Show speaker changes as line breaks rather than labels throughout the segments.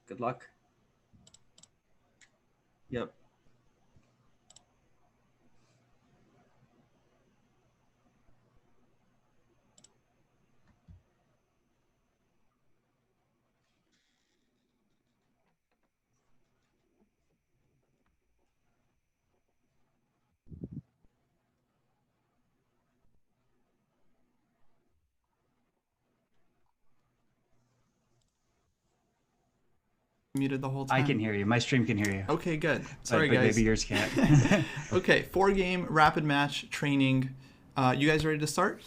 Good luck. Yep.
Muted the whole
I
time.
can hear you. My stream can hear you.
Okay, good. Sorry,
but
guys.
maybe yours can't.
Okay, 4-game rapid match training. You guys ready to start?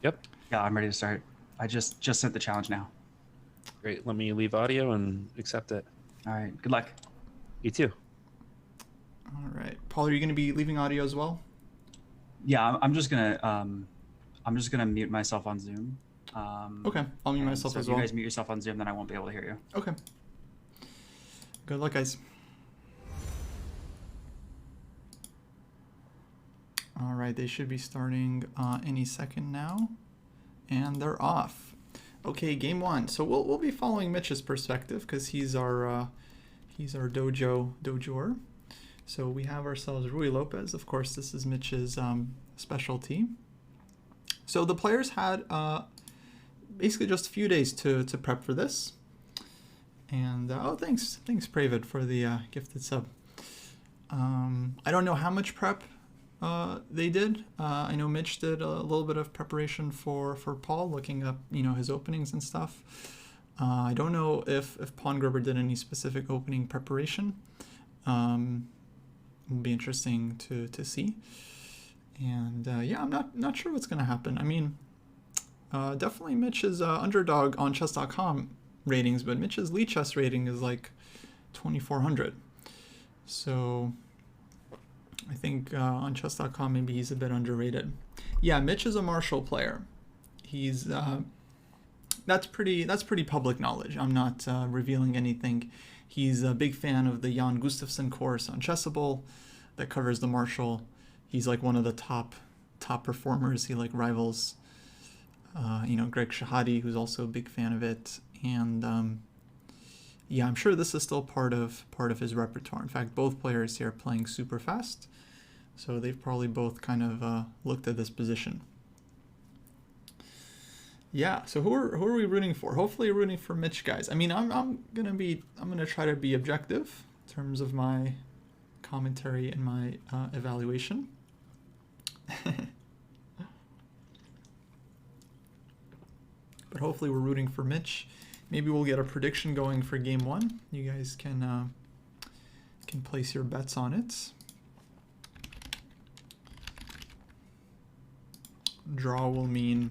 Yep.
Yeah, I'm ready to start. I just sent the challenge now.
Great. Let me leave audio and accept it.
All right. Good luck.
You too.
All right, Paul, are you going to be leaving audio as well?
Yeah, I'm just gonna mute myself on Zoom.
Okay, I'll mute myself
so
as
if you
well.
guys mute yourself on Zoom, then I won't be able to hear you.
Okay. Good luck, guys. All right, they should be starting any second now, and they're off. Okay, game one. So we'll be following Mitch's perspective because he's our dojoer. So we have ourselves Rui Lopez. Of course, this is Mitch's specialty. So the players had basically just a few days to prep for this. And oh, thanks Pravid for the gifted sub. I don't know how much prep they did. I know Mitch did a little bit of preparation for Paul, looking up his openings and stuff. I don't know if PAWNGRUBBER did any specific opening preparation. It'll be interesting to see. And yeah, I'm not sure what's gonna happen. I mean, definitely Mitch is underdog on chess.com ratings, but Mitch's lead chess rating is like 2400. So I think on chess.com maybe he's a bit underrated. Yeah, Mitch is a Marshall player. He's that's pretty public knowledge. I'm not revealing anything. He's a big fan of the Jan Gustafsson course on Chessable that covers the Marshall. He's like one of the top performers. He like rivals Greg Shahade, who's also a big fan of it. And yeah, I'm sure this is still part of his repertoire. In fact, both players here are playing super fast, so they've probably both kind of looked at this position. Yeah, so who are we rooting for? Hopefully rooting for Mitch, guys. I mean, I'm gonna try to be objective in terms of my commentary and my evaluation. But hopefully we're rooting for Mitch. Maybe we'll get a prediction going for game one. You guys can place your bets on it. Draw will mean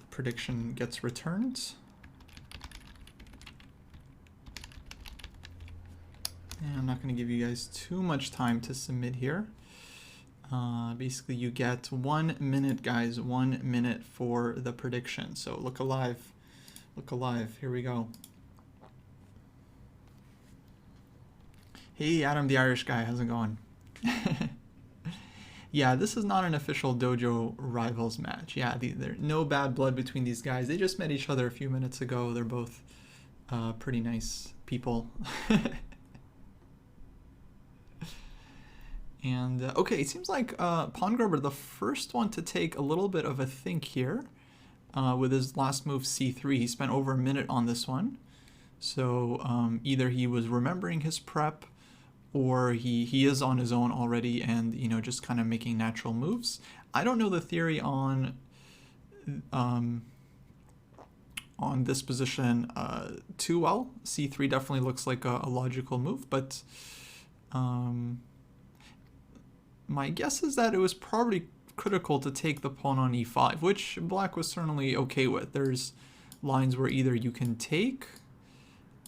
prediction gets returned. And I'm not going to give you guys too much time to submit here. Basically, you get 1 minute, guys. 1 minute for the prediction. So look alive. Look alive. Here we go. Hey, Adam the Irish guy. How's it going? Yeah, this is not an official dojo rivals match. Yeah, there's no bad blood between these guys. They just met each other a few minutes ago. They're both pretty nice people. And okay, it seems like PAWNGRUBBER, the first one to take a little bit of a think here with his last move c3. He spent over a minute on this one. So either he was remembering his prep, or he is on his own already and just kind of making natural moves. I don't know the theory on this position too well. c3 definitely looks like a logical move, but my guess is that it was probably critical to take the pawn on e5, which black was certainly okay with. There's lines where either you can take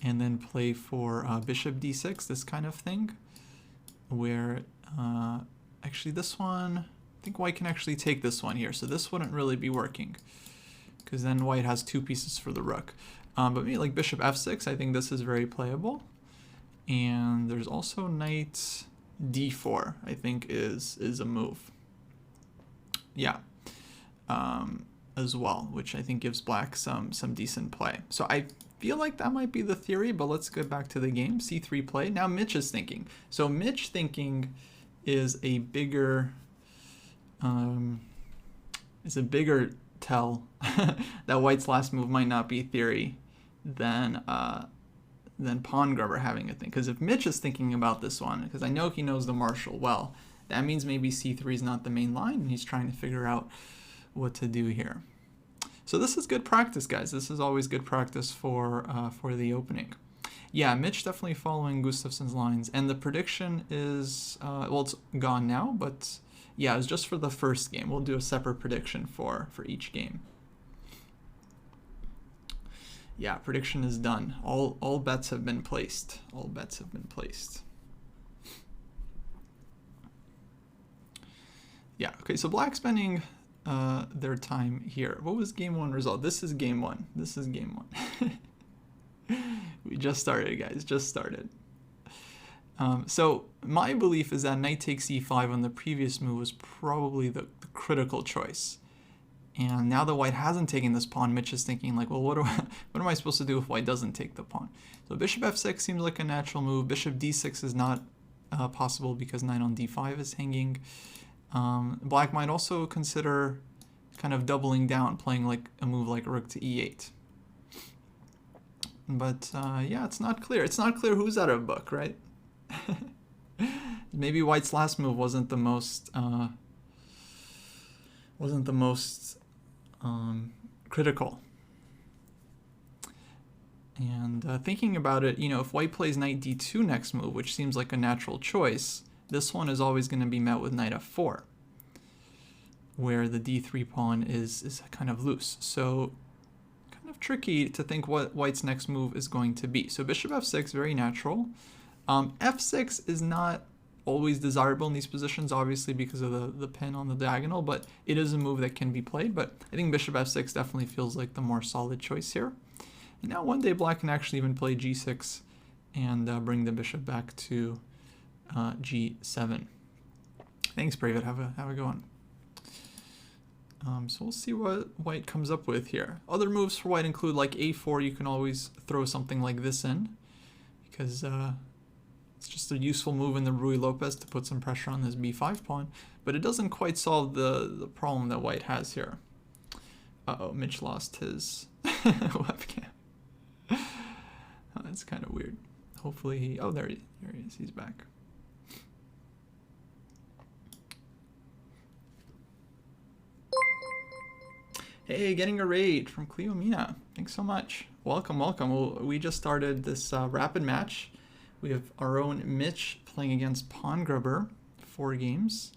and then play for bishop d6, this kind of thing, where actually this one, I think white can actually take this one here, so this wouldn't really be working because then white has 2 pieces for the rook. But maybe like bishop f6, I think this is very playable. And there's also knight d4, I think is a move. Yeah. as well, which I think gives black some decent play. So I feel like that might be the theory, but let's get back to the game. C3 play. Now Mitch is thinking. So Mitch thinking is a bigger tell that white's last move might not be theory than Pawn Grubber having a thing. Because if Mitch is thinking about this one, because I know he knows the Marshall well, that means maybe C3 is not the main line, and he's trying to figure out what to do here. So this is good practice, guys. This is always good practice for the opening. Yeah, Mitch definitely following Gustafson's lines, and the prediction is well, it's gone now, but yeah, it was just for the first game. We'll do a separate prediction for each game. Yeah, prediction is done. All bets have been placed. All bets have been placed. Yeah, okay, so black spending their time here. What was game one result? This is game one. This is game one. We just started, guys, just started. So my belief is that knight takes e5 on the previous move was probably the critical choice. And now that white hasn't taken this pawn, Mitch is thinking like, well, what am I supposed to do if white doesn't take the pawn? So bishop f6 seems like a natural move. Bishop d6 is not possible because knight on d5 is hanging. Black might also consider kind of doubling down, playing like a move like rook to e8. But yeah, it's not clear. It's not clear who's out of book, right? Maybe white's last move wasn't the most critical. And thinking about it, you know, if white plays knight d2 next move, which seems like a natural choice, this one is always going to be met with knight f4, where the d3 pawn is kind of loose. So kind of tricky to think what white's next move is going to be. So bishop f6, very natural. F6 is not always desirable in these positions, obviously because of the pin on the diagonal, but it is a move that can be played. But I think bishop f6 definitely feels like the more solid choice here. And now one day black can actually even play g6 and bring the bishop back to g7. Thanks, Pravid. Have a good one. So we'll see what white comes up with here. Other moves for white include like a4. You can always throw something like this in because it's just a useful move in the Ruy Lopez to put some pressure on this b5 pawn, but it doesn't quite solve the problem that white has here. Uh-oh, Mitch lost his webcam. Oh, that's kind of weird. Hopefully he... Oh, there he is. He's back. Hey, getting a raid from Cleo Mina. Thanks so much. Welcome, welcome. Well, we just started this rapid match. We have our own Mitch playing against PAWNGRUBBER, 4 games.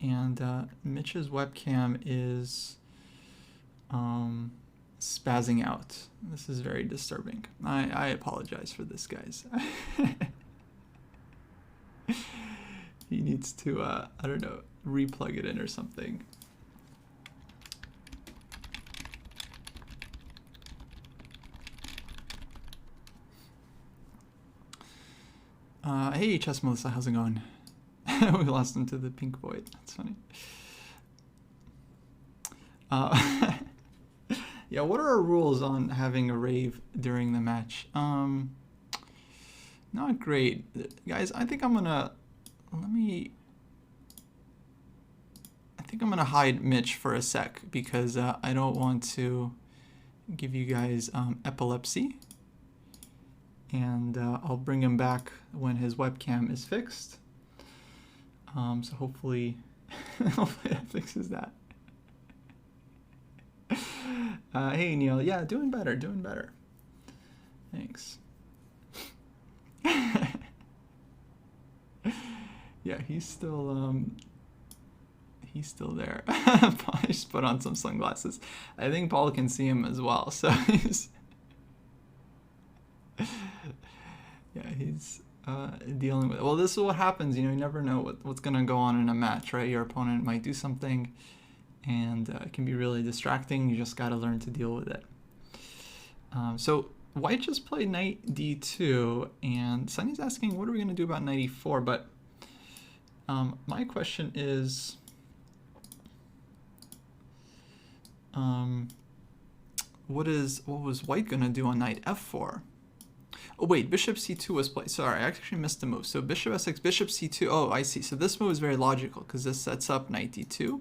And Mitch's webcam is spazzing out. This is very disturbing. I apologize for this, guys. He needs to, I don't know, replug it in or something. Hey, Chess Melissa, how's it going? We lost him to the pink void. That's funny. Yeah, what are our rules on having a rave during the match? Not great. Guys, I think I'm gonna... I think I'm gonna hide Mitch for a sec because I don't want to give you guys epilepsy. And I'll bring him back when his webcam is fixed. So hopefully, hopefully that fixes that. Hey Neil, yeah, doing better, doing better. Thanks. Yeah, he's still there. I just put on some sunglasses. I think Paul can see him as well, so he's. Yeah, he's dealing with it. Well, this is what happens, you know, you never know what's going to go on in a match, right? Your opponent might do something, and it can be really distracting. You just got to learn to deal with it. So white just played knight d2, and Sunny's asking, what are we going to do about knight e4? But my question is, What was white gonna do on knight f4? Oh wait, bishop c2 was played. Sorry, I actually missed the move. So bishop s6, bishop c2. Oh, I see. So this move is very logical because this sets up knight d2.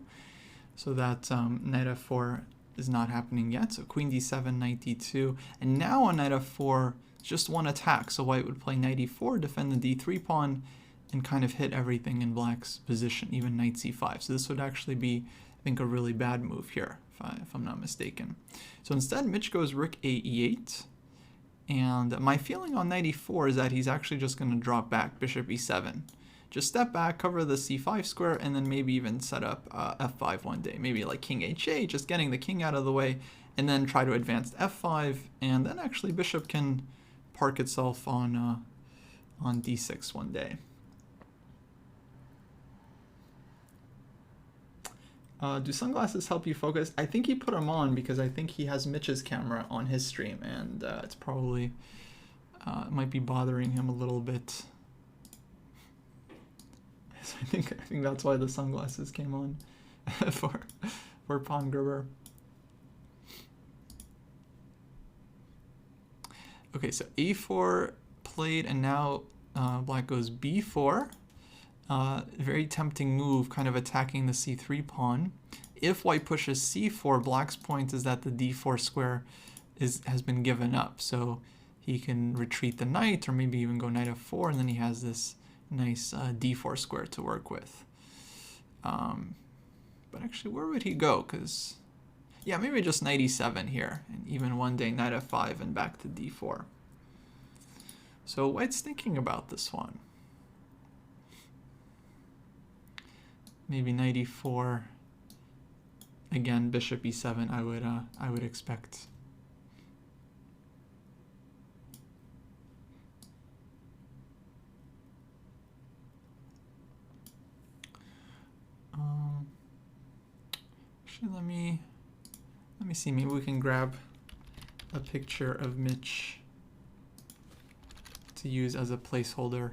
So that knight f4 is not happening yet. So queen d7, knight d2. And now on knight f4, just one attack. So white would play knight e4, defend the d3 pawn, and kind of hit everything in black's position, even knight c5. So this would actually be, I think, a really bad move here, if I'm not mistaken. So instead, Mitch goes rook a e8. And my feeling on knight e4 is that he's actually just going to drop back bishop e7. Just step back, cover the c5 square, and then maybe even set up f5 one day. Maybe like king h8, just getting the king out of the way, and then try to advance to f5, and then actually bishop can park itself on d6 one day. Do sunglasses help you focus? I think he put them on because I think he has Mitch's camera on his stream, and it's probably it might be bothering him a little bit. So I think that's why the sunglasses came on for PAWNGRUBBER. Okay, so a4 played, and now black goes b4. Very tempting move, kind of attacking the c3 pawn. If white pushes c4, black's point is that the d4 square has been given up. So he can retreat the knight, or maybe even go knight f4, and then he has this nice d4 square to work with. But actually, where would he go? Because, yeah, maybe just knight e7 here, and even one day knight f5 and back to d4. So white's thinking about this one. Maybe knight e4. Again, bishop e7. I would expect. Actually, let me see. Maybe we can grab a picture of Mitch to use as a placeholder.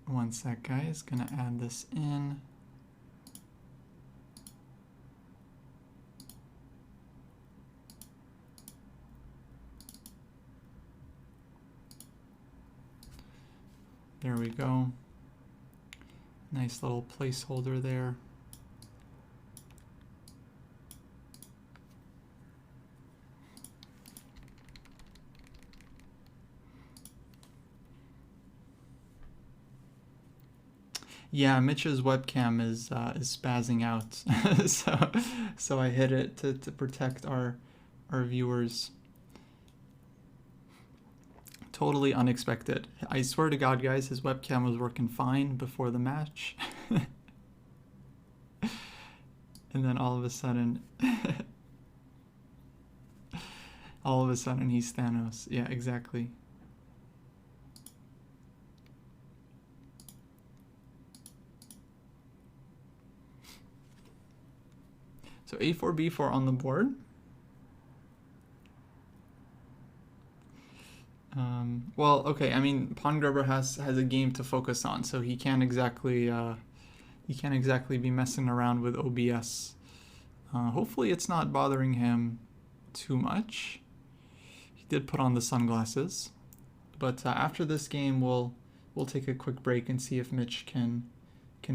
One sec, guys. Gonna add this in. There we go. Nice little placeholder there. Yeah, Mitch's webcam is spazzing out, so I hit it to protect our viewers. Totally unexpected. I swear to God, guys, his webcam was working fine before the match, and then all of a sudden, he's Thanos. Yeah, exactly. So a4, b4 on the board. Well, okay. I mean, PAWNGRUBBER has a game to focus on, so he can't exactly be messing around with OBS. Hopefully, it's not bothering him too much. He did put on the sunglasses, but after this game, we'll take a quick break and see if Mitch can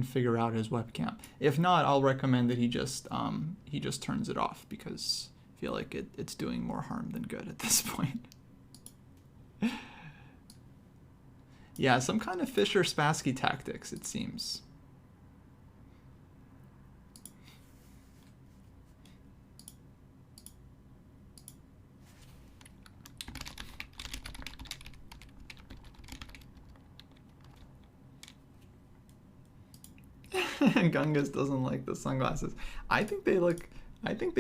figure out his webcam. If not, I'll recommend that he just turns it off, because I feel like it's doing more harm than good at this point. Yeah, some kind of Fischer-Spassky tactics, it seems. Gungas doesn't like the sunglasses. I think they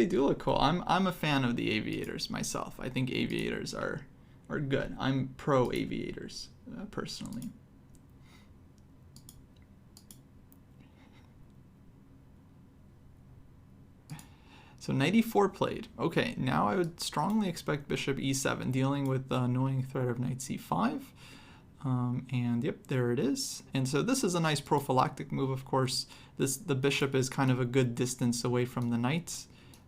do look cool. I'm a fan of the aviators myself. I think aviators are good. I'm pro aviators personally. So knight e4 played. Okay, now I would strongly expect bishop e7, dealing with the annoying threat of knight c5. And yep, there it is. And so this is a nice prophylactic move, of course. The bishop is kind of a good distance away from the knight,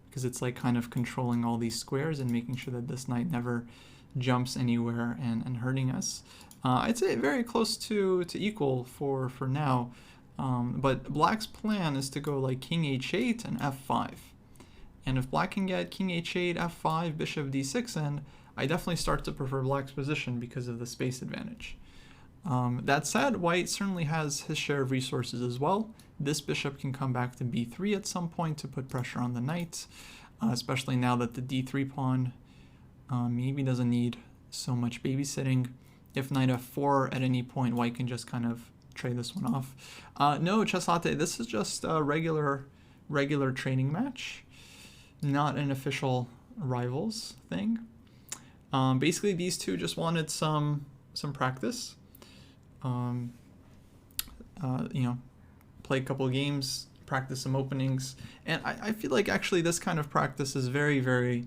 because it's like kind of controlling all these squares and making sure that this knight never jumps anywhere and hurting us. I'd say very close to equal for now. But black's plan is to go like king h8 and f5. And if black can get king h8, f5, bishop d6 in, I definitely start to prefer black's position because of the space advantage. That said, white certainly has his share of resources as well. This bishop can come back to b3 at some point to put pressure on the knight, especially now that the d3 pawn maybe doesn't need so much babysitting. If knight f4 at any point, white can just kind of trade this one off. No, Chess Latte, this is just a regular training match, not an official rivals thing. Basically, these two just wanted some practice. You know, play a couple of games, practice some openings, and I feel like actually this kind of practice is very, very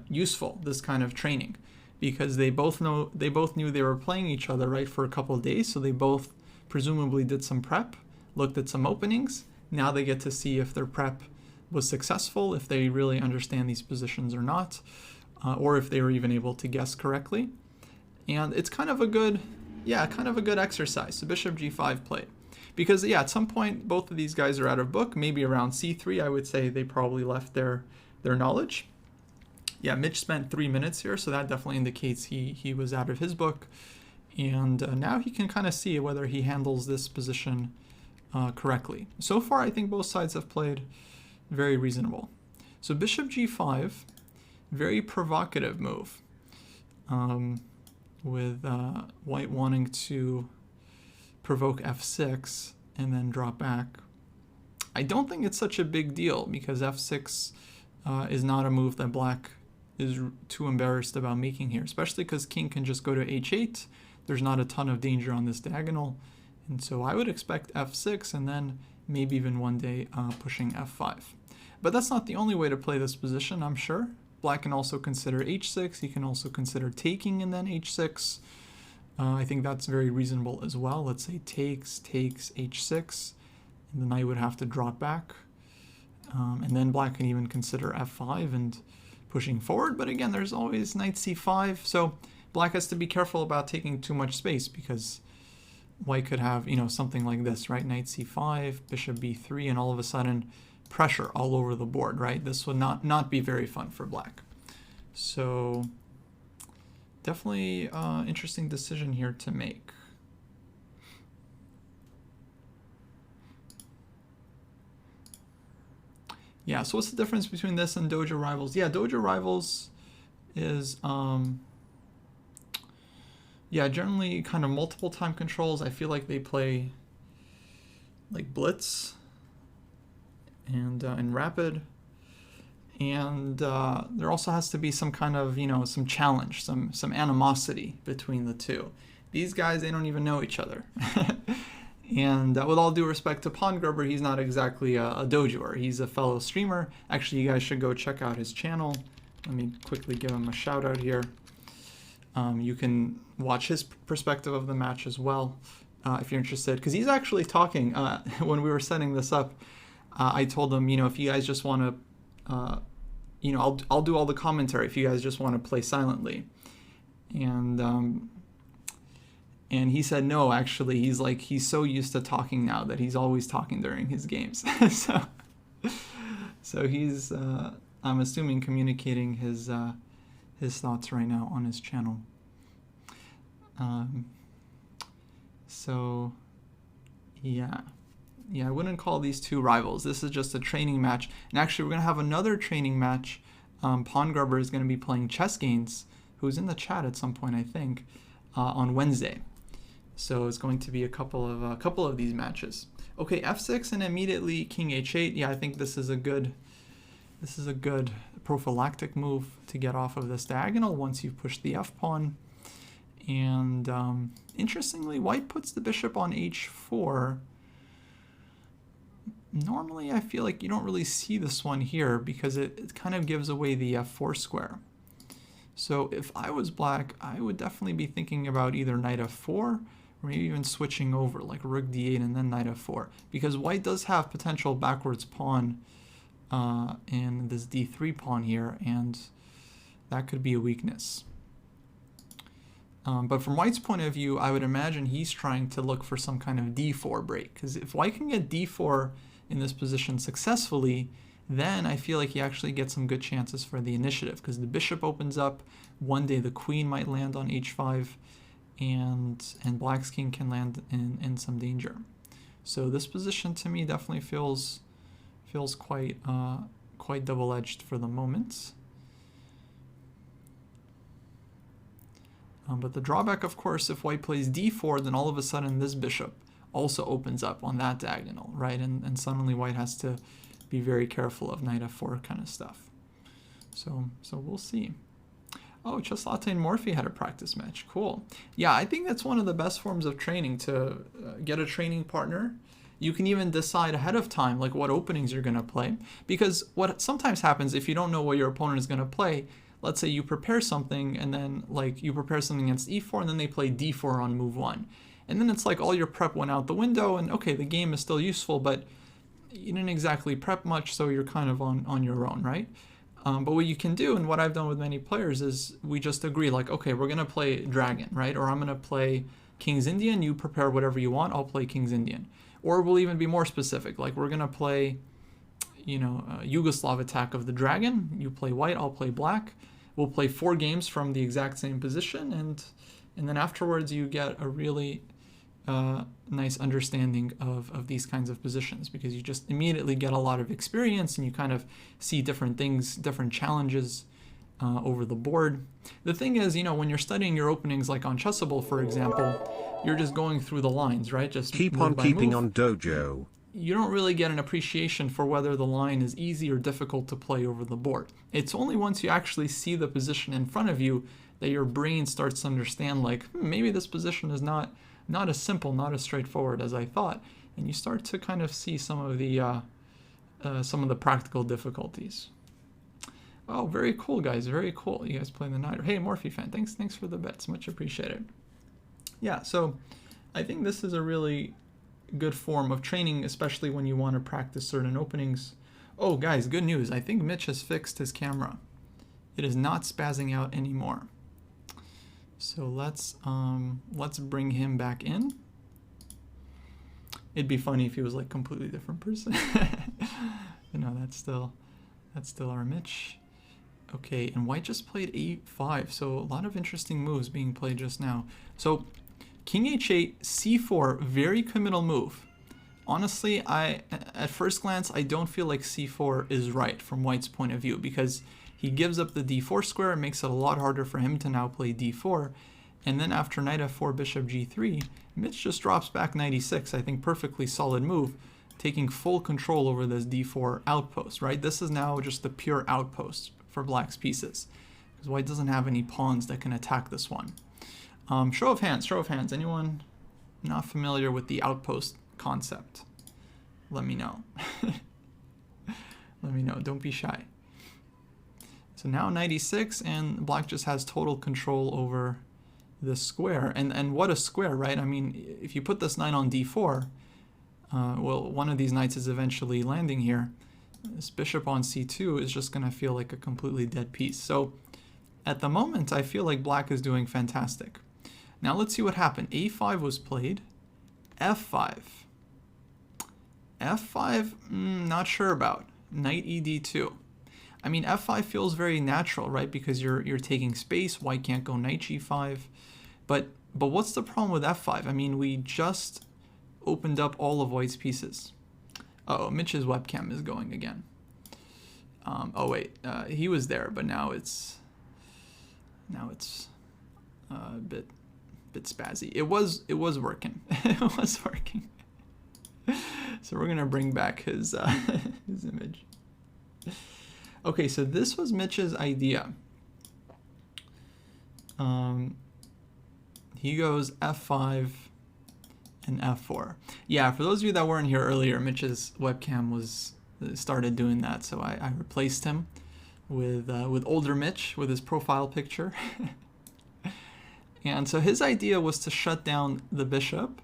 useful. This kind of training, because they both knew they were playing each other right for a couple of days, so they both presumably did some prep, looked at some openings. Now they get to see if their prep was successful, if they really understand these positions or not. Or if they were even able to guess correctly. And it's kind of a good exercise. So bishop g5 played. Because, yeah, at some point, both of these guys are out of book. Maybe around c3, I would say they probably left their knowledge. Yeah, Mitch spent 3 minutes here, so that definitely indicates he was out of his book. And now he can kind of see whether he handles this position correctly. So far, I think both sides have played very reasonable. So bishop g5... very provocative move, with white wanting to provoke f6 and then drop back. I don't think it's such a big deal because f6 is not a move that black is too embarrassed about making here, especially because king can just go to h8. There's not a ton of danger on this diagonal, and so I would expect f6 and then maybe even one day pushing f5. But that's not the only way to play this position, I'm sure. Black can also consider h6, he can also consider taking and then h6. I think that's very reasonable as well. Let's say takes h6, and the knight would have to drop back. And then black can even consider f5 and pushing forward, but again, there's always knight c5, so black has to be careful about taking too much space because white could have, you know, something like this, right? Knight c5, bishop b3, and all of a sudden pressure all over the board, right? This would not be very fun for black. So definitely interesting decision here to make. Yeah, so what's the difference between this and Dojo Rivals? Yeah, Dojo Rivals is yeah, generally kind of multiple time controls. I feel like they play like blitz and rapid, and there also has to be some kind of, you know, some challenge, some animosity between the two. These guys, they don't even know each other. And with all due respect to PAWNGRUBBER, he's not exactly a dojoer. He's a fellow streamer. Actually, you guys should go check out his channel. Let me quickly give him a shout out here. You can watch his perspective of the match as well if you're interested, because he's actually talking when we were setting this up. I told him, you know, if you guys just want to, you know, I'll do all the commentary if you guys just want to play silently. And he said no, actually, he's so used to talking now that he's always talking during his games. so he's, I'm assuming, communicating his thoughts right now on his channel. So yeah, I wouldn't call these two rivals. This is just a training match. And actually, we're going to have another training match. PAWNGRUBBER is going to be playing Chess Gains, who's in the chat at some point, I think, on Wednesday. So it's going to be a couple of these matches. Okay, f6 and immediately king h8. Yeah, I think this is a good prophylactic move to get off of this diagonal once you've pushed the f pawn. And interestingly, white puts the bishop on h4. normally I feel like you don't really see this one here because it kind of gives away the f4 square. So if I was black, I would definitely be thinking about either knight f4 or maybe even switching over like rook d8 and then knight f4, because white does have potential backwards pawn in this d3 pawn here, and that could be a weakness. But from white's point of view, I would imagine he's trying to look for some kind of d4 break, because if white can get d4 in this position successfully, then I feel like he actually gets some good chances for the initiative, because the bishop opens up. One day the queen might land on h5, and black's king can land in some danger. So this position to me definitely feels quite double-edged for the moment. But the drawback, of course, if white plays d4, then all of a sudden this bishop also opens up on that diagonal, right? And suddenly white has to be very careful of knight f4 kind of stuff. So we'll see. Oh, Chess Latte and Morphe had a practice match. Cool. Yeah, I think that's one of the best forms of training, to get a training partner. You can even decide ahead of time like what openings you're going to play, because what sometimes happens if you don't know what your opponent is going to play, let's say you prepare something and then like you prepare something against e4 and then they play d4 on move 1. And then it's like all your prep went out the window, and okay, the game is still useful, but you didn't exactly prep much, so you're kind of on your own, right? But what you can do, and what I've done with many players, is we just agree like, okay, we're going to play dragon, right? Or I'm going to play King's Indian, you prepare whatever you want, I'll play King's Indian. Or we'll even be more specific, like we're going to play, you know, Yugoslav attack of the dragon. You play white, I'll play black. We'll play 4 games from the exact same position, and then afterwards you get a really nice understanding of these kinds of positions, because you just immediately get a lot of experience and you kind of see different things, different challenges over the board. The thing is, you know, when you're studying your openings like on Chessable, for example, you're just going through the lines, right? Just
keep on keeping on, Dojo.
You don't really get an appreciation for whether the line is easy or difficult to play over the board. It's only once you actually see the position in front of you that your brain starts to understand like, maybe this position is not as simple, not as straightforward as I thought, and you start to kind of see some of the practical difficulties. Oh, very cool, guys, very cool. You guys playing the knight. Hey, Morphe fan, thanks for the bets, much appreciated. Yeah, so I think this is a really good form of training, especially when you want to practice certain openings. Oh, guys, good news. I think Mitch has fixed his camera. It is not spazzing out anymore. So let's bring him back in. It'd be funny if he was like completely different person. You know, that's still our Mitch. Okay, and white just played e5, so a lot of interesting moves being played just now. So King h8, c4, very committal move. Honestly, at first glance, I don't feel like c4 is right from white's point of view, because he gives up the d4 square. It makes it a lot harder for him to now play d4. And then after knight f4, bishop g3, Mitch just drops back knight e6. I think perfectly solid move, taking full control over this d4 outpost, right? This is now just the pure outpost for black's pieces, because white doesn't have any pawns that can attack this one. Show of hands, anyone not familiar with the outpost concept? Let me know. Let me know, don't be shy. So now knight e6, and black just has total control over this square. And what a square, right? I mean, if you put this knight on d4, well, one of these knights is eventually landing here. This bishop on c2 is just going to feel like a completely dead piece. So at the moment, I feel like black is doing fantastic. Now let's see what happened. a5 was played. f5. f5, not sure about. Knight ed2. I mean, f5 feels very natural, right? Because you're taking space. White can't go knight g5. But what's the problem with f5? I mean, we just opened up all of white's pieces. Uh-oh, Mitch's webcam is going again. Oh wait, he was there, but now it's a bit spazzy. It was working. It was working. So we're gonna bring back his his image. Okay, so this was Mitch's idea. He goes f5, and f4. Yeah, for those of you that weren't here earlier, Mitch's webcam was started doing that, so I replaced him with older Mitch with his profile picture. And so his idea was to shut down the bishop.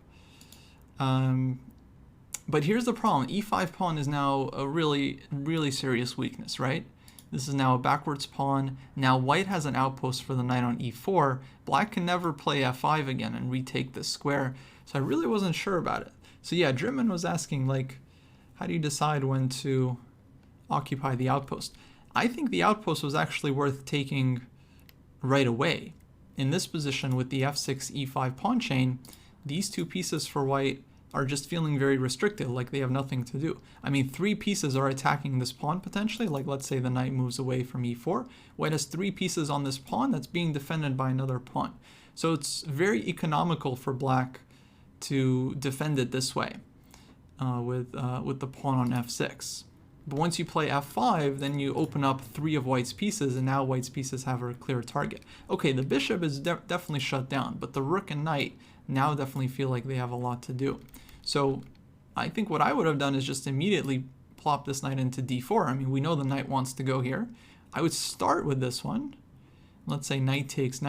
But here's the problem. E5 pawn is now a really, really serious weakness, right? This is now a backwards pawn. Now white has an outpost for the knight on e4. Black can never play f5 again and retake this square. So I really wasn't sure about it. So yeah, Dritman was asking, like, how do you decide when to occupy the outpost? I think the outpost was actually worth taking right away. In this position with the f6, e5 pawn chain, these two pieces for white are just feeling very restricted, like they have nothing to do. I mean, 3 pieces are attacking this pawn potentially, like let's say the knight moves away from e4. White has 3 pieces on this pawn that's being defended by another pawn. So it's very economical for black to defend it this way with the pawn on f6. But once you play f5, then you open up 3 of white's pieces, and now white's pieces have a clear target. Okay, the bishop is definitely shut down, but the rook and knight now definitely feel like they have a lot to do. So I think what I would have done is just immediately plop this knight into d4. I mean, we know the knight wants to go here. I would start with this one. Let's say knight takes,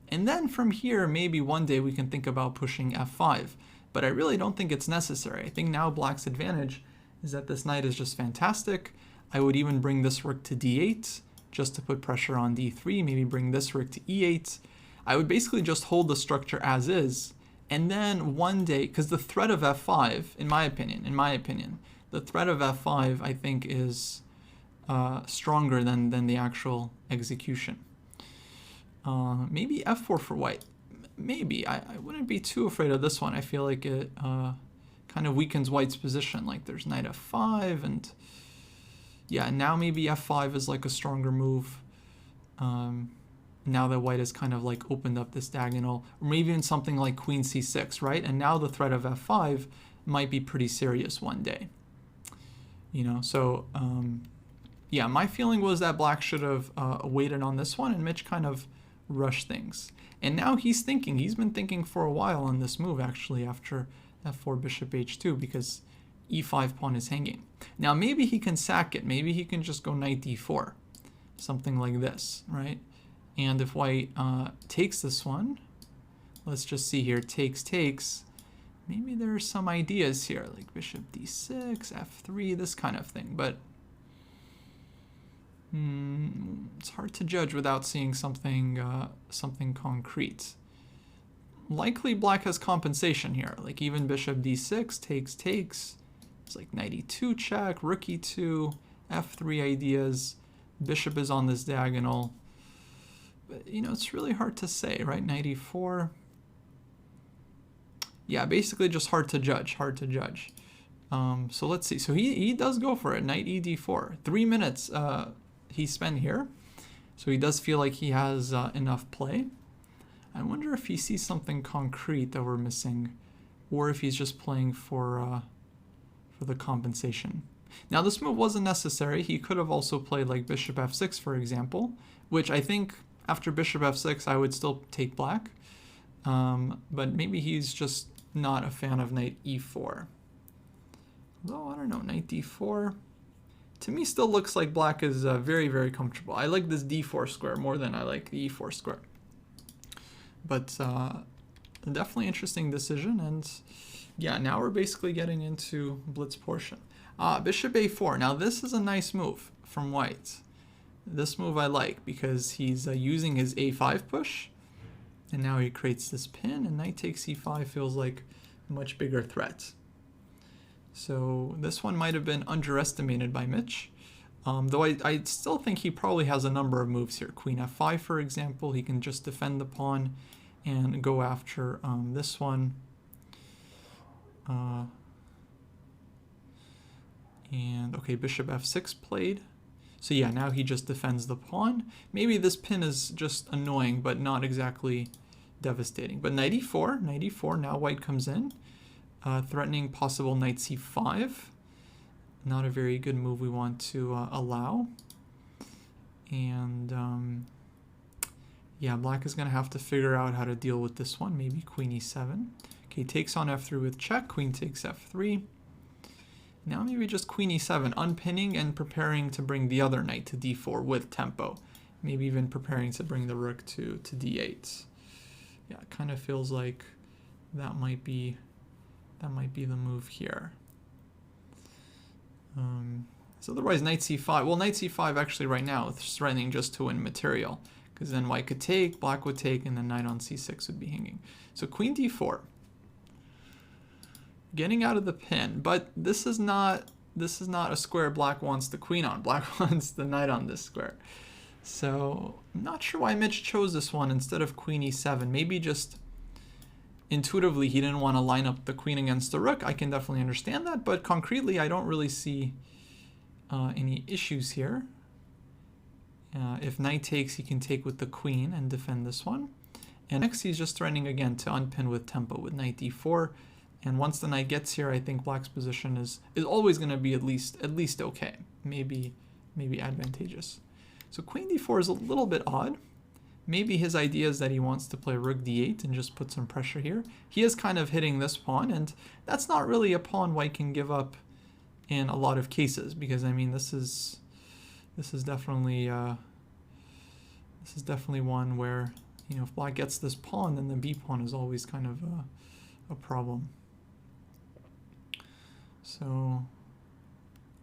and then from here, maybe one day we can think about pushing f5. But I really don't think it's necessary. I think now black's advantage is that this knight is just fantastic. I would even bring this rook to d8 just to put pressure on d3, maybe bring this rook to e8. I would basically just hold the structure as is, and then one day, because the threat of f5, in my opinion, the threat of f5 I think is stronger than the actual execution. Maybe f4 for white. Maybe. I wouldn't be too afraid of this one. I feel like it kind of weakens white's position. Like there's knight f5, and yeah, now maybe f5 is like a stronger move. Now that white has kind of like opened up this diagonal, or maybe even something like queen c6, right? And now the threat of f5 might be pretty serious one day. You know, so yeah, my feeling was that black should have waited on this one, and Mitch kind of rushed things. And now he's been thinking for a while on this move actually after f4 bishop h2, because e5 pawn is hanging. Now maybe he can sack it, maybe he can just go knight d4, something like this, right? And if white takes this one, let's just see here, takes, maybe there are some ideas here, like bishop d6, f3, this kind of thing, but it's hard to judge without seeing something concrete. Likely black has compensation here, like even bishop d6, takes, it's like knight e2 check, rook e2, f3 ideas, bishop is on this diagonal. But, you know, it's really hard to say, right? Knight e4. Yeah, basically just hard to judge. So let's see. So he does go for it. Knight e d4. 3 minutes he spent here. So he does feel like he has enough play. I wonder if he sees something concrete that we're missing, or if he's just playing for the compensation. Now this move wasn't necessary. He could have also played like bishop f6, for example, which I think after bishop f6 I would still take black. But maybe he's just not a fan of knight e4. Though I don't know, knight d4 to me still looks like black is very, very comfortable. I like this d4 square more than I like the e4 square. But definitely interesting decision, and yeah, now we're basically getting into blitz portion. Bishop a4. Now this is a nice move from white. This move I like because he's using his a5 push, and now he creates this pin, and knight takes e5 feels like a much bigger threat. So this one might have been underestimated by Mitch, though I still think he probably has a number of moves here. Queen f5, for example, he can just defend the pawn and go after this one. And okay, bishop f6 played. So yeah, now he just defends the pawn. Maybe this pin is just annoying, but not exactly devastating. But knight e4, now white comes in, threatening possible knight c5. Not a very good move we want to allow. And yeah, black is going to have to figure out how to deal with this one. Maybe queen e7. Okay, takes on f3 with check, queen takes f3. Now maybe just queen e7, unpinning and preparing to bring the other knight to d4 with tempo. Maybe even preparing to bring the rook to d8. Yeah, it kind of feels like that might be the move here. So otherwise knight c5. Well, knight c5 actually right now is threatening just to win material, because then white could take, black would take, and then knight on c6 would be hanging. So queen d4. Getting out of the pin, but this is not a square black wants the queen on. Black wants the knight on this square. So I'm not sure why Mitch chose this one instead of queen e7. Maybe just intuitively he didn't want to line up the queen against the rook. I can definitely understand that, but concretely I don't really see any issues here. If knight takes, he can take with the queen and defend this one. And next he's just threatening again to unpin with tempo with knight d4. And once the knight gets here, I think black's position is always going to be at least okay, maybe advantageous. So queen d4 is a little bit odd. Maybe his idea is that he wants to play rook d8 and just put some pressure here. He is kind of hitting this pawn, and that's not really a pawn white can give up in a lot of cases, because I mean this is definitely one where, you know, if black gets this pawn, then the b pawn is always kind of a problem. So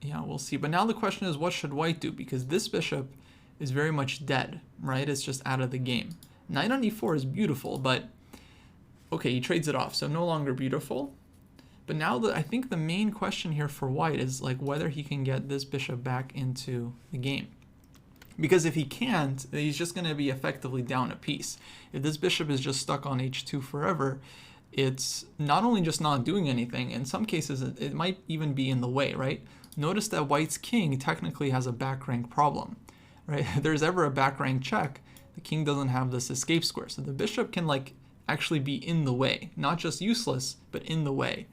yeah, we'll see. But now the question is, what should white do? Because this bishop is very much dead, right? It's just out of the game. Knight on e4 is beautiful, but okay, he trades it off, so no longer beautiful. But now I think the main question here for white is like whether he can get this bishop back into the game. Because if he can't, he's just going to be effectively down a piece. If this bishop is just stuck on h2 forever, it's not only just not doing anything, in some cases it might even be in the way, right? Notice that white's king technically has a back rank problem, right? If there's ever a back rank check, the king doesn't have this escape square. So the bishop can like actually be in the way, not just useless, but in the way.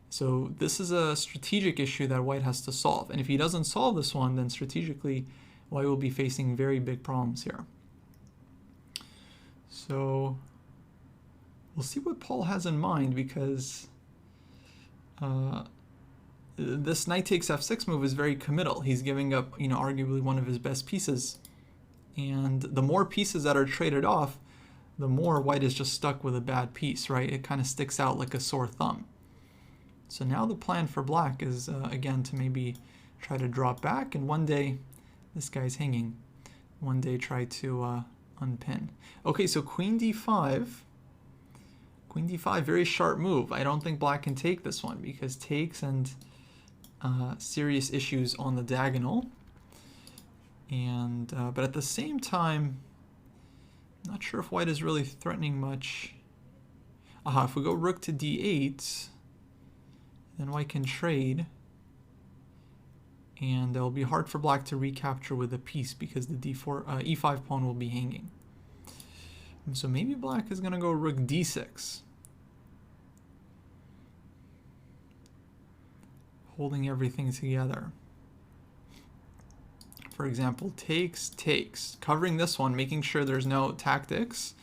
So this is a strategic issue that white has to solve. And if he doesn't solve this one, then strategically white will be facing very big problems here. So we'll see what Paul has in mind, because this knight takes f6 move is very committal. He's giving up, you know, arguably one of his best pieces. And the more pieces that are traded off, the more white is just stuck with a bad piece, right? It kind of sticks out like a sore thumb. So now the plan for black is, again, to maybe try to drop back, and one day, this guy's hanging, one day try to unpin. Okay, so queen d5. Queen d5, very sharp move. I don't think black can take this one, because takes and serious issues on the diagonal. And but at the same time, I'm not sure if white is really threatening much. Aha, if we go rook to d8, then white can trade, and it'll be hard for black to recapture with a piece because the e5 pawn will be hanging. And so maybe black is going to go rook d6, holding everything together. For example, takes, covering this one, making sure there's no tactics,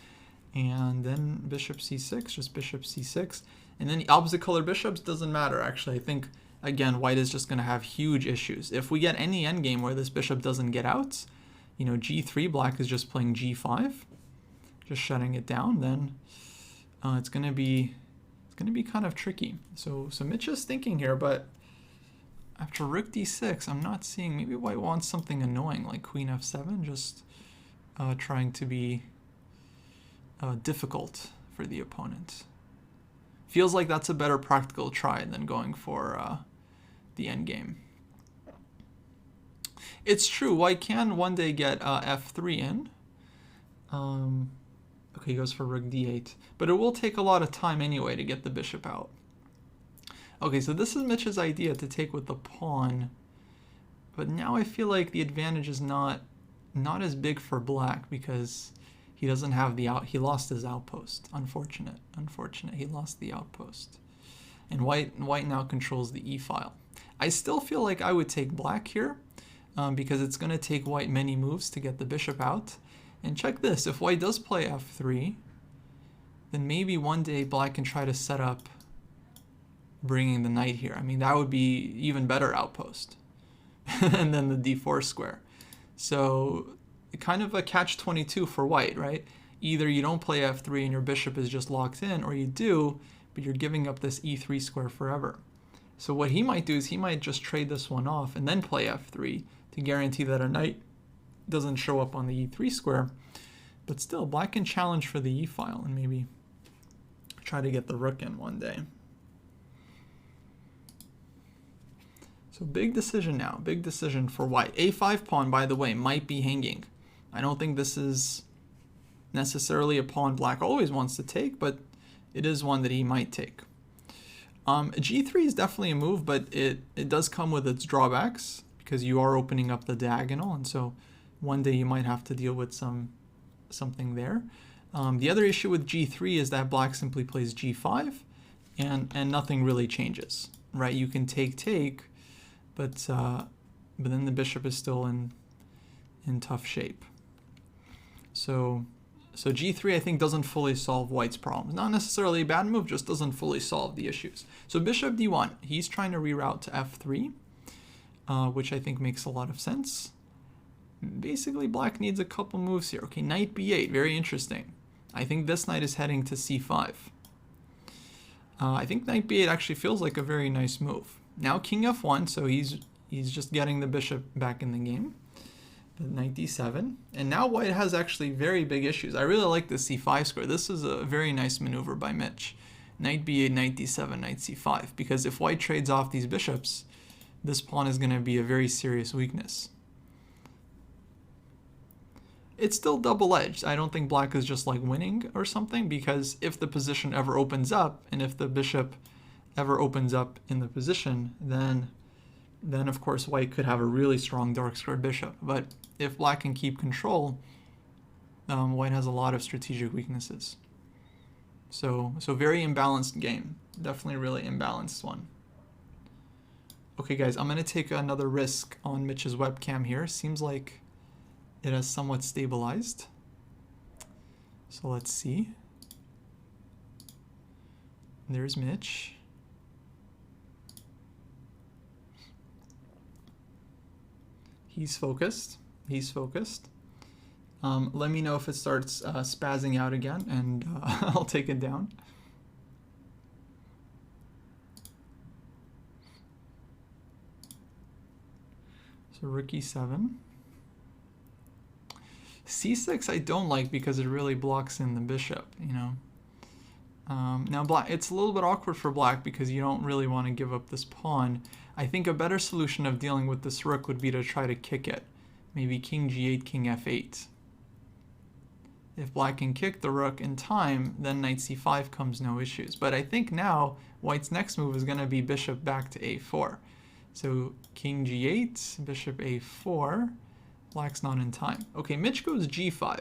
and then bishop c6, just bishop c6. And then the opposite color bishops doesn't matter, actually. I think, again, white is just going to have huge issues. If we get any endgame where this bishop doesn't get out, you know, g3, black is just playing g5, just shutting it down, then it's going to be kind of tricky. So Mitch is thinking here, but after rook d6, I'm not seeing, maybe white wants something annoying like queen f7, just trying to be difficult for the opponent. Feels like that's a better practical try than going for the endgame. It's true, white can one day get f3 in. Okay, he goes for rook d8. But it will take a lot of time anyway to get the bishop out. Okay, so this is Mitch's idea to take with the pawn. But now I feel like the advantage is not as big for black, because he doesn't have the he lost his outpost. Unfortunate, he lost the outpost. And white now controls the e-file. I still feel like I would take black here, because it's going to take white many moves to get the bishop out. And check this, if white does play f3, then maybe one day black can try to set up bringing the knight here. I mean, that would be even better outpost. And then the d4 square. So kind of a catch-22 for white, right? Either you don't play f3 and your bishop is just locked in, or you do, but you're giving up this e3 square forever. So what he might do is he might just trade this one off and then play f3 to guarantee that a knight doesn't show up on the e3 square. But still, black can challenge for the e file and maybe try to get the rook in one day. So big decision now, big decision for white. A5 pawn, by the way, might be hanging. I don't think this is necessarily a pawn black always wants to take, but it is one that he might take. G3 is definitely a move, but it does come with its drawbacks because you are opening up the diagonal, and so one day you might have to deal with something there. The other issue with G3 is that black simply plays G5, and nothing really changes, right? You can take, but then the bishop is still in tough shape. So G3 I think doesn't fully solve white's problems. Not necessarily a bad move, just doesn't fully solve the issues. So bishop D1, he's trying to reroute to F3, which I think makes a lot of sense. Basically black needs a couple moves here. Okay, knight B8, very interesting. I think this knight is heading to C5. I think knight B8 actually feels like a very nice move. Now king F1, so he's just getting the bishop back in the game. Knight D7, and now white has actually very big issues. I really like the C5 square. This is a very nice maneuver by Mitch. Knight B8, Knight D7, Knight C5, because if white trades off these bishops, this pawn is going to be a very serious weakness. It's still double-edged. I don't think black is just like winning or something, because if the position ever opens up, and if the bishop ever opens up in the position, then of course white could have a really strong dark squared bishop. But if black can keep control, white has a lot of strategic weaknesses. So very imbalanced game. Definitely a really imbalanced one. Okay guys, I'm going to take another risk on Mitch's webcam here. Seems like it has somewhat stabilized. So let's see. There's Mitch. He's focused. He's focused. Let me know if it starts spazzing out again, and I'll take it down. So rook e7. c6 I don't like because it really blocks in the bishop, you know. Now black, it's a little bit awkward for black because you don't really want to give up this pawn. I think a better solution of dealing with this rook would be to try to kick it. Maybe king g8, king f8. If black can kick the rook in time, then knight c5 comes no issues. But I think now white's next move is going to be bishop back to a4. So king g8, bishop a4. Black's not in time. Okay, Mitch goes g5.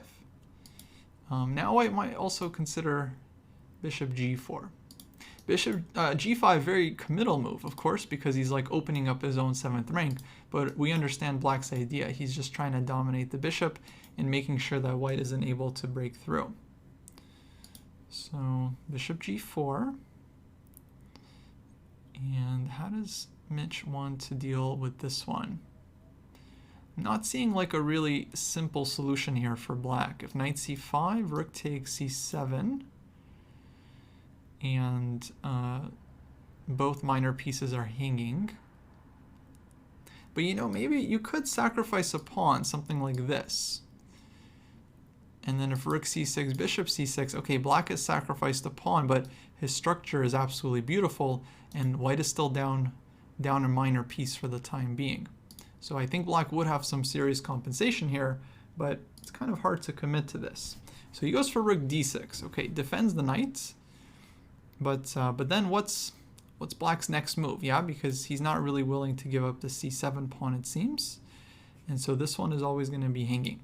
Now white might also consider bishop g4. Bishop g5, very committal move, of course, because he's like opening up his own 7th rank. But we understand black's idea. He's just trying to dominate the bishop and making sure that white isn't able to break through. So bishop g4. And how does Mitch want to deal with this one? I'm not seeing like a really simple solution here for black. If knight c5, rook takes c7. And both minor pieces are hanging. But you know, maybe you could sacrifice a pawn, something like this. And then if rook c6, bishop c6, okay, black has sacrificed a pawn, but his structure is absolutely beautiful, and white is still down a minor piece for the time being. So I think black would have some serious compensation here, but it's kind of hard to commit to this. So he goes for rook d6. Okay, defends the knight. But then what's black's next move? Yeah, because he's not really willing to give up the c7 pawn, it seems. And so this one is always going to be hanging.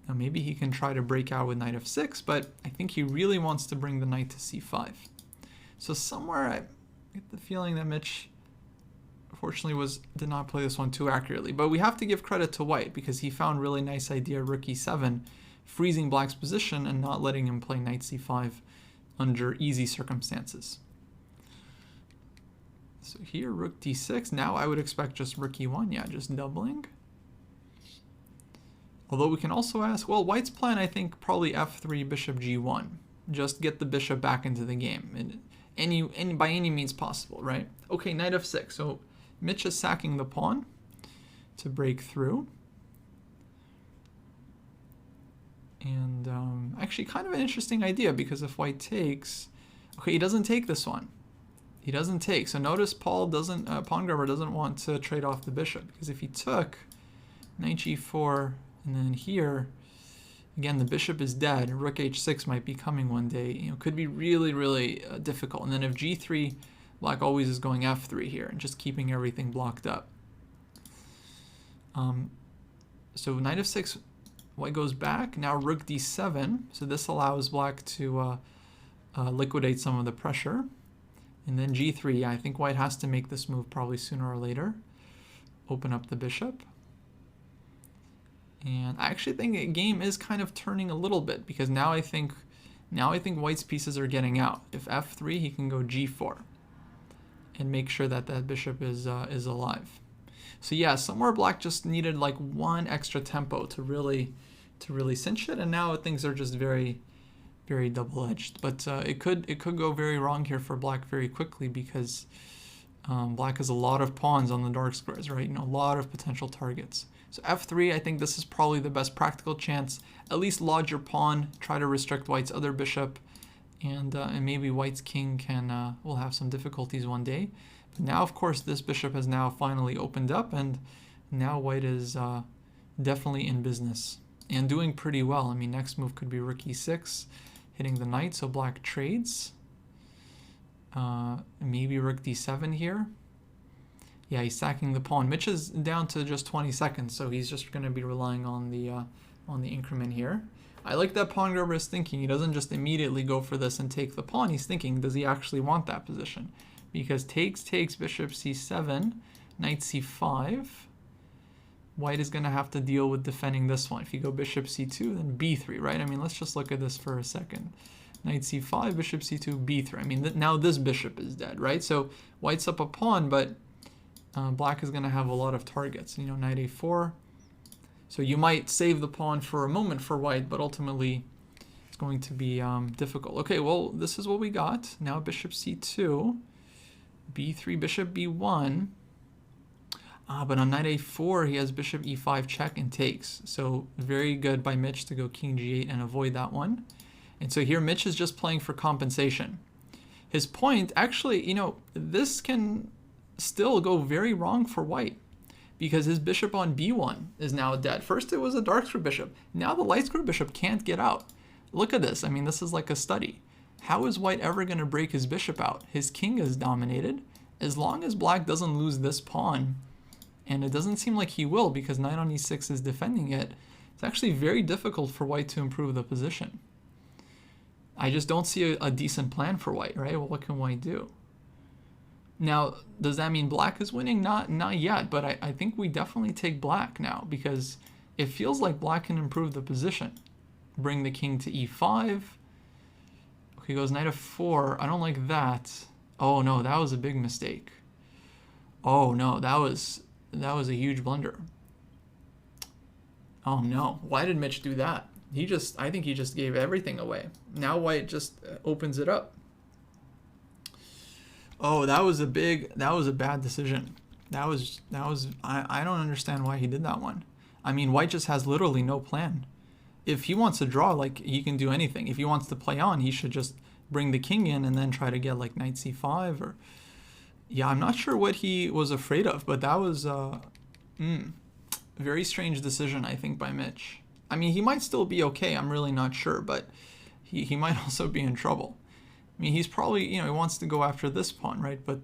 Now maybe he can try to break out with knight f6, but I think he really wants to bring the knight to c5. So somewhere I get the feeling that Mitch, unfortunately, did not play this one too accurately. But we have to give credit to white because he found really nice idea rook e7 freezing black's position and not letting him play knight c5 under easy circumstances. So here, rook d6. Now I would expect just rook e1. Yeah, just doubling. Although we can also ask, well, white's plan, I think, probably f3, bishop g1. Just get the bishop back into the game. And by any means possible, right? Okay, knight f6. So Mitch is sacking the pawn to break through. And actually kind of an interesting idea, because if white takes... Okay, he doesn't take this one. He doesn't take. So notice PAWNGRUBBER doesn't want to trade off the bishop, because if he took knight g4 and then here, again, the bishop is dead. Rook h6 might be coming one day. You know, could be really, really difficult. And then if g3, black always is going f3 here and just keeping everything blocked up. So knight f6, white goes back. Now rook d7. So this allows black to liquidate some of the pressure. And then g3, I think white has to make this move probably sooner or later. Open up the bishop. And I actually think the game is kind of turning a little bit, because now I think white's pieces are getting out. If f3, he can go g4 and make sure that that bishop is alive. So yeah, somewhere black just needed like one extra tempo to really cinch it, and now things are just very, very double-edged. But it could go very wrong here for black very quickly, because black has a lot of pawns on the dark squares, right? You know, a lot of potential targets. So f3, I think this is probably the best practical chance. At least lodge your pawn, try to restrict white's other bishop, and maybe white's king will have some difficulties one day. But now, of course, this bishop has now finally opened up, and now white is definitely in business and doing pretty well. I mean, next move could be rook e6, hitting the knight, so black trades. Maybe rook d7 here. Yeah, he's sacking the pawn. Mitch is down to just 20 seconds, so he's just going to be relying on the increment here. I like that PAWNGRUBBER is thinking. He doesn't just immediately go for this and take the pawn. He's thinking, does he actually want that position? Because takes, bishop c7, knight c5. White is going to have to deal with defending this one. If you go bishop c2, then b3, right? I mean, let's just look at this for a second. Knight c5, bishop c2, b3. I mean, now this bishop is dead, right? So white's up a pawn, but black is going to have a lot of targets. You know, knight a4. So you might save the pawn for a moment for white, but ultimately it's going to be difficult. Okay, well, this is what we got. Now bishop c2, b3, bishop b1. But on knight a4, he has bishop e5 check and takes. So very good by Mitch to go king g8 and avoid that one. And so here Mitch is just playing for compensation. His point, actually, you know, this can still go very wrong for white, because his bishop on b1 is now dead. First it was a dark square bishop. Now the light square bishop can't get out. Look at this. I mean, this is like a study. How is white ever going to break his bishop out? His king is dominated. As long as black doesn't lose this pawn, and it doesn't seem like he will, because knight on e6 is defending it, it's actually very difficult for white to improve the position. I just don't see a decent plan for white, right? Well, what can white do? Now, does that mean black is winning? Not yet, but I think we definitely take black now, because it feels like black can improve the position. Bring the king to e5. Okay, goes knight f4. I don't like that. Oh no, that was a big mistake. Oh no, that was a huge blunder. Oh no, why did Mitch do that? I think he just gave everything away. Now white just opens it up. Oh, that was a bad decision. I don't understand why he did that one. I mean, white just has literally no plan. If he wants to draw, like, he can do anything. If he wants to play on, he should just bring the king in and then try to get like knight c5 or... Yeah, I'm not sure what he was afraid of, but that was a very strange decision, I think, by Mitch. I mean, he might still be okay. I'm really not sure, but he might also be in trouble. I mean, he's probably, you know, he wants to go after this pawn, right? But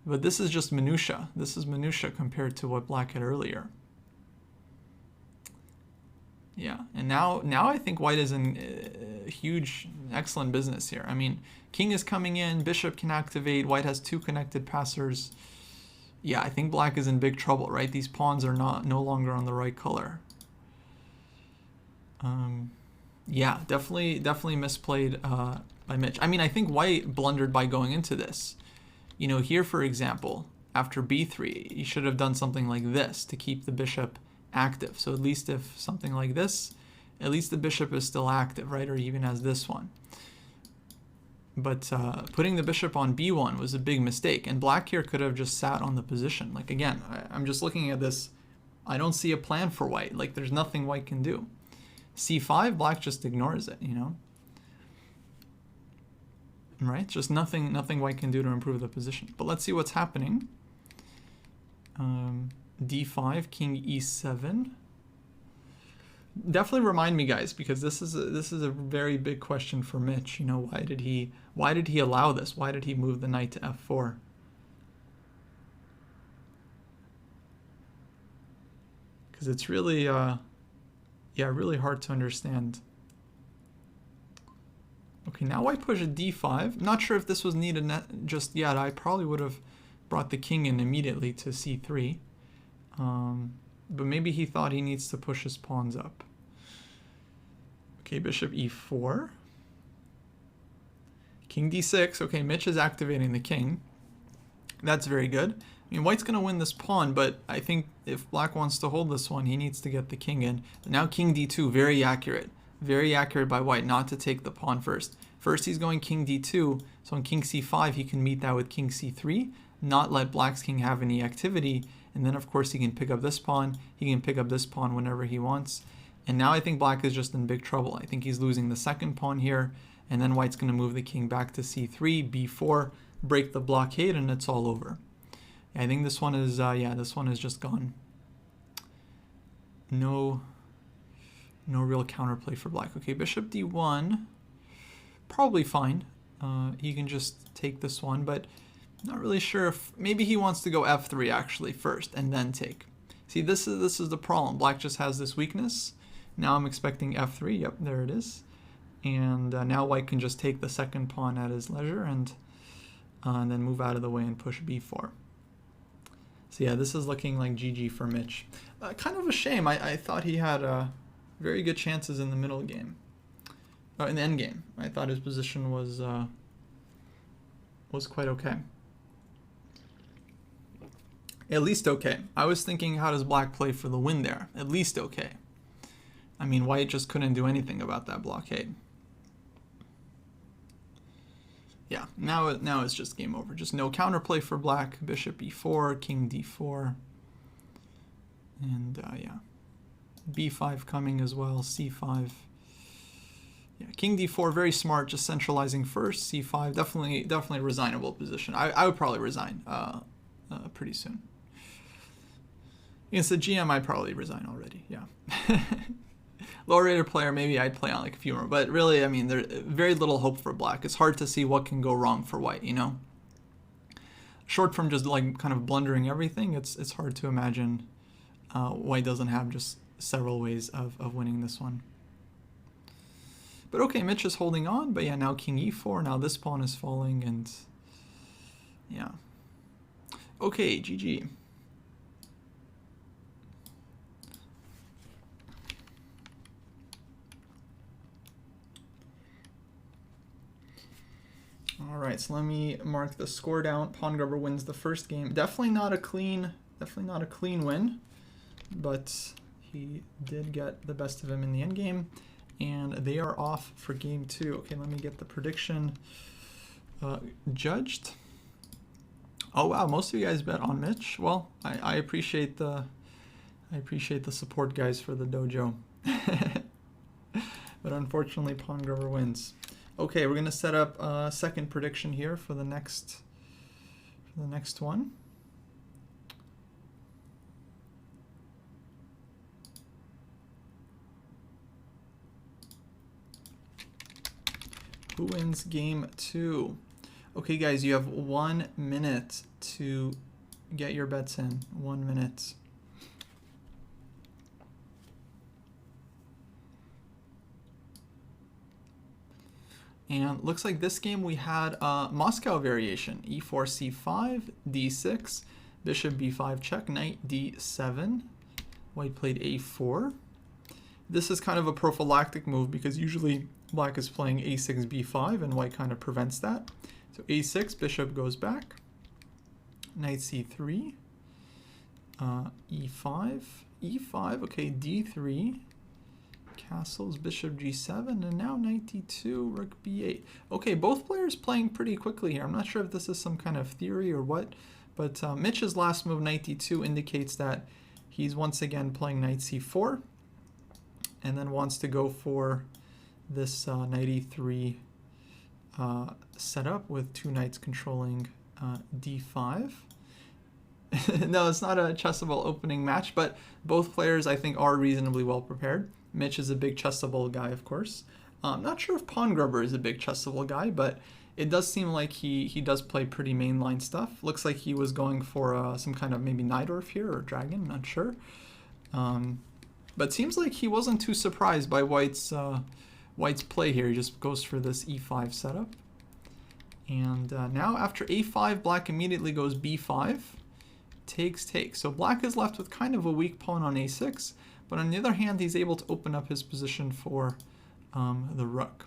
this is just minutia. This is minutia compared to what black had earlier. Yeah, and now I think white is in huge, excellent business here. I mean, king is coming in, bishop can activate, white has two connected passers. Yeah, I think black is in big trouble, right? These pawns are no longer on the right color. Yeah, definitely misplayed by Mitch. I mean, I think white blundered by going into this. You know, here, for example, after b3, you should have done something like this to keep the bishop active. So at least if something like this, at least the bishop is still active, right? Or even as this one. But putting the bishop on b1 was a big mistake. And black here could have just sat on the position. Like, again, I'm just looking at this. I don't see a plan for white. Like, there's nothing white can do. c5, black just ignores it, you know? Right? Just nothing white can do to improve the position. But let's see what's happening. d5, king e7. Definitely remind me, guys, because this is a very big question for Mitch. You know, why did he allow this? Why did he move the knight to f4? Because it's really really hard to understand. Okay, now I push a d5. Not sure if this was needed just yet. I probably would have brought the king in immediately to c3. But maybe he thought he needs to push his pawns up. Okay, bishop e4. King d6. Okay, Mitch is activating the king. That's very good. I mean, white's going to win this pawn, but I think if black wants to hold this one, he needs to get the king in. Now king d2, very accurate. Very accurate by white not to take the pawn first. First he's going king d2, so on king c5 he can meet that with king c3, not let black's king have any activity, and then of course he can pick up this pawn, he can pick up this pawn whenever he wants. And now I think black is just in big trouble. I think he's losing the second pawn here, and then white's going to move the king back to c3, b4, break the blockade, and it's all over. I think this one is, this one is just gone. No real counterplay for black. Okay, bishop d1, probably fine. He can just take this one, but not really sure if, maybe he wants to go f3 actually first and then take. See, this is the problem. Black just has this weakness. Now I'm expecting f3. Yep, there it is. And now white can just take the second pawn at his leisure and then move out of the way and push b4. So yeah, this is looking like GG for Mitch. Kind of a shame. I thought he had very good chances in the middle game. In the end game. I thought his position was quite okay. At least okay. I was thinking, how does black play for the win there? At least okay. I mean, white just couldn't do anything about that blockade. Yeah, now it's just game over. Just no counterplay for black. Bishop e4, king d4. And yeah, b5 coming as well, c5. Yeah, king d4, very smart, just centralizing first. c5, definitely a resignable position. I would probably resign pretty soon. Against the GM, I'd probably resign already, yeah. Lower rated player, maybe I'd play on like a few more, but really, I mean, there's very little hope for black. It's hard to see what can go wrong for white, you know? Short from just like kind of blundering everything, it's hard to imagine white doesn't have just several ways of winning this one. But okay, Mitch is holding on, but yeah, now king e4, now this pawn is falling, and yeah. Okay, GG. All right, so let me mark the score down. PAWNGRUBBER wins the first game. Definitely not a clean win, but he did get the best of him in the end game, and they are off for game 2. Okay, let me get the prediction judged. Oh wow, most of you guys bet on Mitch. Well, I appreciate the support, guys, for the dojo. But unfortunately, PAWNGRUBBER wins. Okay, we're gonna set up a second prediction here for the next one. Who wins game 2? Okay, guys, you have 1 minute to get your bets in. 1 minute. And looks like this game we had a Moscow variation. e4, c5, d6, bishop b5 check, knight d7. White played a4. This is kind of a prophylactic move because usually black is playing a6, b5, and white kind of prevents that. So a6, bishop goes back, knight c3, e5, e5, okay, d3, castles, bishop g7, and now knight d2, rook b8. Okay, both players playing pretty quickly here. I'm not sure if this is some kind of theory or what, but Mitch's last move, knight d2, indicates that he's once again playing knight c4, and then wants to go for this knight e3 setup with two knights controlling d5. No, it's not a chessable opening match, but both players I think are reasonably well prepared. Mitch is a big chessable guy, of course. I'm not sure if PAWNGRUBBER is a big chessable guy, but it does seem like he does play pretty mainline stuff. Looks like he was going for some kind of maybe Najdorf here or dragon, not sure. But seems like he wasn't too surprised by White's play here. He just goes for this e5 setup. And now after a5, black immediately goes b5. Takes. So black is left with kind of a weak pawn on a6, but on the other hand, he's able to open up his position for the rook.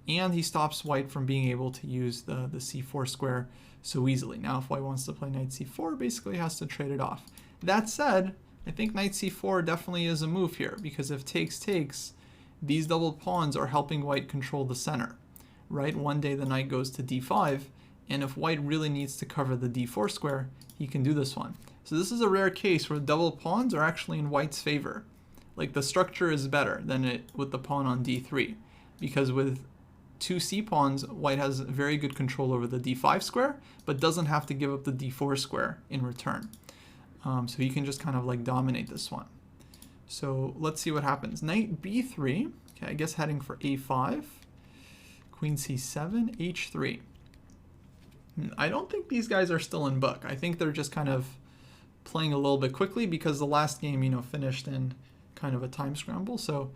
And he stops white from being able to use the c4 square so easily. Now if white wants to play knight c4, basically has to trade it off. That said, I think knight c4 definitely is a move here, because if takes, these double pawns are helping white control the center, right? One day the knight goes to d5, and if white really needs to cover the d4 square, he can do this one. So this is a rare case where double pawns are actually in white's favor. Like the structure is better than it with the pawn on d3, because with two c pawns, white has very good control over the d5 square, but doesn't have to give up the d4 square in return. So he can just kind of like dominate this one. So let's see what happens. Knight b3, okay, I guess heading for a5, queen c7, h3. I don't think these guys are still in book. I think they're just kind of playing a little bit quickly because the last game, you know, finished in kind of a time scramble. So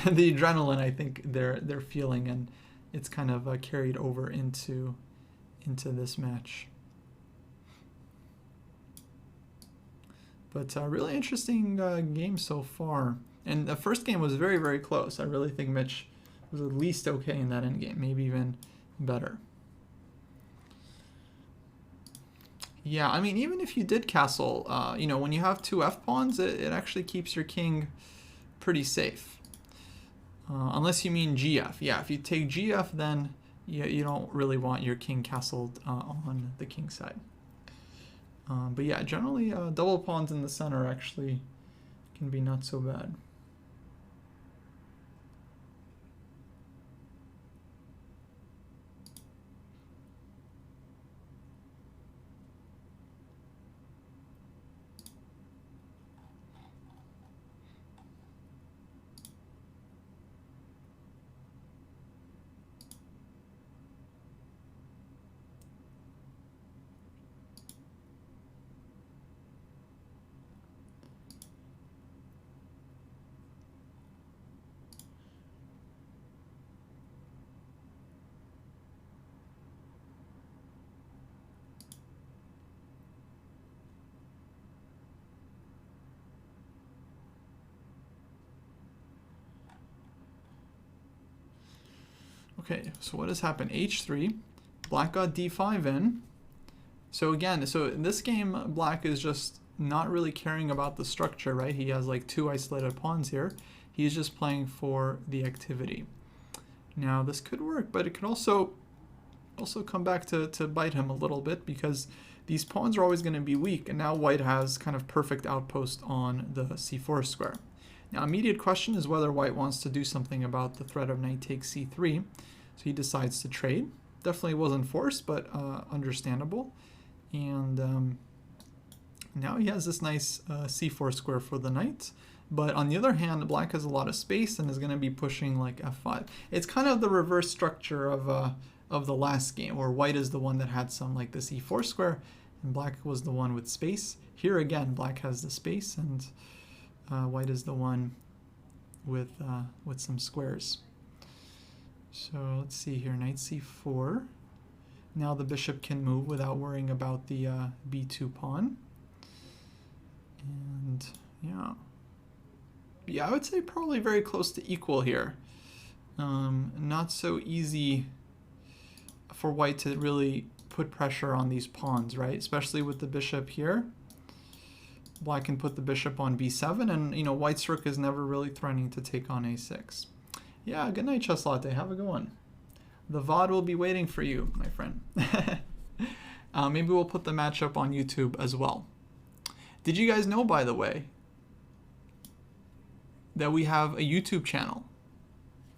the adrenaline, I think they're feeling, and it's kind of carried over into this match. But really interesting game so far. And the first game was very, very close. I really think Mitch was at least okay in that endgame, maybe even better. Yeah, I mean, even if you did castle, you know, when you have two f-pawns, it actually keeps your king pretty safe. Unless you mean gf. Yeah, if you take gf, then you don't really want your king castled on the king side. But yeah, generally double pawns in the center actually can be not so bad. Okay, so what has happened? h3, black got d5 in. So again, so in this game, black is just not really caring about the structure, right? He has like two isolated pawns here. He's just playing for the activity. Now this could work, but it could also come back to bite him a little bit, because these pawns are always going to be weak, and now white has kind of perfect outpost on the c4 square. Now immediate question is whether white wants to do something about the threat of knight takes c3. So he decides to trade. Definitely wasn't forced, but understandable. And now he has this nice c4 square for the knight. But on the other hand, black has a lot of space and is going to be pushing like f5. It's kind of the reverse structure of the last game, where white is the one that had some like the c4 square, and black was the one with space. Here again, black has the space, and white is the one with some squares. So let's see here, knight c4. Now the bishop can move without worrying about the b2 pawn. And yeah. Yeah, I would say probably very close to equal here. Not so easy for white to really put pressure on these pawns, right? Especially with the bishop here. Black can put the bishop on b7, and, you know, white's rook is never really threatening to take on a6. Yeah, good night, Chess Latte. Have a good one. The VOD will be waiting for you, my friend. Maybe we'll put the matchup on YouTube as well. Did you guys know, by the way, that we have a YouTube channel?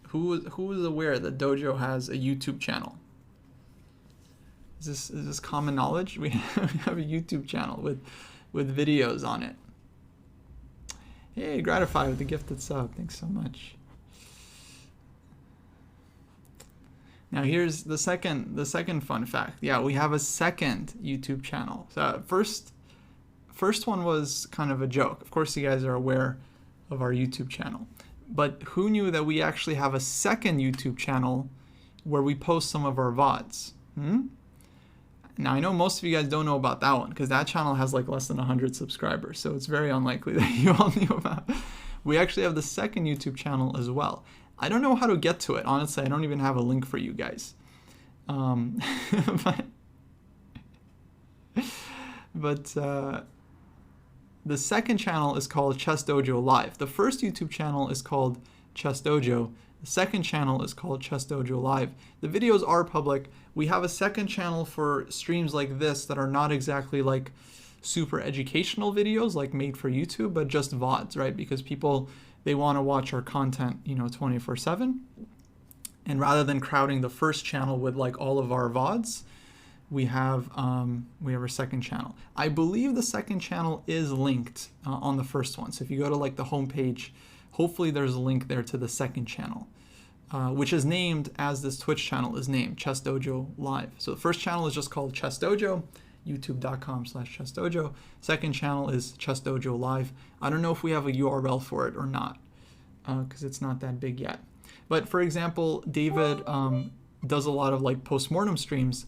Who is aware that Dojo has a YouTube channel? Is this common knowledge? We have a YouTube channel with videos on it. Hey, Gratified with the gifted sub. Thanks so much. Now here's the second fun fact. Yeah, we have a second YouTube channel. So first one was kind of a joke. Of course, you guys are aware of our YouTube channel. But who knew that we actually have a second YouTube channel where we post some of our VODs? Now, I know most of you guys don't know about that one because that channel has like less than 100 subscribers. So it's very unlikely that you all knew about it. We actually have the second YouTube channel as well. I don't know how to get to it. Honestly, I don't even have a link for you guys. But the second channel is called Chess Dojo Live. The first YouTube channel is called Chess Dojo. The second channel is called Chess Dojo Live. The videos are public. We have a second channel for streams like this that are not exactly like super educational videos like made for YouTube, but just VODs, right? Because people, they want to watch our content, you know, 24/7. And rather than crowding the first channel with like all of our VODs, we have our second channel. I believe the second channel is linked on the first one. So if you go to like the homepage, hopefully there's a link there to the second channel, which is named as this Twitch channel is named, Chess Dojo Live. So the first channel is just called Chess Dojo, youtube.com/Chess Dojo. Second channel is Chess Dojo Live. I don't know if we have a URL for it or not, because it's not that big yet. But for example, David does a lot of like postmortem streams,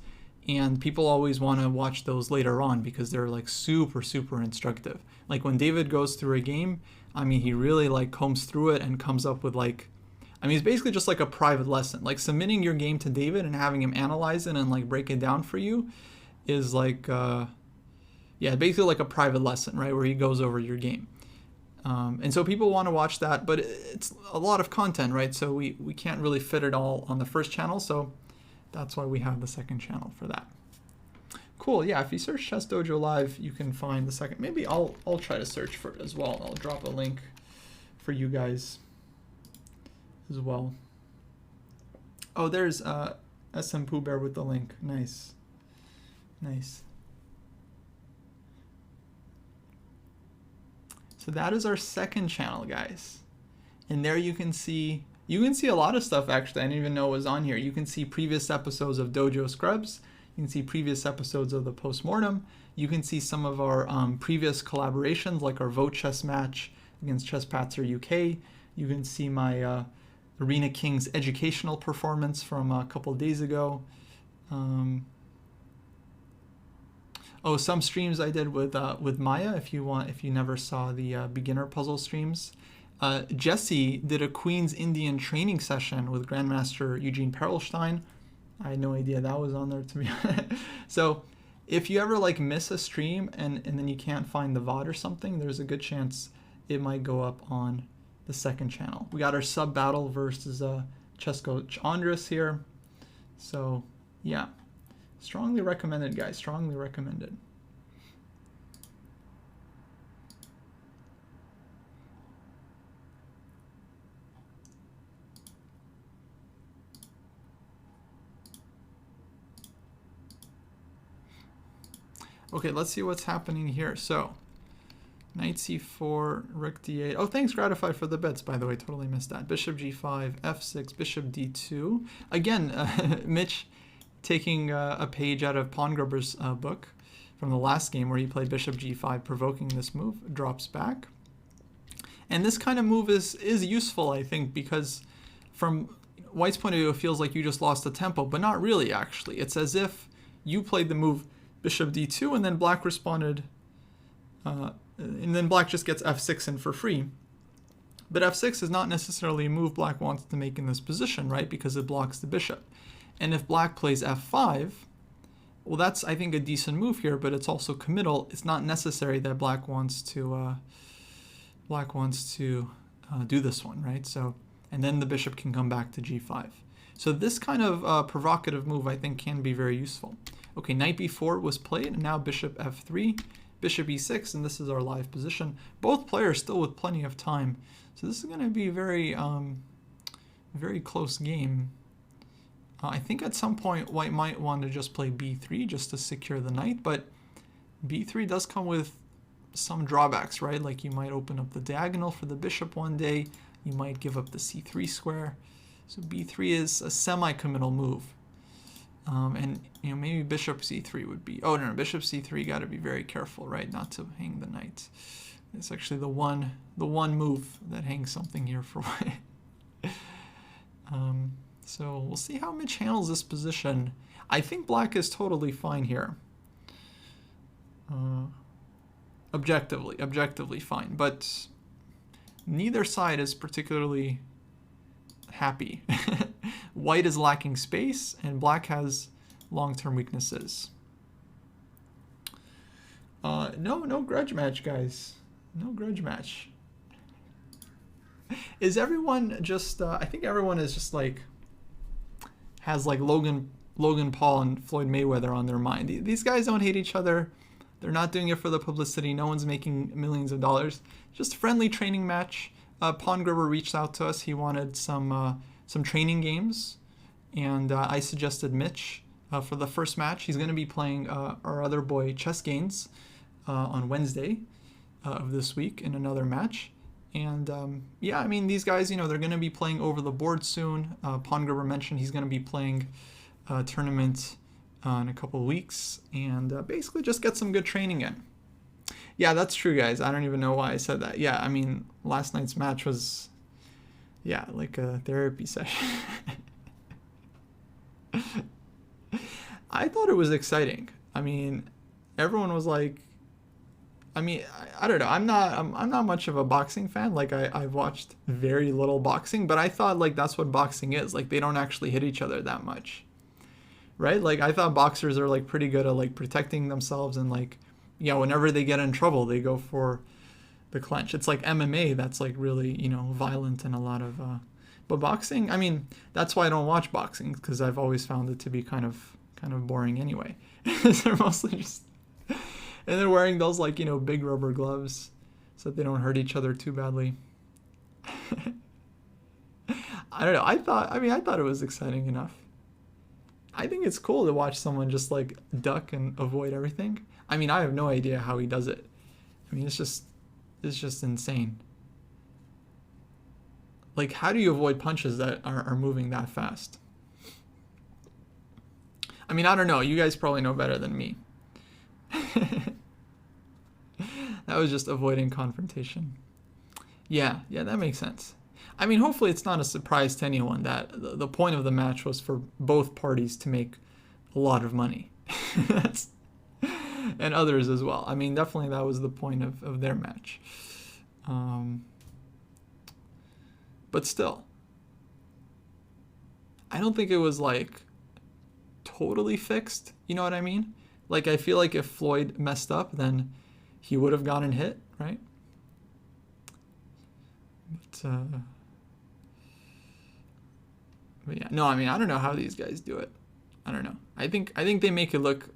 and people always want to watch those later on because they're like super, super instructive. Like when David goes through a game, I mean, he really like combs through it and comes up with like, I mean, it's basically just like a private lesson. Like submitting your game to David and having him analyze it and like break it down for you is like, yeah, basically like a private lesson, right? Where he goes over your game. And so people want to watch that, but it's a lot of content, right? So we can't really fit it all on the first channel. So that's why we have the second channel for that. Cool. Yeah, if you search Chess Dojo Live, you can find the second. Maybe I'll try to search for it as well. I'll drop a link for you guys as well. Oh, there's SM Pooh Bear with the link. Nice. Nice. So that is our second channel, guys. And there you can see a lot of stuff actually I didn't even know was on here. You can see previous episodes of Dojo Scrubs. You can see previous episodes of the Postmortem. You can see some of our previous collaborations, like our Vote Chess match against Chess Patzer UK. You can see my Arena Kings educational performance from a couple of days ago. Oh, some streams I did with Maya. If you never saw the beginner puzzle streams. Jesse did a Queen's Indian training session with Grandmaster Eugene Perelstein. I had no idea that was on there, to be honest. So if you ever like miss a stream and then you can't find the VOD or something, there's a good chance it might go up on the second channel. We got our sub battle versus chess coach Andres here. So yeah, strongly recommended, guys. Strongly recommended. Okay, let's see what's happening here. So, knight c4, rook d8. Oh, thanks, Gratified, for the bits, by the way. Totally missed that. Bishop g5, f6, bishop d2. Again, Mitch taking a page out of PAWNGRUBBER's book from the last game where he played bishop g5, provoking this move, drops back. And this kind of move is useful, I think, because from White's point of view, it feels like you just lost the tempo, but not really, actually. It's as if you played the move bishop d2, and then black responded, and then black just gets f6 in for free. But f6 is not necessarily a move black wants to make in this position, right? Because it blocks the bishop. And if black plays f5, well, that's, I think, a decent move here, but it's also committal. It's not necessary that black wants to do this one, right? So, and then the bishop can come back to g5. So this kind of provocative move, I think, can be very useful. Okay, knight b4 was played, and now bishop f3, bishop e6, and this is our live position. Both players still with plenty of time. So this is going to be a very, very close game. I think at some point white might want to just play b3 just to secure the knight, but b3 does come with some drawbacks, right? Like you might open up the diagonal for the bishop one day, you might give up the c3 square. So b3 is a semi-committal move. And you know, maybe bishop c3 would be, oh no, bishop c3 got to be very careful, right? Not to hang the knight. It's actually the one move that hangs something here for white. So we'll see how Mitch handles this position. I think black is totally fine here. Objectively fine, but neither side is particularly happy. White is lacking space, and black has long-term weaknesses. No grudge match, guys. No grudge match. Is everyone just? I think everyone is just like has like Logan Paul and Floyd Mayweather on their mind. These guys don't hate each other. They're not doing it for the publicity. No one's making millions of dollars. Just a friendly training match. PAWNGRUBBER reached out to us. He wanted some training games, and I suggested Mitch for the first match. He's going to be playing our other boy Chess Gains on Wednesday of this week in another match. And yeah, I mean, these guys, you know, they're going to be playing over the board soon. PAWNGRUBBER mentioned he's going to be playing a tournament in a couple of weeks, and basically just get some good training in. Yeah, that's true, guys. I don't even know why I said that. Yeah, I mean, last night's match was, yeah, like a therapy session. I thought it was exciting. I mean, everyone was like, I mean, I don't know. I'm not much of a boxing fan. Like I've watched very little boxing, but I thought like that's what boxing is. Like they don't actually hit each other that much, right? Like I thought boxers are like pretty good at like protecting themselves, and like, yeah, whenever they get in trouble, they go for the clinch. It's like MMA that's like really, you know, violent and a lot of. But boxing, I mean, that's why I don't watch boxing, because I've always found it to be kind of boring anyway. They're mostly just. And they're wearing those, like, you know, big rubber gloves so that they don't hurt each other too badly. I don't know. I thought it was exciting enough. I think it's cool to watch someone just, like, duck and avoid everything. I mean, I have no idea how he does it. I mean, it's just insane. Like, how do you avoid punches that are moving that fast? I mean, I don't know. You guys probably know better than me. That was just avoiding confrontation. Yeah, that makes sense. I mean, hopefully it's not a surprise to anyone that the point of the match was for both parties to make a lot of money. And others as well. I mean, definitely that was the point of their match. But still, I don't think it was like totally fixed. You know what I mean? Like, I feel like if Floyd messed up, then he would have gotten hit, right? But yeah, no, I mean, I don't know how these guys do it. I don't know. I think they make it look.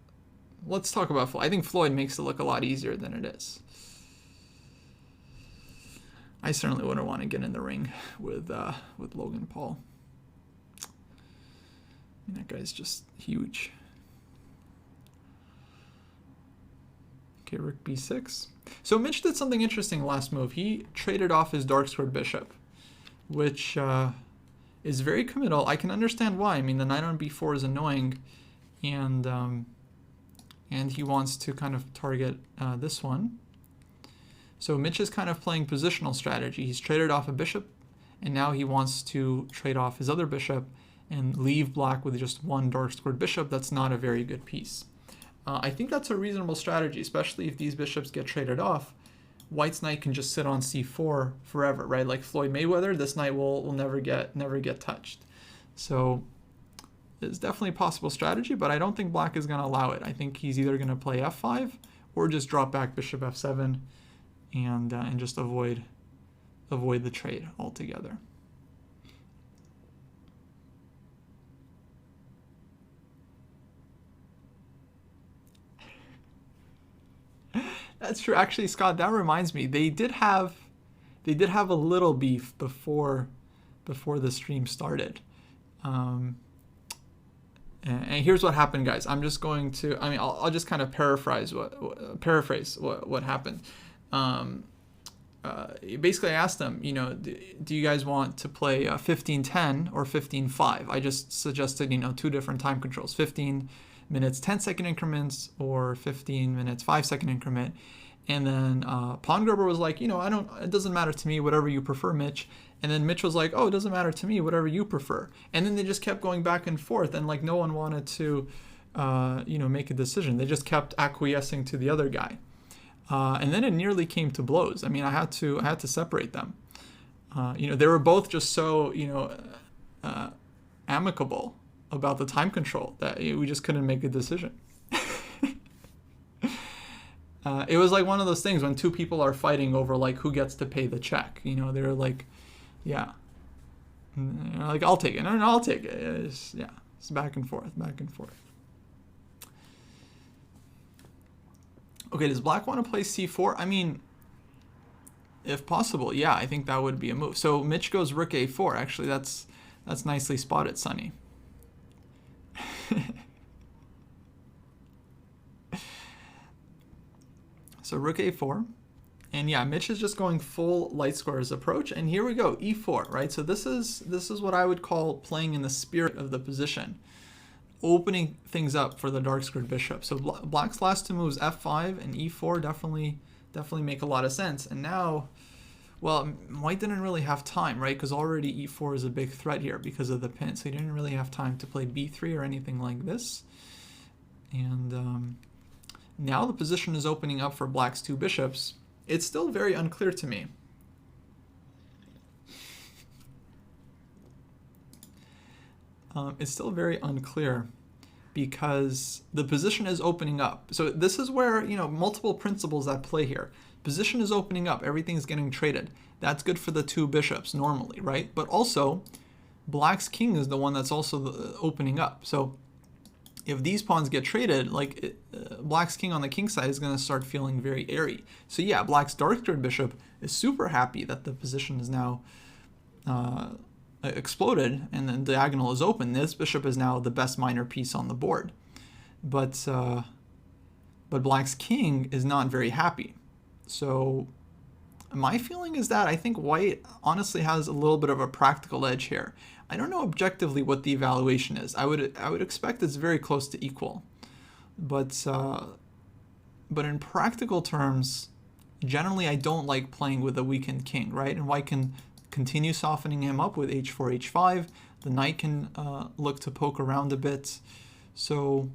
Let's talk about Floyd. I think Floyd makes it look a lot easier than it is. I certainly wouldn't want to get in the ring with Logan Paul. I mean, that guy's just huge. Okay, rook b6. So Mitch did something interesting last move. He traded off his dark squared bishop, which is very committal. I can understand why. I mean, the knight on b4 is annoying, and he wants to kind of target this one. So Mitch is kind of playing positional strategy. He's traded off a bishop, and now he wants to trade off his other bishop and leave black with just one dark squared bishop. That's not a very good piece. I think that's a reasonable strategy, especially if these bishops get traded off. White's knight can just sit on c4 forever, right? Like Floyd Mayweather, this knight will never get touched. So it's definitely a possible strategy, but I don't think black is going to allow it. I think he's either going to play f5 or just drop back bishop f7 and just avoid the trade altogether. That's true. Actually, Scott, that reminds me. They did have a little beef before the stream started. And here's what happened, guys. I'm just going to. I mean, I'll just kind of paraphrase what happened. Basically, I asked them, do you guys want to play 15-10 or 15-5? I just suggested, 2 different time controls: 15 minutes 10-second increments or 15 minutes 5-second increment. And then PAWNGRUBBER was like, it doesn't matter to me, whatever you prefer, Mitch. And then Mitch was like, oh, it doesn't matter to me, whatever you prefer. And then they just kept going back and forth, and like no one wanted to make a decision. They just kept acquiescing to the other guy. And then it nearly came to blows. I mean, I had to separate them. They were both just so amicable about the time control that we just couldn't make a decision. It was like one of those things when two people are fighting over like who gets to pay the check. They're like, yeah, like I'll take it. No, I'll take it. It's back and forth, back and forth. Okay, does black want to play c4? I mean, if possible, yeah, I think that would be a move. So Mitch goes rook a4. Actually, that's nicely spotted, Sonny. So rook a4. And yeah, Mitch is just going full light squares approach. And here we go, e4, right? So this is what I would call playing in the spirit of the position, opening things up for the dark squared bishop. So black's last 2 moves, f5 and e4, definitely make a lot of sense. And now, well, white didn't really have time, right? Because already e4 is a big threat here because of the pin. So he didn't really have time to play b3 or anything like this. And now the position is opening up for black's 2 bishops. It's still very unclear to me. It's still very unclear because the position is opening up. So this is where, multiple principles at play here. Position is opening up. Everything's getting traded. That's good for the 2 bishops normally, right? But also, black's king is the one that's also opening up. So if these pawns get traded, black's king on the king side is going to start feeling very airy. So yeah, black's dark squared bishop is super happy that the position is now exploded and then diagonal is open. This bishop is now the best minor piece on the board. But black's king is not very happy. So my feeling is that I think white honestly has a little bit of a practical edge here. I don't know objectively what the evaluation is. I would expect it's very close to equal. But in practical terms, generally I don't like playing with a weakened king, right? And white can continue softening him up with h4, h5. The knight can look to poke around a bit. So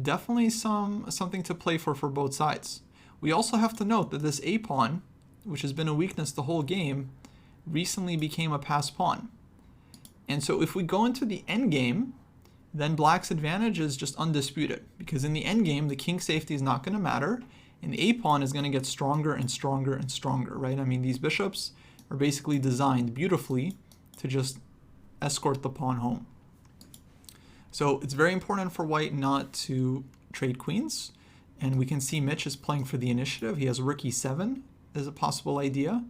definitely something to play for both sides. We also have to note that this a pawn, which has been a weakness the whole game, recently became a pass pawn. And so if we go into the endgame, then black's advantage is just undisputed, because in the endgame, the king safety is not going to matter, and the a pawn is going to get stronger and stronger and stronger, right? I mean, these bishops are basically designed beautifully to just escort the pawn home. So it's very important for white not to trade queens, and we can see Mitch is playing for the initiative. He has rook e7 as a possible idea.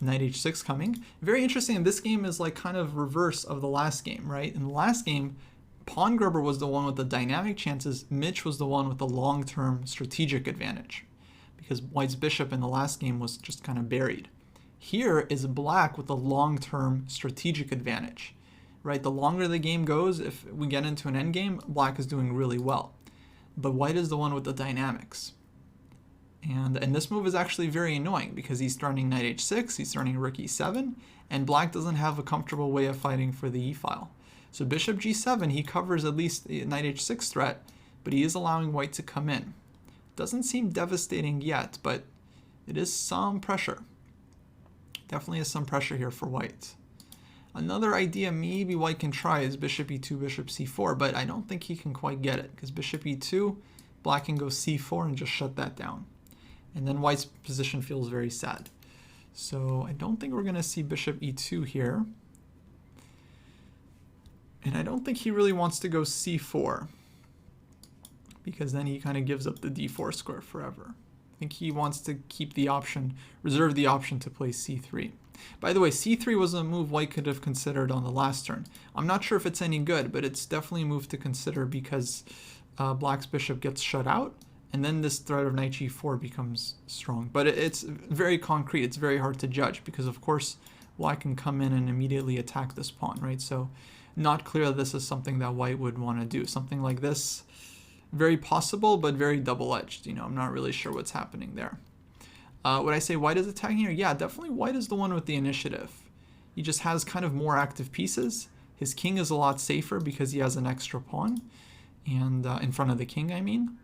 Knight h6 coming. Very interesting. This game is like kind of reverse of the last game, right? In the last game, PAWNGRUBBER was the one with the dynamic chances. Mitch was the one with the long-term strategic advantage because white's bishop in the last game was just kind of buried. Here is black with the long-term strategic advantage, right? The longer the game goes, if we get into an endgame, black is doing really well. But white is the one with the dynamics. And this move is actually very annoying because he's starting knight h6, he's starting rook e7, and black doesn't have a comfortable way of fighting for the e-file. So bishop g7, he covers at least the knight h6 threat, but he is allowing white to come in. Doesn't seem devastating yet, but it is some pressure. Definitely is some pressure here for white. Another idea maybe white can try is bishop e2, bishop c4, but I don't think he can quite get it, because bishop e2, black can go c4 and just shut that down. And then white's position feels very sad. So I don't think we're going to see bishop e2 here. And I don't think he really wants to go c4, because then he kind of gives up the d4 square forever. I think he wants to keep the option, reserve the option to play c3. By the way, c3 was a move white could have considered on the last turn. I'm not sure if it's any good, but it's definitely a move to consider because black's bishop gets shut out, and then this threat of knight g4 becomes strong. But it's very concrete. It's very hard to judge because, of course, black can come in and immediately attack this pawn, right? So not clear that this is something that white would want to do. Something like this, very possible, but very double-edged. You know, I'm not really sure what's happening there. Would I say white is attacking here? Yeah, definitely white is the one with the initiative. He just has kind of more active pieces. His king is a lot safer because he has an extra pawn, and in front of the king, I mean.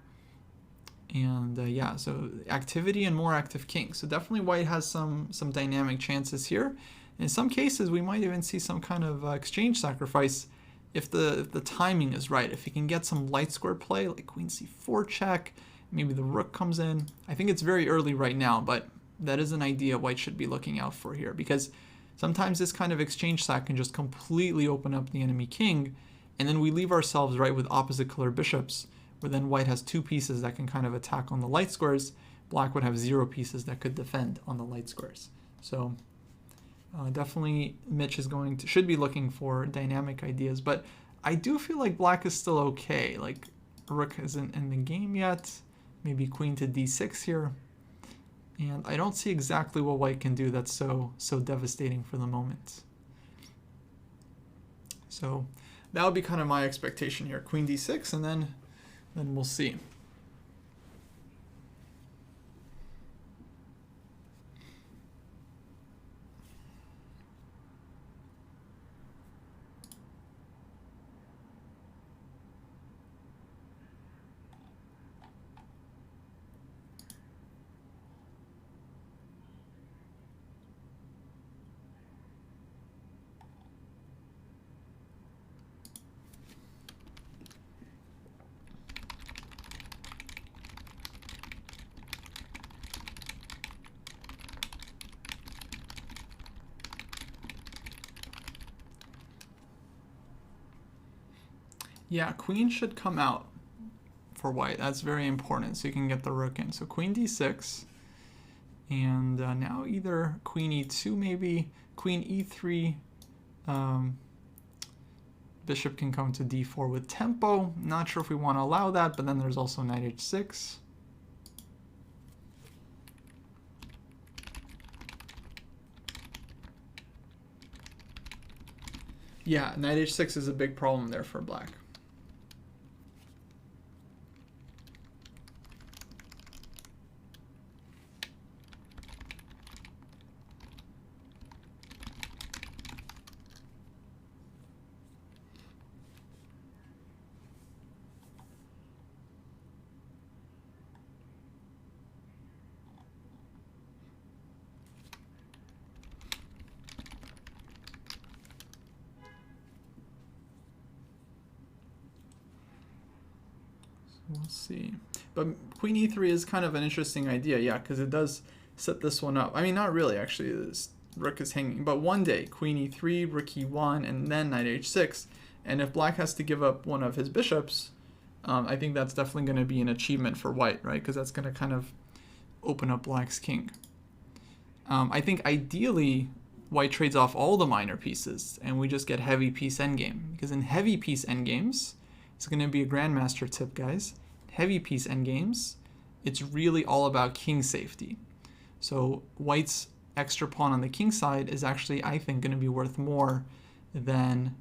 And yeah, so activity and more active king. So definitely white has some dynamic chances here. In some cases, we might even see some kind of exchange sacrifice if the timing is right. If he can get some light square play, like queen c4 check, maybe the rook comes in. I think it's very early right now, but that is an idea white should be looking out for here, because sometimes this kind of exchange sack can just completely open up the enemy king, and then we leave ourselves right with opposite color bishops, where then white has two pieces that can kind of attack on the light squares. Black would have 0 pieces that could defend on the light squares. So definitely Mitch is should be looking for dynamic ideas, but I do feel like black is still okay. Like rook isn't in the game yet. Maybe queen to d6 here. And I don't see exactly what white can do that's so devastating for the moment. So that would be kind of my expectation here. Queen d6, and then we'll see. Yeah, queen should come out for white. That's very important, so you can get the rook in. So queen d6, and now either queen e2 maybe, queen e3, bishop can come to d4 with tempo. Not sure if we want to allow that, but then there's also knight h6. Yeah, knight h6 is a big problem there for black. We'll see. But queen e3 is kind of an interesting idea, yeah, because it does set this one up. I mean, not really, actually. This rook is hanging. But one day, queen e3, rook e1, and then knight h6. And if black has to give up one of his bishops, I think that's definitely going to be an achievement for white, right? Because that's going to kind of open up black's king. I think ideally, white trades off all the minor pieces, and we just get heavy piece endgame. Because in heavy piece endgames, it's going to be a grandmaster tip, guys. Heavy piece endgames, it's really all about king safety. So white's extra pawn on the king side is actually, I think, going to be worth more than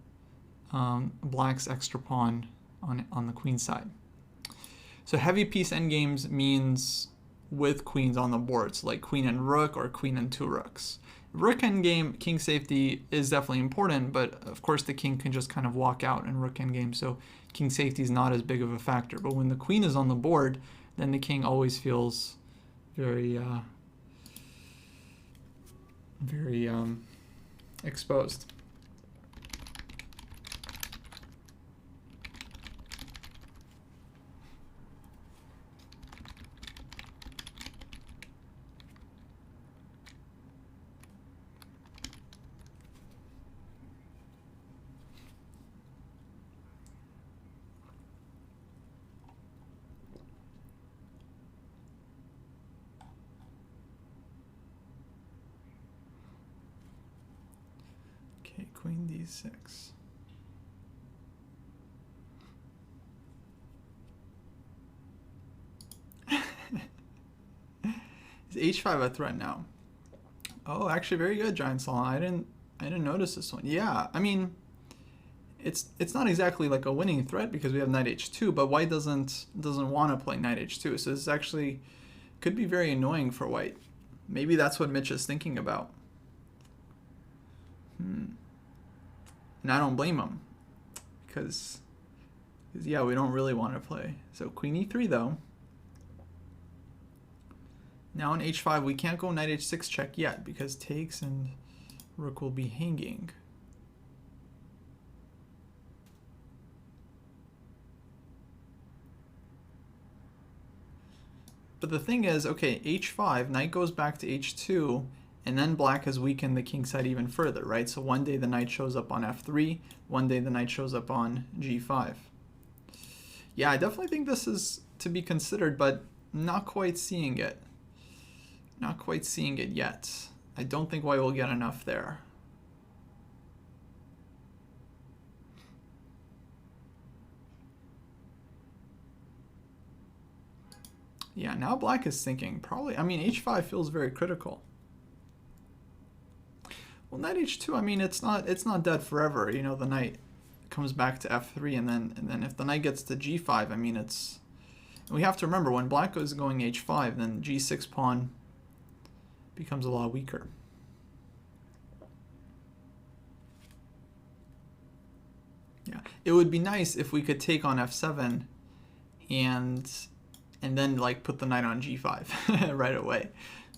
black's extra pawn on the queen side. So heavy piece endgames means with queens on the board, so like queen and rook or queen and 2 rooks. Rook endgame, king safety is definitely important, but of course the king can just kind of walk out in rook endgame, so king safety is not as big of a factor. But when the queen is on the board, then the king always feels very very exposed. Okay, queen d6. Is h5 a threat now? Oh, actually, very good, Giant Solon. I didn't notice this one. Yeah, I mean, it's not exactly like a winning threat because we have knight h2, but white doesn't want to play knight h2, so this actually could be very annoying for white. Maybe that's what Mitch is thinking about. And I don't blame him, because yeah, we don't really want to play. So queen e3 though. Now on h5 we can't go knight h6 check yet because takes and rook will be hanging. But the thing is, okay, h5, knight goes back to h2, and then black has weakened the king side even further, right? So one day the knight shows up on f3, one day the knight shows up on g5. Yeah, I definitely think this is to be considered, but not quite seeing it. Not quite seeing it yet. I don't think white will get enough there. Yeah, now black is thinking probably, I mean, h5 feels very critical. Well, knight h2, I mean, it's not dead forever. You know, the knight comes back to f3, and then if the knight gets to g5, I mean, it's, we have to remember when black is going h5, then g6 pawn becomes a lot weaker. Yeah, it would be nice if we could take on f7 and then like put the knight on g5 right away,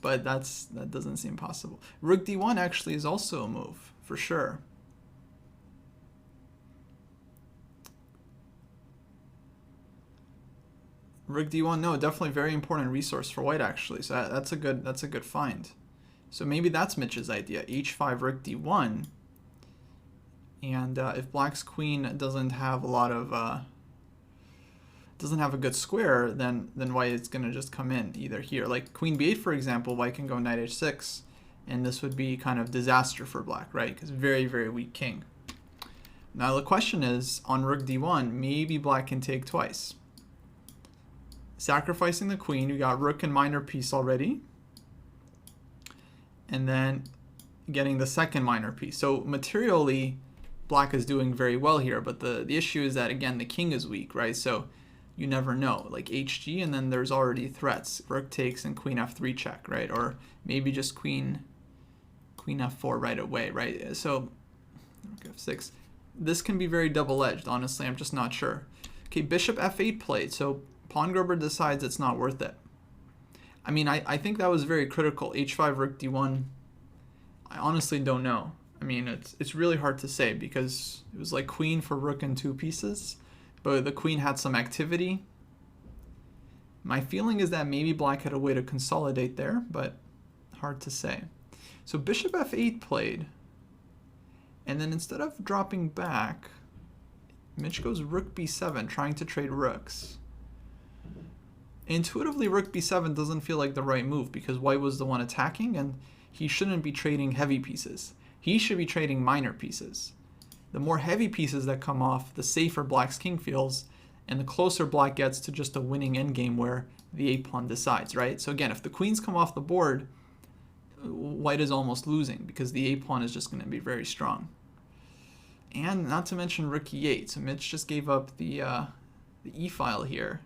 but that doesn't seem possible. Rook d1 actually is also a move for sure. Rook d1, no, definitely very important resource for white actually. So that's a good find. So maybe that's Mitch's idea. h5 rook d1, and if black's queen doesn't have a lot of doesn't have a good square, then white is going to just come in either here. Like queen b8, for example, white can go knight h6, and this would be kind of disaster for black, right? Because very, very weak king. Now the question is, on rook d1, maybe black can take twice. Sacrificing the queen, you got rook and minor piece already, and then getting the second minor piece. So materially, black is doing very well here, but the issue is that, again, the king is weak, right? So you never know, like hg, and then there's already threats, rook takes and queen f3 check, right? Or maybe just queen f4 right away, right? So rook f6, this can be very double-edged, honestly. I'm just not sure. Okay, bishop f8 played, so PAWNGRUBBER decides it's not worth it. I mean, I think that was very critical. h5 rook d1, I honestly don't know. I mean, it's really hard to say because it was like queen for rook and two pieces, but the queen had some activity. My feeling is that maybe black had a way to consolidate there, but hard to say. So bishop f8 played, and then instead of dropping back, Mitch goes rook b7, trying to trade rooks. Intuitively, rook b7 doesn't feel like the right move because white was the one attacking, and he shouldn't be trading heavy pieces. He should be trading minor pieces. The more heavy pieces that come off, the safer black's king feels, and the closer black gets to just a winning endgame where the a-pawn decides, right? So again, if the queens come off the board, white is almost losing because the a-pawn is just going to be very strong. And not to mention rook e8, so Mitch just gave up the e-file here.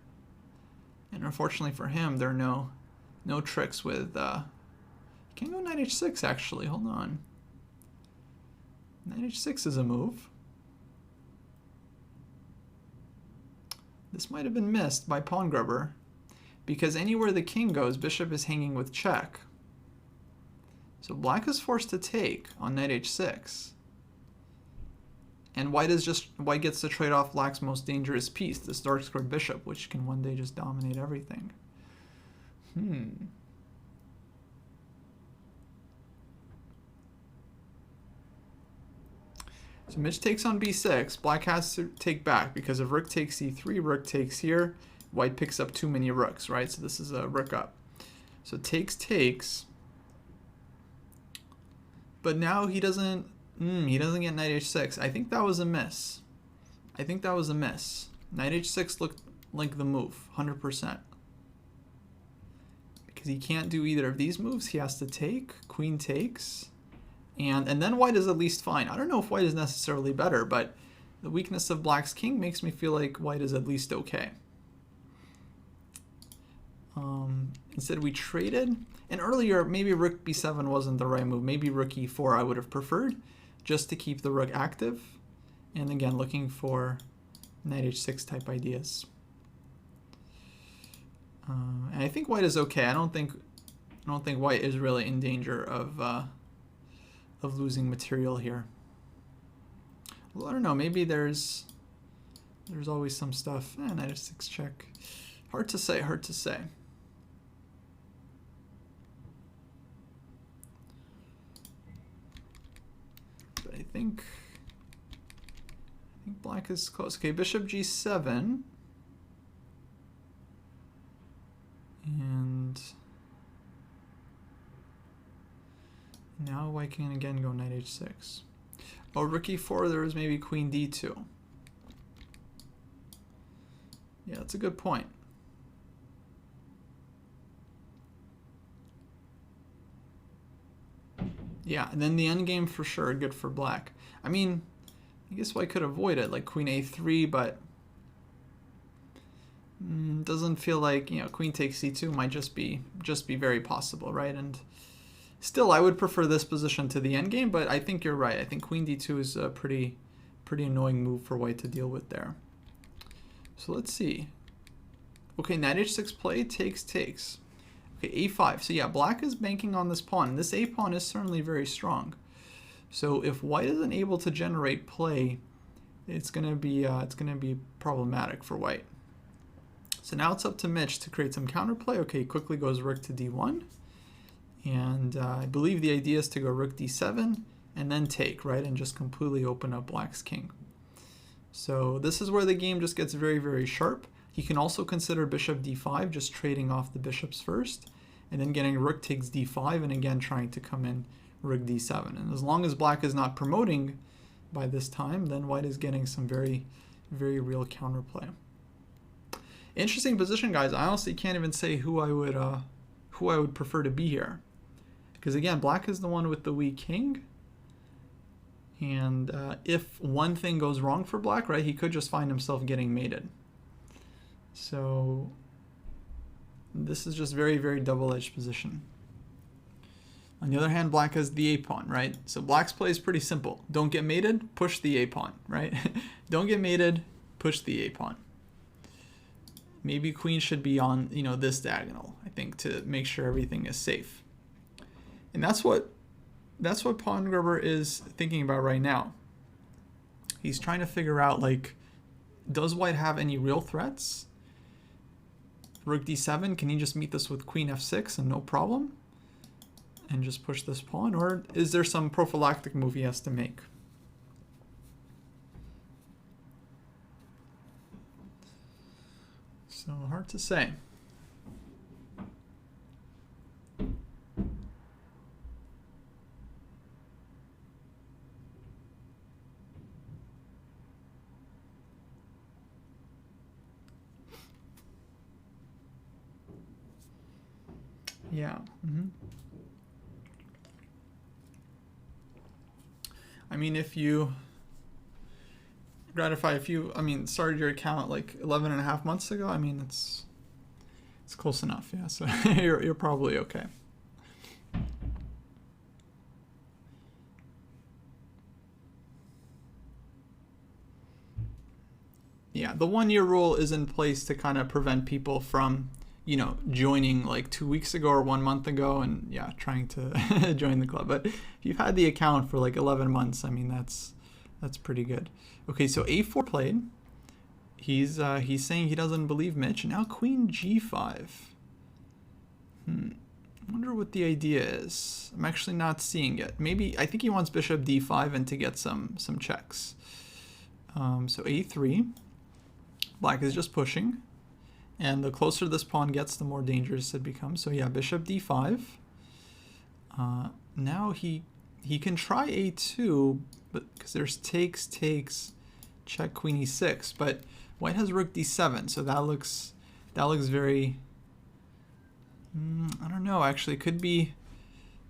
And unfortunately for him, there are no tricks with... you can go knight h6 actually, hold on. Knight h6 is a move. This might have been missed by PAWNGRUBBER because anywhere the king goes, bishop is hanging with check. So black is forced to take on knight h6. And white gets to trade off black's most dangerous piece, this dark squared bishop, which can one day just dominate everything. So Mitch takes on b6. Black has to take back because if rook takes e3, rook takes here, white picks up too many rooks, right? So this is a rook up. So takes. But now he doesn't get knight h6. I think that was a miss. Knight h6 looked like the move, 100%. Because he can't do either of these moves. He has to take. Queen takes. And then white is at least fine. I don't know if white is necessarily better, but the weakness of black's king makes me feel like white is at least okay. Instead we traded. And earlier, maybe rook b7 wasn't the right move. Maybe rook e4 I would have preferred, just to keep the rook active. And again, looking for knight h6 type ideas. And I think white is okay. I don't think white is really in danger of losing material here. Well, I don't know. Maybe there's always some stuff. Knight h6 check. Hard to say. But I think black is close. Okay, bishop g7. And now white can again go knight h6. Oh, rook e4, there was maybe queen d2. Yeah, that's a good point. Yeah, and then the endgame for sure, good for black. I mean, I guess white could avoid it, like queen a3, but doesn't feel like, queen takes c2 might just be very possible, right? And still, I would prefer this position to the endgame, but I think you're right. I think queen d2 is a pretty annoying move for white to deal with there. So let's see. Okay, knight h6 play, takes. Okay, a5. So yeah, black is banking on this pawn. This a pawn is certainly very strong. So if white isn't able to generate play, it's gonna be problematic for white. So now it's up to Mitch to create some counterplay. Okay, quickly goes rook to d1. And I believe the idea is to go rook d7 and then take, right? And just completely open up black's king. So this is where the game just gets very, very sharp. He can also consider bishop d5, just trading off the bishops first, and then getting rook takes d5, and again trying to come in rook d7. And as long as black is not promoting by this time, then white is getting some very, very real counterplay. Interesting position, guys. I honestly can't even say who I would prefer to be here, because again, black is the one with the weak king. And if one thing goes wrong for black, right, he could just find himself getting mated. So this is just very, very double-edged position. On the other hand, black has the a pawn, right? So black's play is pretty simple. Don't get mated, push the a pawn, right? Don't get mated, push the a pawn. Maybe queen should be on, this diagonal, I think, to make sure everything is safe. And that's what PAWNGRUBBER is thinking about right now. He's trying to figure out, like, does white have any real threats? Rook d7, can he just meet this with queen f6 and no problem? And just push this pawn? Or is there some prophylactic move he has to make? So hard to say. Yeah. I mean, if you started your account like 11.5 months ago, I mean, it's close enough. Yeah. So you're probably okay. Yeah. The 1-year rule is in place to kind of prevent people from, you know, joining like 2 weeks ago or 1 month ago and yeah, trying to join the club. But if you've had the account for like 11 months, I mean, that's pretty good. Okay, so a4 played. He's saying he doesn't believe Mitch. And now queen g5. I wonder what the idea is. I'm actually not seeing it. Maybe, I think he wants bishop d5 and to get some checks. So a3. Black is just pushing. And the closer this pawn gets, the more dangerous it becomes. So yeah, bishop d5. Now he can try a2, but because there's takes, check, queen e6. But white has rook d7, so that looks very. I don't know. Actually, could be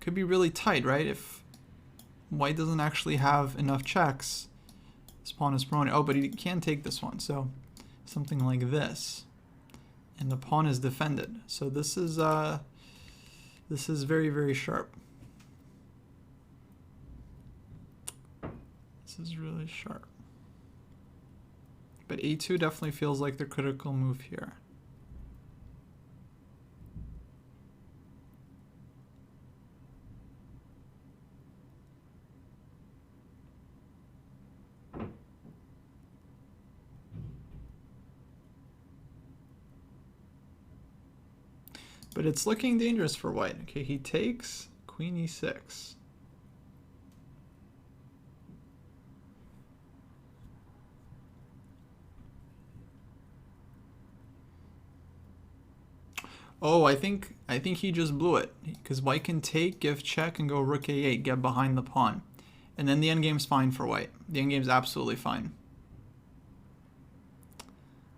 really tight, right? If white doesn't actually have enough checks, this pawn is promoted. Oh, but he can take this one. So something like this. And the pawn is defended. So this is very, very sharp. This is really sharp. But a2 definitely feels like the critical move here. But it's looking dangerous for white. Okay, he takes queen e6. Oh, I think he just blew it because white can take, give check, and go rook a8, get behind the pawn, and then the endgame's fine for white. The endgame's absolutely fine.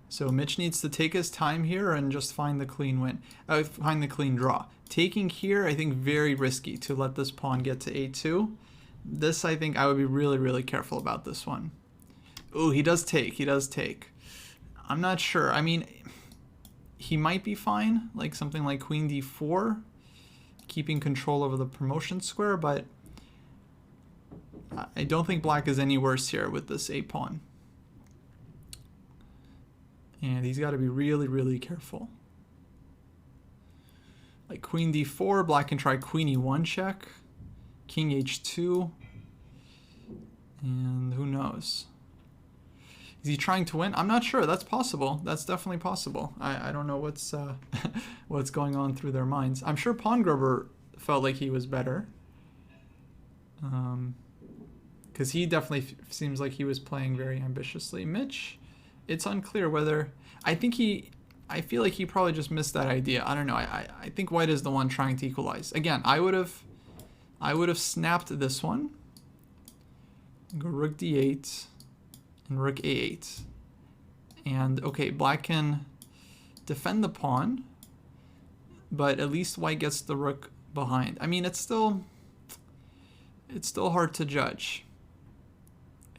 So Mitch needs to take his time here and just find the clean win, find the clean draw. Taking here, I think, very risky to let this pawn get to a2. This, I think, I would be really, really careful about this one. Ooh, he does take. He does take. I'm not sure. I mean, he might be fine, like something like queen d4, keeping control over the promotion square, but I don't think black is any worse here with this a pawn. And he's got to be really, really careful. Like queen d4, black can try queen e1 check, king h2, and who knows. Is he trying to win? I'm not sure. That's possible. That's definitely possible. I don't know what's what's going on through their minds. I'm sure PAWNGRUBBER felt like he was better. Because he definitely seems like he was playing very ambitiously. Mitch, it's unclear whether... I feel like he probably just missed that idea. I don't know. I think white is the one trying to equalize. Again, I would have snapped this one. Go rook d8 and rook a8. And okay, black can defend the pawn, but at least white gets the rook behind. I mean, it's still hard to judge.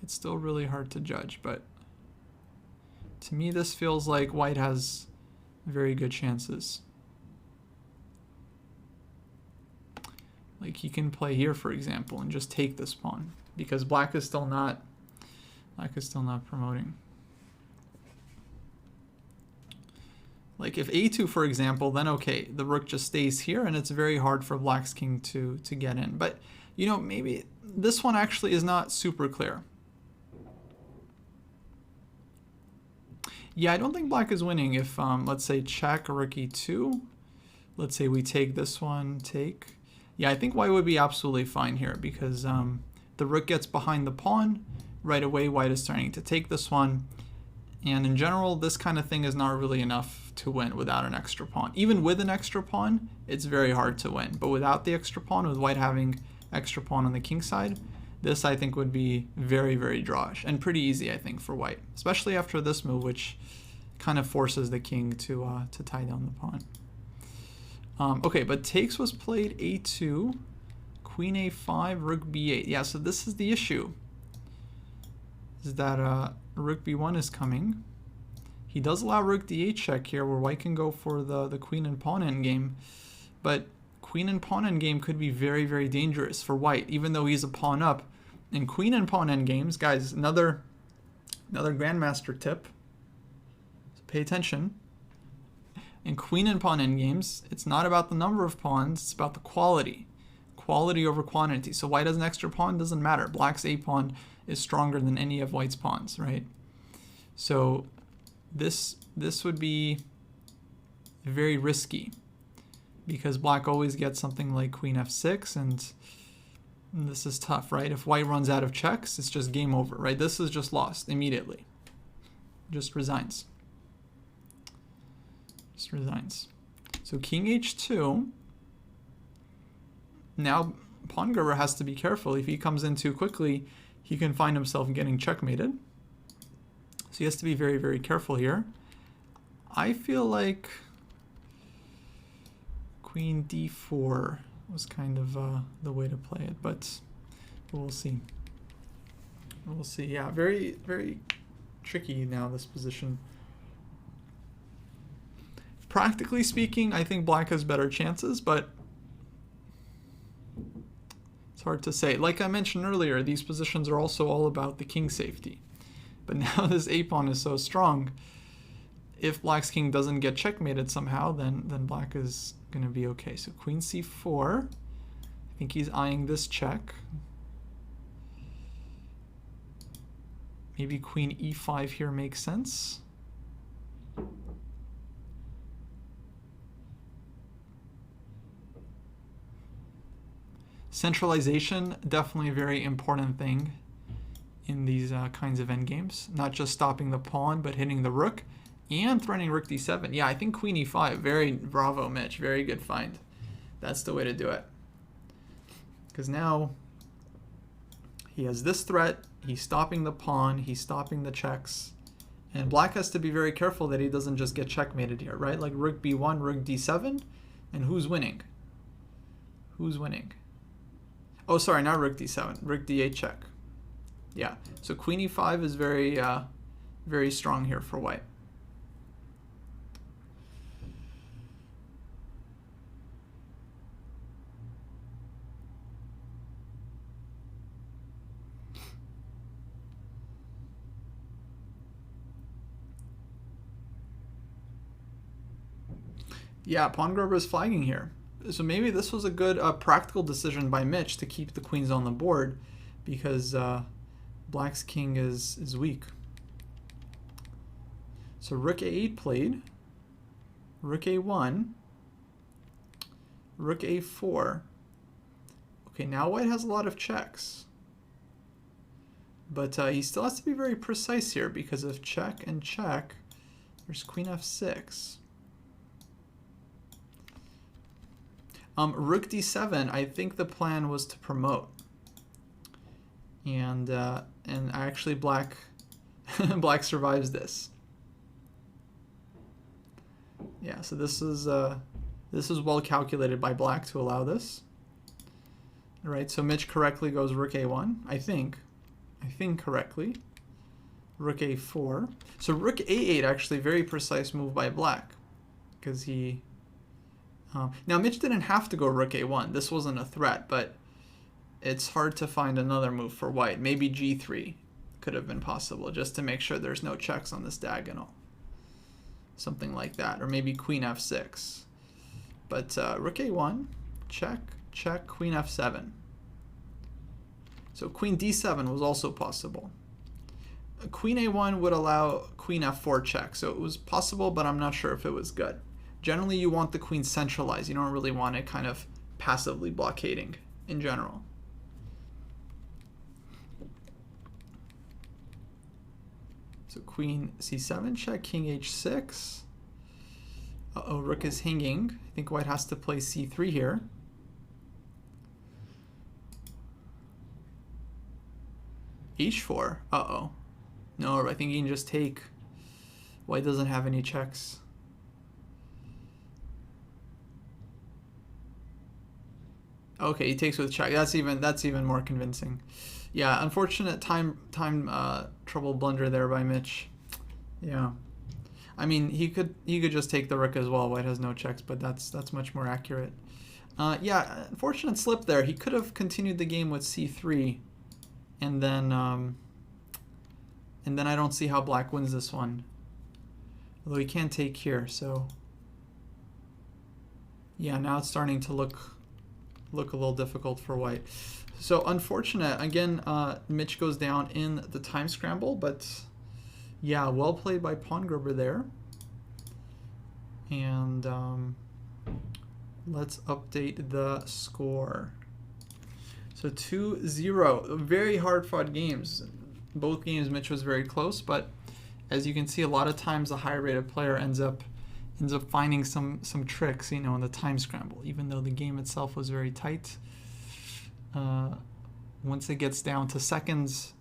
It's still really hard to judge, but to me this feels like white has very good chances. Like he can play here, for example, and just take this pawn because black is still not promoting. Like if a2, for example, then okay, the rook just stays here and it's very hard for black's king to get in. But you know, maybe this one actually is not super clear. Yeah, I don't think black is winning if let's say check rook e2. Let's say we take this one, take. Yeah, I think white would be absolutely fine here because the rook gets behind the pawn. Right away, white is starting to take this one. And in general, this kind of thing is not really enough to win without an extra pawn. Even with an extra pawn, it's very hard to win. But without the extra pawn, with white having extra pawn on the king side, this I think would be very, very drawish. And pretty easy, I think, for white. Especially after this move, which kind of forces the king to tie down the pawn. Okay, but takes was played a2, queen a5, rook b8. Yeah, so this is the issue. Is that rook b1 is coming. He does allow rook d8 check here, where white can go for the queen and pawn endgame. But queen and pawn endgame could be very, very dangerous for white, even though he's a pawn up. And queen and pawn endgames, guys, another grandmaster tip. So pay attention. In queen and pawn endgames, it's not about the number of pawns, it's about the quality. Quality over quantity. So white has an extra pawn, doesn't matter. Black's a pawn is stronger than any of white's pawns, right? So this would be very risky because black always gets something like queen f6, and this is tough, right? If white runs out of checks, it's just game over, right? This is just lost immediately. Just resigns. Just resigns. So king h2. Now PAWNGRUBBER has to be careful. If he comes in too quickly, he can find himself getting checkmated. So he has to be very, very careful here. I feel like queen d4 was kind of the way to play it, but we'll see. We'll see. Yeah, very, very tricky now, this position. Practically speaking, I think black has better chances, but it's hard to say. Like I mentioned earlier, these positions are also all about the king safety. But now this a-pawn is so strong, if black's king doesn't get checkmated somehow, then black is going to be okay. So queen c4, I think he's eyeing this check. Maybe queen e5 here makes sense. Centralization, definitely a very important thing in these kinds of endgames. Not just stopping the pawn, but hitting the rook and threatening rook d7. Yeah, I think queen e5. Very bravo, Mitch. Very good find. That's the way to do it. Because now he has this threat. He's stopping the pawn. He's stopping the checks. And black has to be very careful that he doesn't just get checkmated here, right? Like rook b1, rook d7. And who's winning? Who's winning? Oh, sorry, not rook d7. Rook d8 check. Yeah, so queen e5 is very, very strong here for white. Yeah, PAWNGRUBBER is flagging here. So maybe this was a good practical decision by Mitch to keep the queens on the board because black's king is weak. So rook a8 played, rook a1, rook a4. Okay, now white has a lot of checks. But he still has to be very precise here because of check and check, there's queen f6. Rook d7, I think the plan was to promote. And actually black black survives this. Yeah, so this is well calculated by black to allow this. All right, so Mitch correctly goes rook a1, I think correctly. Rook a4. So rook a8 actually very precise move by black because he now Mitch didn't have to go rook a1. This wasn't a threat, but it's hard to find another move for white. Maybe g3 could have been possible just to make sure there's no checks on this diagonal. Something like that. Or maybe queen f6. But rook a1, check, check, queen f7. So queen d7 was also possible. Queen a1 would allow queen f4 check. So it was possible, but I'm not sure if it was good. Generally, you want the queen centralized. You don't really want it kind of passively blockading in general. So queen c7 check, king h6. Uh-oh, rook is hanging. I think white has to play c3 here. h4. Uh-oh. No, I think he can just take. White doesn't have any checks. Okay, he takes with check. That's even more convincing. Yeah, unfortunate time trouble blunder there by Mitch. Yeah, I mean he could just take the rook as well. White has no checks, but that's much more accurate. Yeah, unfortunate slip there. He could have continued the game with c3, and then I don't see how black wins this one. Although he can't take here, so Yeah, now it's starting to look a little difficult for white. So unfortunate. Again, Mitch goes down in the time scramble, but yeah, well played by PAWNGRUBBER there. And let's update the score. So 2-0. Very hard-fought games. Both games Mitch was very close, but as you can see, a lot of times the higher-rated player ends up finding some tricks, you know, in the time scramble. Even though the game itself was very tight, once it gets down to seconds,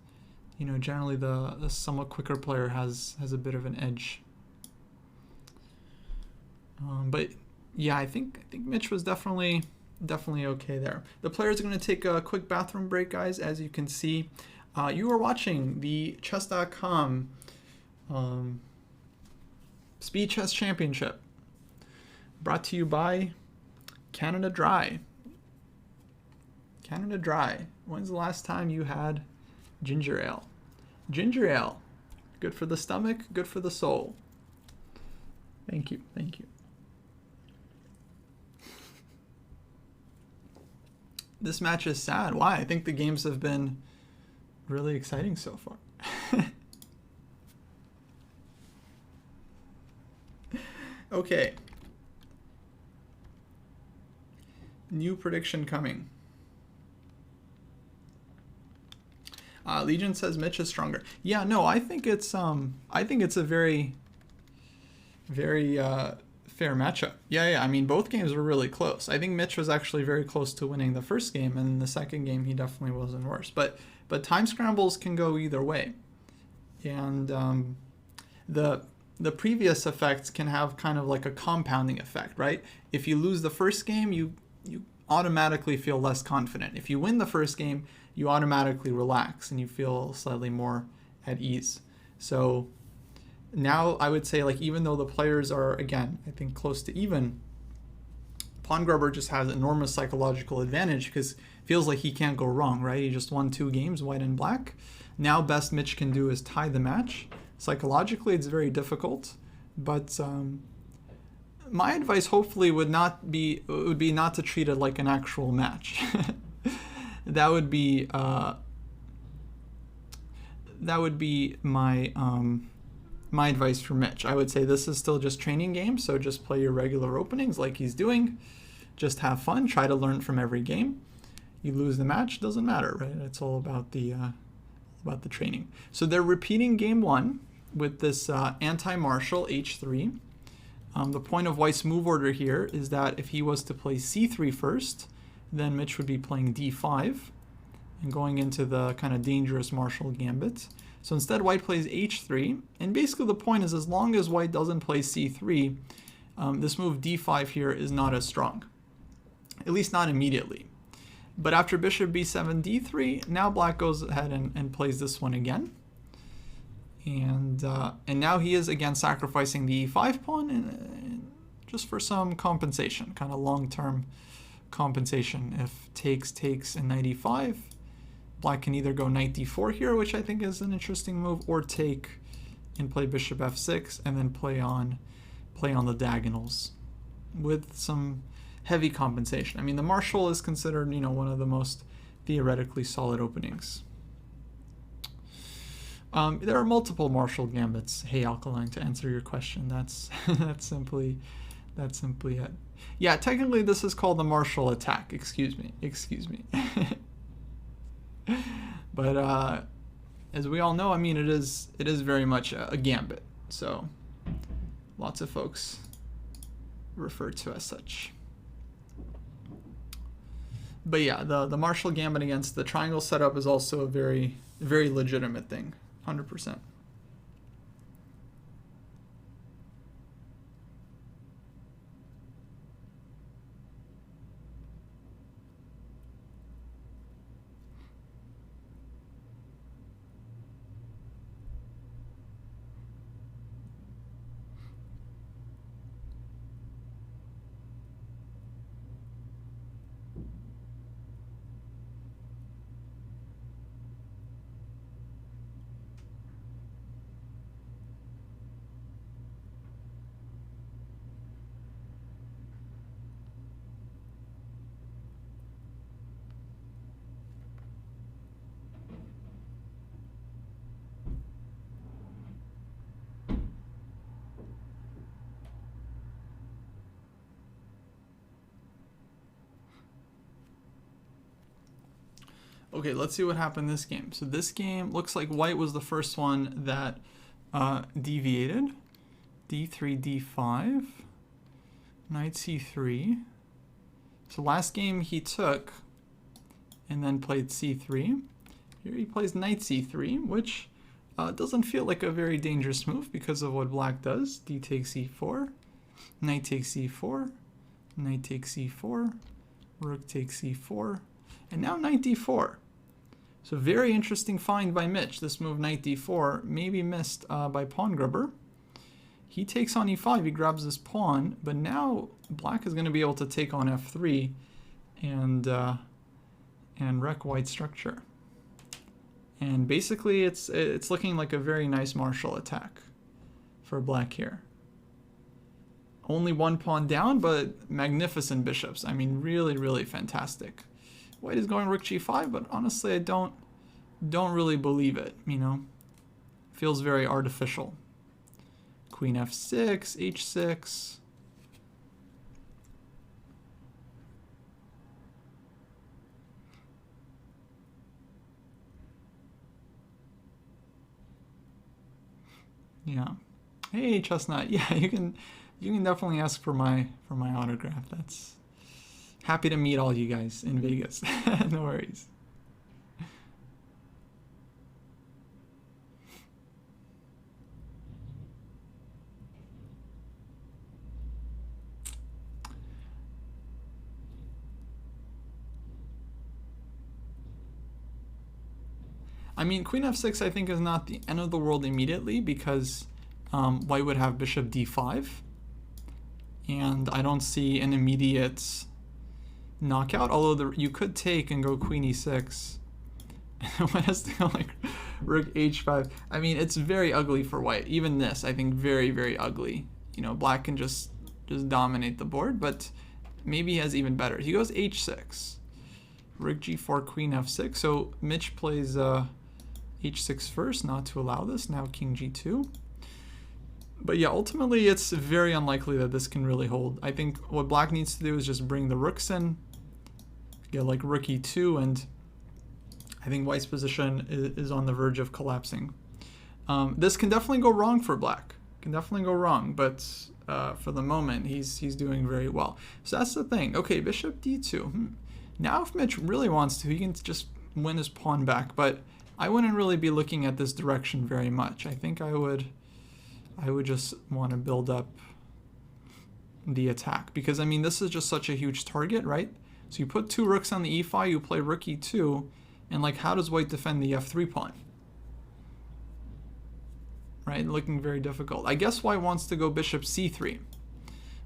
you know, generally the somewhat quicker player has a bit of an edge. But yeah, I think Mitch was definitely okay there. The players are going to take a quick bathroom break, guys. As you can see, you are watching the chess.com Speed Chess Championship, brought to you by Canada Dry. Canada Dry. When's the last time you had ginger ale? Ginger ale. Good for the stomach, good for the soul. Thank you, thank you. This match is sad. Why? I think the games have been really exciting so far. Okay. New prediction coming. Legion says Mitch is stronger. Yeah, no, I think it's a very fair matchup. Yeah, I mean, both games were really close. I think Mitch was actually very close to winning the first game, and in the second game he definitely wasn't worse. But time scrambles can go either way, and the previous effects can have kind of like a compounding effect, right? If you lose the first game, you automatically feel less confident. If you win the first game, you automatically relax and you feel slightly more at ease. So now I would say, like, even though the players are, again, I think close to even, PAWNGRUBBER just has enormous psychological advantage because it feels like he can't go wrong, right? He just won 2 games, white and black. Now best Mitch can do is tie the match. Psychologically, it's very difficult, but my advice hopefully would be not to treat it like an actual match. That would be my my advice for Mitch. I would say this is still just training game, so just play your regular openings like he's doing. Just have fun. Try to learn from every game. You lose the match, doesn't matter, right? It's all about the training. So they're repeating game 1 with this anti-marshal h3. The point of White's move order here is that if he was to play c3 first, then Mitch would be playing d5 and going into the kind of dangerous marshal gambit. So instead, White plays h3, and basically the point is, as long as White doesn't play c3, this move d5 here is not as strong, at least not immediately. But after bishop b7 d3, now Black goes ahead and plays this one again. And now he is again sacrificing the e5 pawn, and just for some compensation, kind of long-term compensation. If takes and knight e5, Black can either go knight d4 here, which I think is an interesting move, or take and play bishop f6 and then play on the diagonals with some heavy compensation. I mean, the marshal is considered, you know, one of the most theoretically solid openings. There are multiple marshal gambits. Hey, Alkaline, to answer your question, that's simply it. Yeah, technically this is called the marshal attack. Excuse me. But as we all know, I mean, it is very much a gambit. So lots of folks refer to as such. But yeah, the marshal gambit against the triangle setup is also a very, very legitimate thing. 100%. Okay, let's see what happened this game. So this game looks like white was the first one that deviated. D3, D5, knight C3. So last game he took and then played C3. Here he plays knight C3, which doesn't feel like a very dangerous move because of what black does. D takes E4, knight takes E4, knight takes E4, rook takes E4, and now knight D4. So very interesting find by Mitch. This move knight D4 maybe missed by PAWNGRUBBER. He takes on E5, he grabs this pawn, but now black is going to be able to take on F3 and wreck white's structure. And basically it's looking like a very nice martial attack for black here. Only one pawn down, but magnificent bishops. I mean, really, really fantastic. White is going rook G5, but honestly I don't really believe it, you know. Feels very artificial. Queen F6, H6. Yeah. Hey Chestnut. Yeah, you can definitely ask for my autograph. That's happy to meet all you guys in Vegas. No worries. I mean, Queen F6 I think is not the end of the world immediately because white would have bishop D5. And I don't see an immediate knockout, although you could take and go Queen E6. White has to go like rook H5. I mean, it's very ugly for white. Even this, I think, very, very ugly. You know, black can just dominate the board, but maybe he has even better. He goes H6. Rook G4, Queen F6. So Mitch plays H6 first, not to allow this. Now King G2. But yeah, ultimately it's very unlikely that this can really hold. I think what black needs to do is just bring the rooks in, get like rook E2, and I think white's position is on the verge of collapsing. This can definitely go wrong for black. Can definitely go wrong, but for the moment he's doing very well. So that's the thing. Okay, bishop D2. Now if Mitch really wants to, he can just win his pawn back, but I wouldn't really be looking at this direction very much. I think I would just want to build up the attack because, I mean, this is just such a huge target, right? So you put two rooks on the E5, you play rook E2, and like, how does white defend the F3 pawn? Right, looking very difficult. I guess white wants to go bishop C3.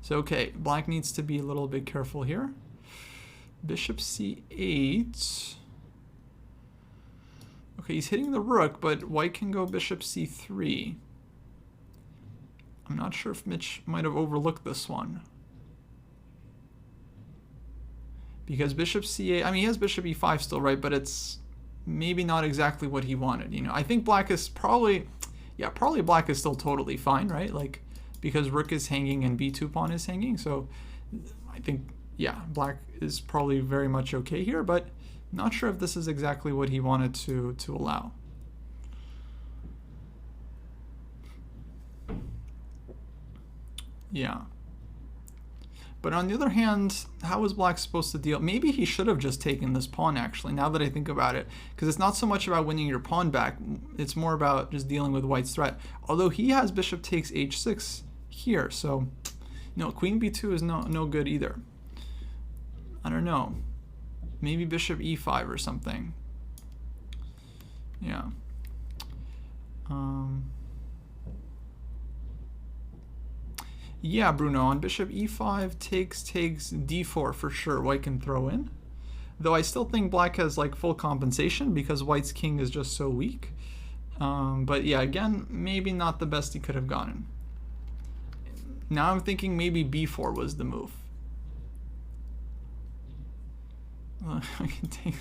So, okay, black needs to be a little bit careful here. Bishop C8. Okay, he's hitting the rook, but white can go bishop C3. I'm not sure if Mitch might have overlooked this one. Because bishop C8, I mean, he has bishop E5 still, right? But it's maybe not exactly what he wanted, you know. I think black is probably, yeah, probably black is still totally fine, right? Like, because rook is hanging and B2 pawn is hanging. So I think, yeah, black is probably very much okay here, but not sure if this is exactly what he wanted to allow. Yeah. But on the other hand, how is black supposed to deal? Maybe he should have just taken this pawn, actually, now that I think about it. Because it's not so much about winning your pawn back. It's more about just dealing with white's threat. Although he has bishop takes H6 here. So, no, queen B2 is no good either. I don't know. Maybe bishop E5 or something. Yeah. Yeah, Bruno, on bishop E5 takes D4 for sure. White can throw in. Though I still think black has like full compensation because white's king is just so weak. But yeah, again, maybe not the best he could have gotten. Now I'm thinking maybe B4 was the move. I can take...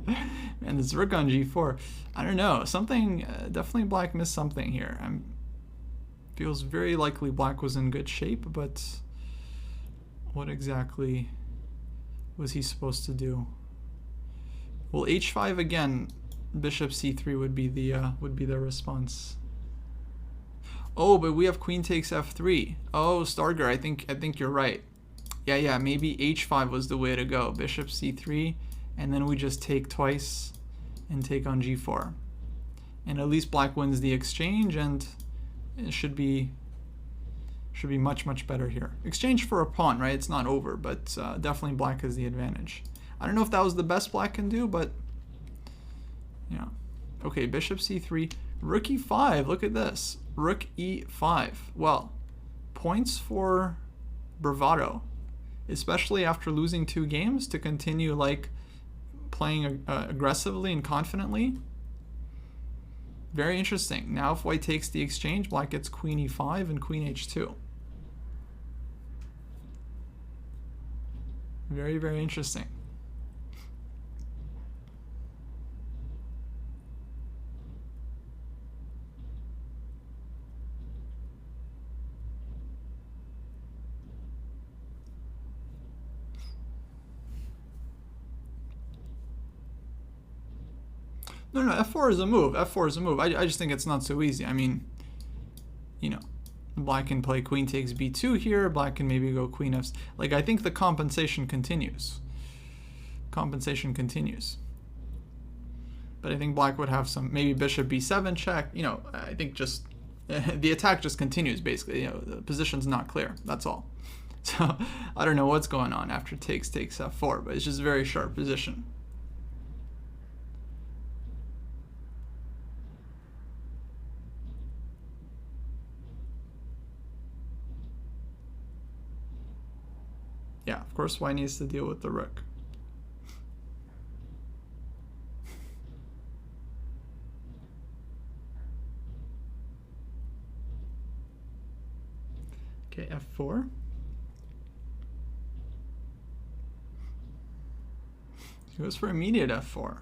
Man, this rook on G4. I don't know. Something, definitely black missed something here. Feels very likely black was in good shape, but what exactly was he supposed to do? Well, h5 again. Bishop c3 would be the response. Oh, but we have queen takes f3. Oh, Starger, I think you're right. Yeah, maybe h5 was the way to go. Bishop c3, and then we just take twice and take on g4. And at least black wins the exchange, and it should be much better here. Exchange for a pawn, right? It's not over, but definitely black has the advantage. I don't know if that was the best black can do, but yeah. Okay, bishop c3, rook e5. Look at this. Rook e5. Well, points for bravado, especially after losing 2 games, to continue like playing aggressively and confidently. Very interesting. Now if white takes the exchange, black gets queen e5 and queen h2. Very, very interesting. No, f4 is a move. F4 is a move. I just think it's not so easy. I mean, you know, black can play queen takes b2 here. Black can maybe go queen f. Like, I think the compensation continues. Compensation continues. But I think black would have some, maybe bishop b7 check. You know, I think just the attack just continues, basically. You know, the position's not clear. That's all. So I don't know what's going on after takes f4, but it's just a very sharp position. Yeah, of course, white needs to deal with the rook. Okay, f4. He goes for immediate f4.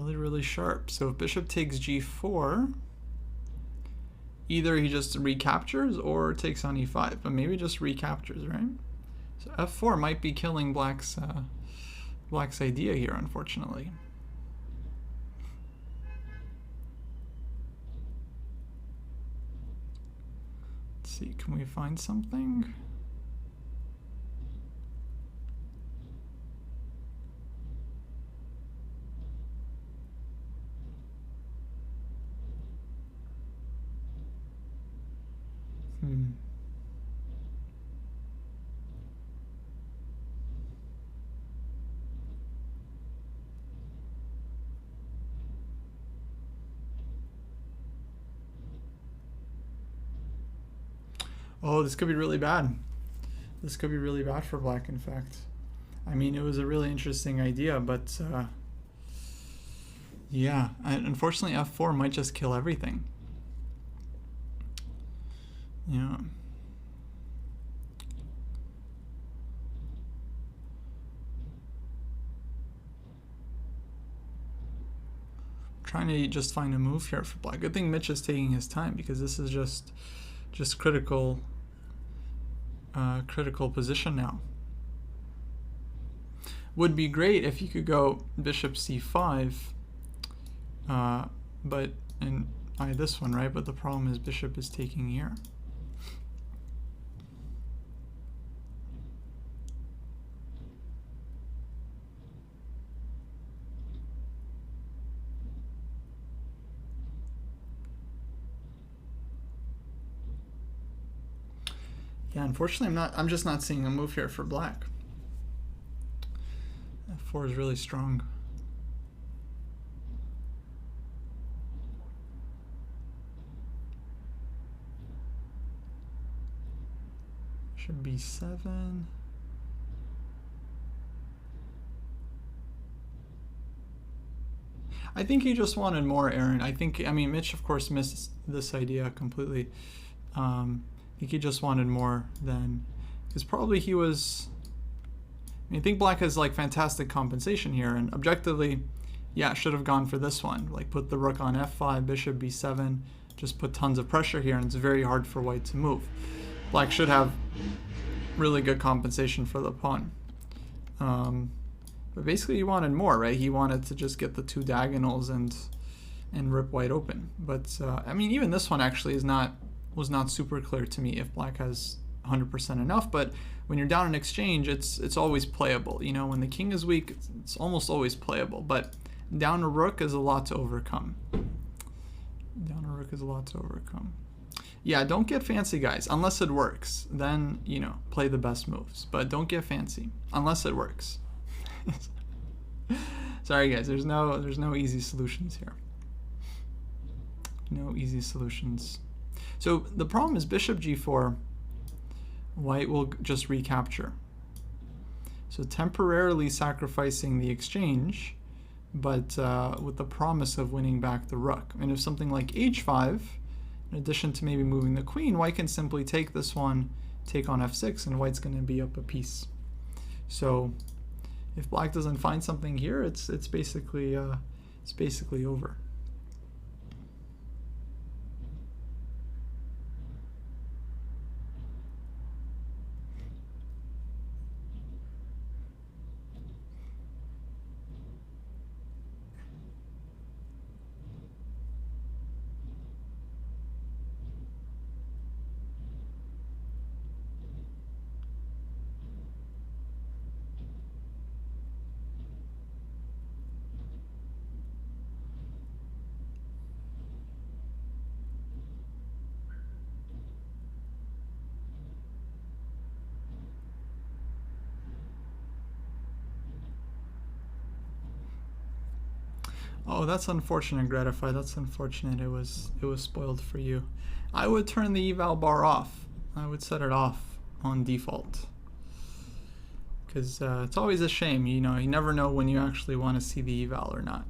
Really sharp. So if bishop takes g4, either he just recaptures or takes on e5, but maybe just recaptures, right? So f4 might be killing black's idea here, unfortunately. Let's see, can we find something? Oh, this could be really bad. This could be really bad for black, in fact. I mean, it was a really interesting idea, but yeah, unfortunately f4 might just kill everything. Yeah. Trying to just find a move here for black. Good thing Mitch is taking his time, because this is just critical position now. Would be great if you could go bishop c5, but this one, right? But the problem is bishop is taking here. Yeah, unfortunately, I'm just not seeing a move here for black. F4 is really strong. Should be 7. I think he just wanted more, Aaron. I mean, Mitch, of course, missed this idea completely. I think he just wanted more than, because probably he was, I think black has like fantastic compensation here, and objectively, yeah, should have gone for this one. Like put the rook on f5, bishop b7, just put tons of pressure here, and it's very hard for white to move. Black should have really good compensation for the pawn. But basically he wanted more, right? He wanted to just get the 2 diagonals and rip white open. But I mean, even this one actually was not super clear to me if black has 100% enough. But when you're down in exchange, it's always playable. You know, when the king is weak, it's almost always playable. But down a rook is a lot to overcome. Down a rook is a lot to overcome. Yeah, don't get fancy, guys, unless it works. Then, you know, play the best moves. But don't get fancy unless it works. Sorry, guys. There's no easy solutions here. No easy solutions. So the problem is bishop g4. White will just recapture. So temporarily sacrificing the exchange, but with the promise of winning back the rook. And if something like h5, in addition to maybe moving the queen, white can simply take this one, take on f6, and white's going to be up a piece. So if black doesn't find something here, it's basically over. Oh, that's unfortunate, Gratify. That's unfortunate. It was spoiled for you. I would turn the eval bar off. I would set it off on default. Because it's always a shame, you know, you never know when you actually want to see the eval or not.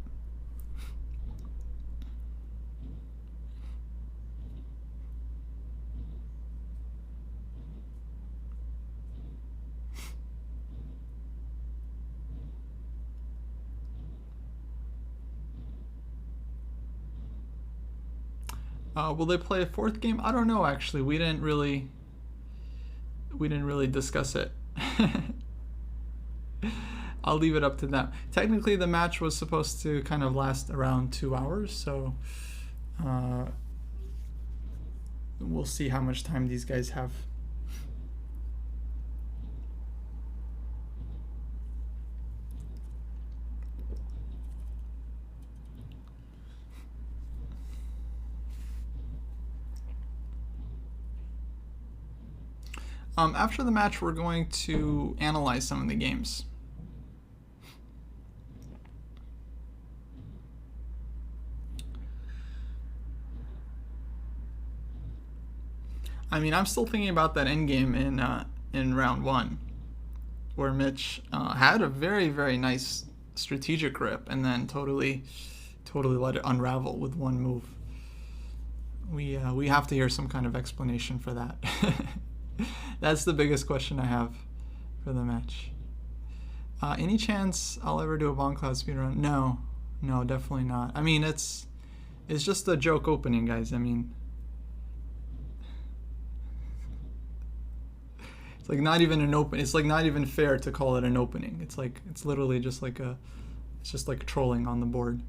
Will they play a 4th game? I don't know, actually. We didn't really discuss it. I'll leave it up to them. Technically, the match was supposed to kind of last around 2 hours, so we'll see how much time these guys have. After the match, we're going to analyze some of the games. I mean, I'm still thinking about that endgame in round 1, where Mitch had a very, very nice strategic grip and then totally let it unravel with one move. We have to hear some kind of explanation for that. That's the biggest question I have for the match. Any chance I'll ever do a Bomb Cloud speedrun? No, definitely not. I mean, it's just a joke opening, guys. I mean, it's like not even an open. It's like not even fair to call it an opening. It's like it's literally just like it's just like trolling on the board,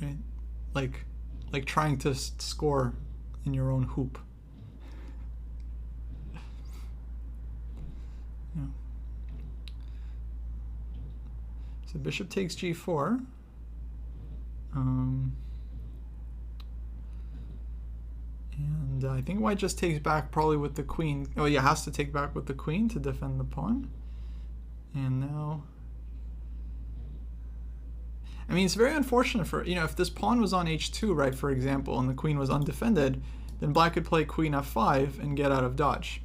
right? Like trying to score in your own hoop. Yeah. So bishop takes g4. And I think white just takes back probably with the queen. Oh yeah, has to take back with the queen to defend the pawn. And now, I mean, it's very unfortunate for, you know, if this pawn was on h2, right, for example, and the queen was undefended, then black could play queen f5 and get out of dodge.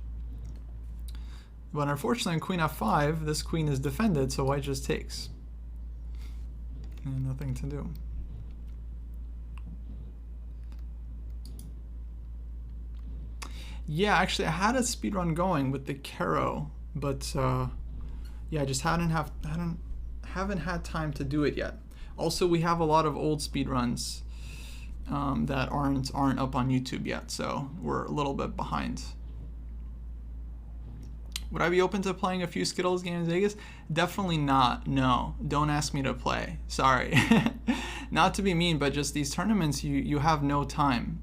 But unfortunately, in queen f5, this queen is defended, so white just takes. And nothing to do. Yeah, actually, I had a speedrun going with the Caro, but yeah, I just haven't had time to do it yet. Also, we have a lot of old speedruns that aren't up on YouTube yet, so we're a little bit behind. Would I be open to playing a few Skittles games in Vegas? Definitely not. No, don't ask me to play. Sorry. Not to be mean, but just these tournaments, you have no time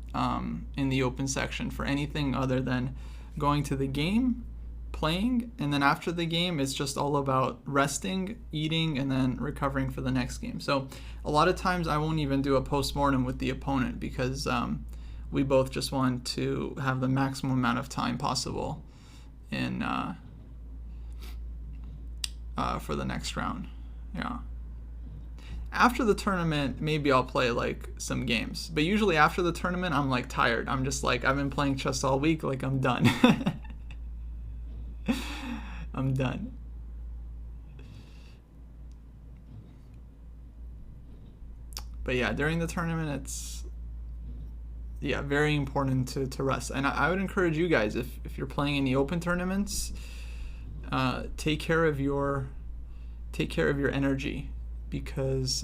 in the open section for anything other than going to the game, playing, and then after the game, it's just all about resting, eating, and then recovering for the next game. So a lot of times I won't even do a post-mortem with the opponent because we both just want to have the maximum amount of time possible in for the next round. Yeah. After the tournament, maybe I'll play like some games. But usually after the tournament, I'm like tired. I'm just like, I've been playing chess all week, like I'm done. I'm done. But yeah, during the tournament, it's very important to rest. And I would encourage you guys, if you're playing in the open tournaments, take care of your energy, because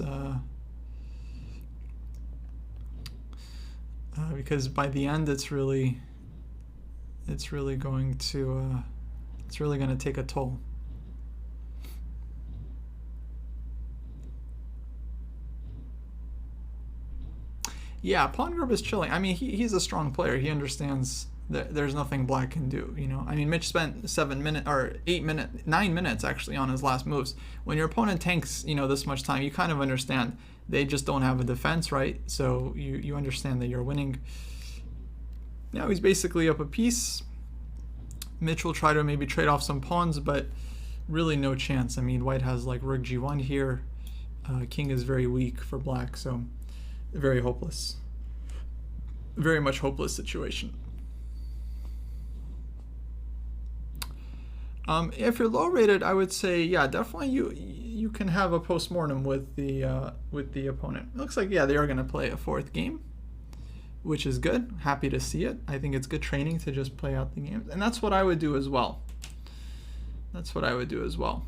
by the end it's really going to take a toll. Yeah, PAWNGRUBBER is chilling. I mean, he's a strong player. He understands that there's nothing black can do, you know. I mean, Mitch spent 9 minutes actually on his last moves. When your opponent tanks, you know, this much time, you kind of understand they just don't have a defense, right? So you understand that you're winning. Now he's basically up a piece. Mitch will try to maybe trade off some pawns, but really no chance. I mean, white has like rook g1 here. King is very weak for black, so very hopeless. Very much hopeless situation. If you're low rated, I would say, yeah, definitely you can have a post-mortem with the opponent. It looks like, yeah, they are going to play a fourth game, which is good. Happy to see it. I think it's good training to just play out the games, and that's what I would do as well. That's what I would do as well.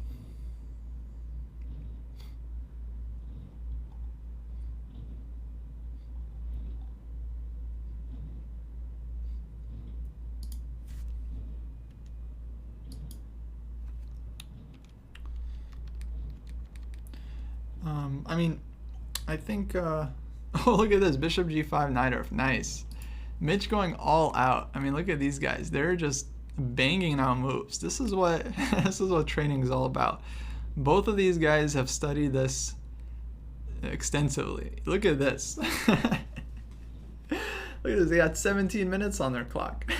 I mean, I think, oh, look at this, bishop g5, knight f, nice. Mitch going all out. I mean, look at these guys. They're just banging out moves. This is what training is all about. Both of these guys have studied this extensively. Look at this. Look at this. They got 17 minutes on their clock.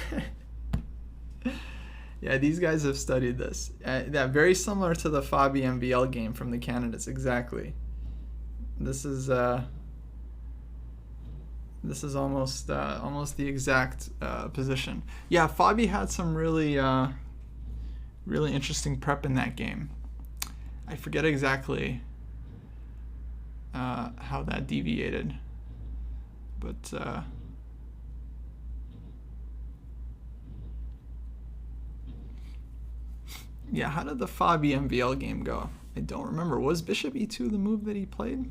Yeah, these guys have studied this. That very similar to the Fabi MVL game from the candidates, exactly. This is almost the exact position. Yeah, Fabi had some really interesting prep in that game. I forget exactly how that deviated, but yeah, how did the Fabi MVL game go? I don't remember. Was bishop e2 the move that he played?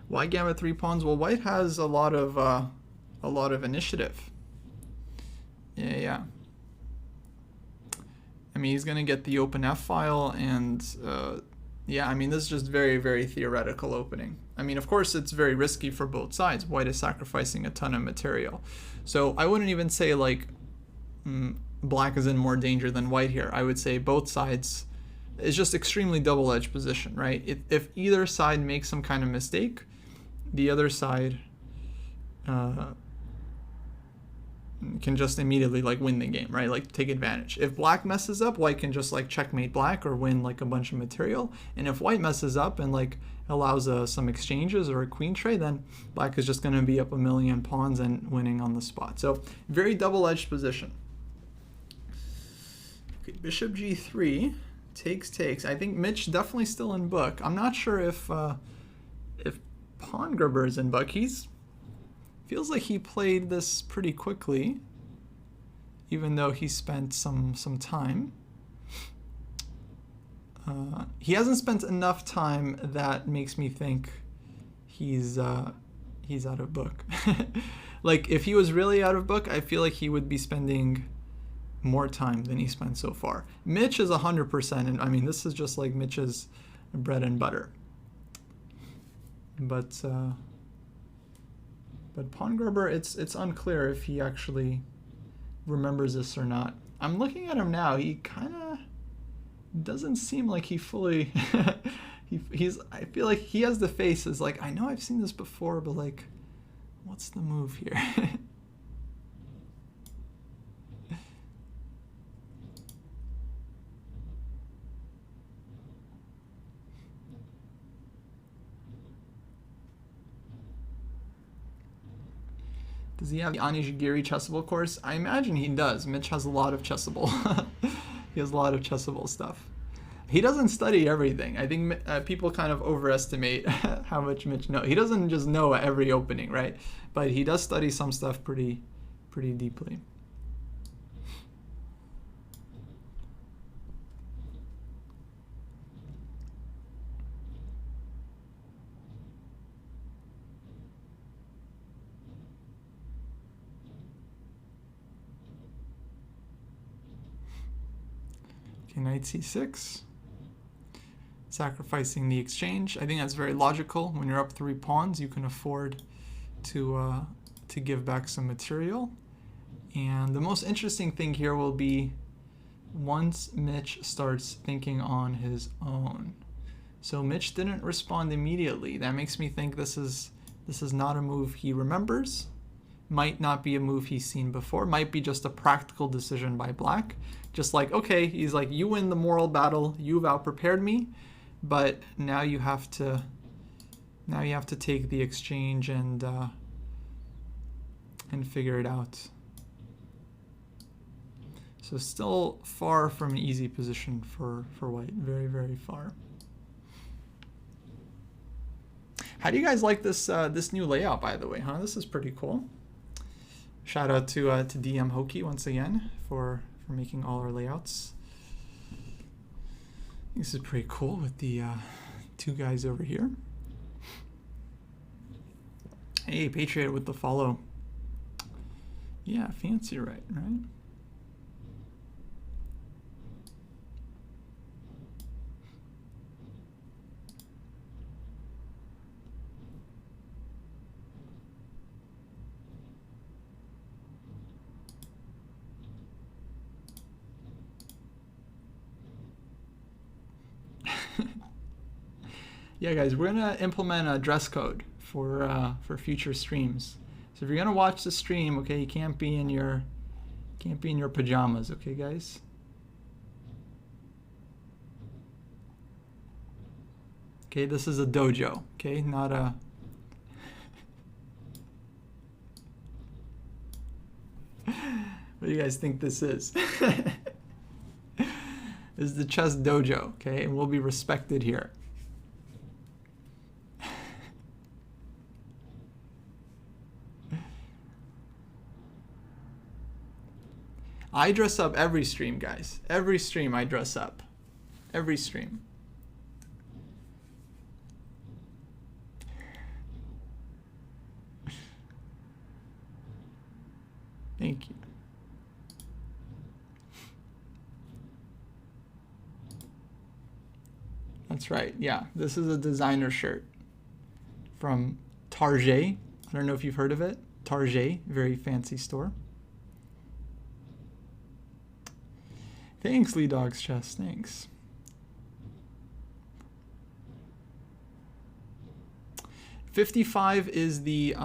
Why gambit 3 pawns? Well, white has a lot of initiative. Yeah. I mean, he's gonna get the open f file, and yeah, I mean, this is just very, very theoretical opening. I mean, of course, it's very risky for both sides. White is sacrificing a ton of material, so I wouldn't even say like black is in more danger than white here. I would say both sides is just extremely double-edged position, right? If either side makes some kind of mistake, the other side can just immediately like win the game, right? Like take advantage. If black messes up, white can just like checkmate black or win like a bunch of material. And if white messes up and like allows some exchanges or a queen trade, then black is just going to be up a million pawns and winning on the spot. So very double-edged position. Okay, bishop g3 takes. I think Mitch definitely still in book. I'm not sure if PAWNGRUBBER is in book. Feels like he played this pretty quickly, even though he spent some time. He hasn't spent enough time that makes me think he's out of book. Like, if he was really out of book, I feel like he would be spending more time than he spent so far. Mitch is 100%, and I mean, this is just like Mitch's bread and butter. But PAWNGRUBBER, it's unclear if he actually remembers this or not. I'm looking at him now. He kind of doesn't seem like he fully. I feel like he has the face as like, I know I've seen this before, but like, what's the move here? Does he have the Onigiri chessable course? I imagine he does. Mitch has a lot of chessable. He has a lot of chessable stuff. He doesn't study everything. I think people kind of overestimate how much Mitch knows. He doesn't just know every opening, right? But he does study some stuff pretty deeply. Okay, knight c6. Sacrificing the exchange. I think that's very logical. When you're up 3 pawns, you can afford to give back some material. And the most interesting thing here will be once Mitch starts thinking on his own. So Mitch didn't respond immediately. That makes me think this is not a move he remembers. Might not be a move he's seen before. Might be just a practical decision by Black. Just like, okay, he's like, you win the moral battle. You've out-prepared me, but now you have to take the exchange and figure it out. So still far from an easy position for White. Very, very far. How do you guys like this this new layout, by the way? Huh? This is pretty cool. Shout out to DM Hoki once again for making all our layouts. This is pretty cool with the 2 guys over here. Hey, Patriot with the follow. Yeah, fancy, right? Yeah, guys, we're gonna implement a dress code for future streams. So if you're gonna watch the stream, okay, you can't be in your pajamas, okay, guys? Okay, this is a dojo, okay, not a. What do you guys think this is? This is the chess dojo, okay, and we'll be respected here. I dress up every stream, guys. Every stream I dress up. Every stream. Thank you. That's right. Yeah, this is a designer shirt from Target. I don't know if you've heard of it. Target, very fancy store. Thanks, Lee Dog's Chess. Thanks. .55 is the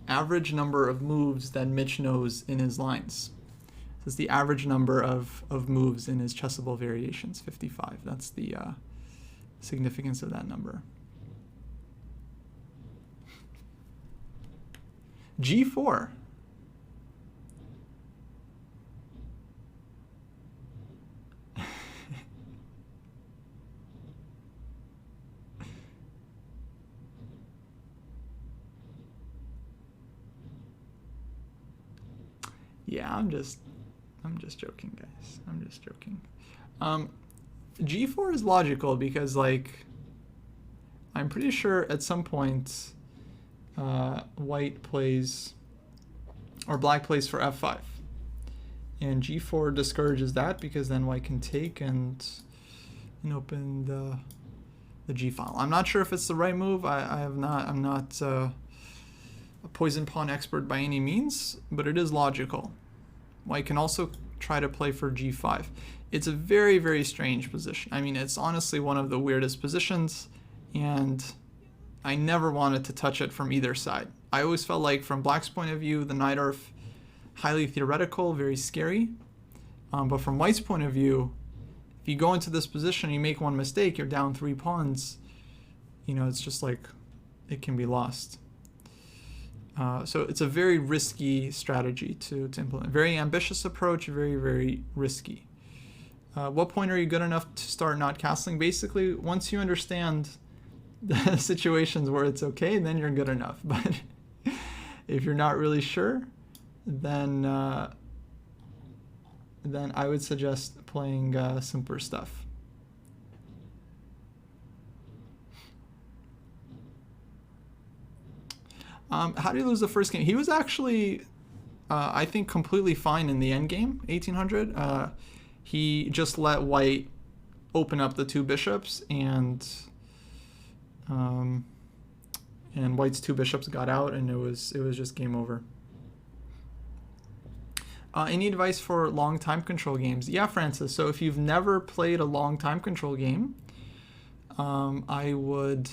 average number of moves that Mitch knows in his lines. This is the average number of moves in his chessable variations, 55. That's the significance of that number. G4. Yeah, I'm just joking, guys. I'm just joking. G4 is logical because, like, I'm pretty sure at some point white plays, or black plays for F5. And G4 discourages that because then white can take and open the G file. I'm not sure if it's the right move. I'm not a poison pawn expert by any means, but it is logical. White can also try to play for G5. It's a very, very strange position. I mean, it's honestly one of the weirdest positions, and I never wanted to touch it from either side. I always felt like from black's point of view, the knight arf, highly theoretical, very scary. But from white's point of view, if you go into this position, you make one mistake, you're down 3 pawns. It's just like it can be lost. So it's a very risky strategy to implement. Very ambitious approach, very, very risky. What point are you good enough to start not castling? Basically, once you understand the situations where it's okay, then you're good enough. But if you're not really sure, then I would suggest playing simpler stuff. How did he lose the first game? He was actually, I think, completely fine in the end game, 1800. He just let white open up the 2 bishops, and white's 2 bishops got out, and it was just game over. Any advice for long time control games? Yeah, Francis. So if you've never played a long time control game, I would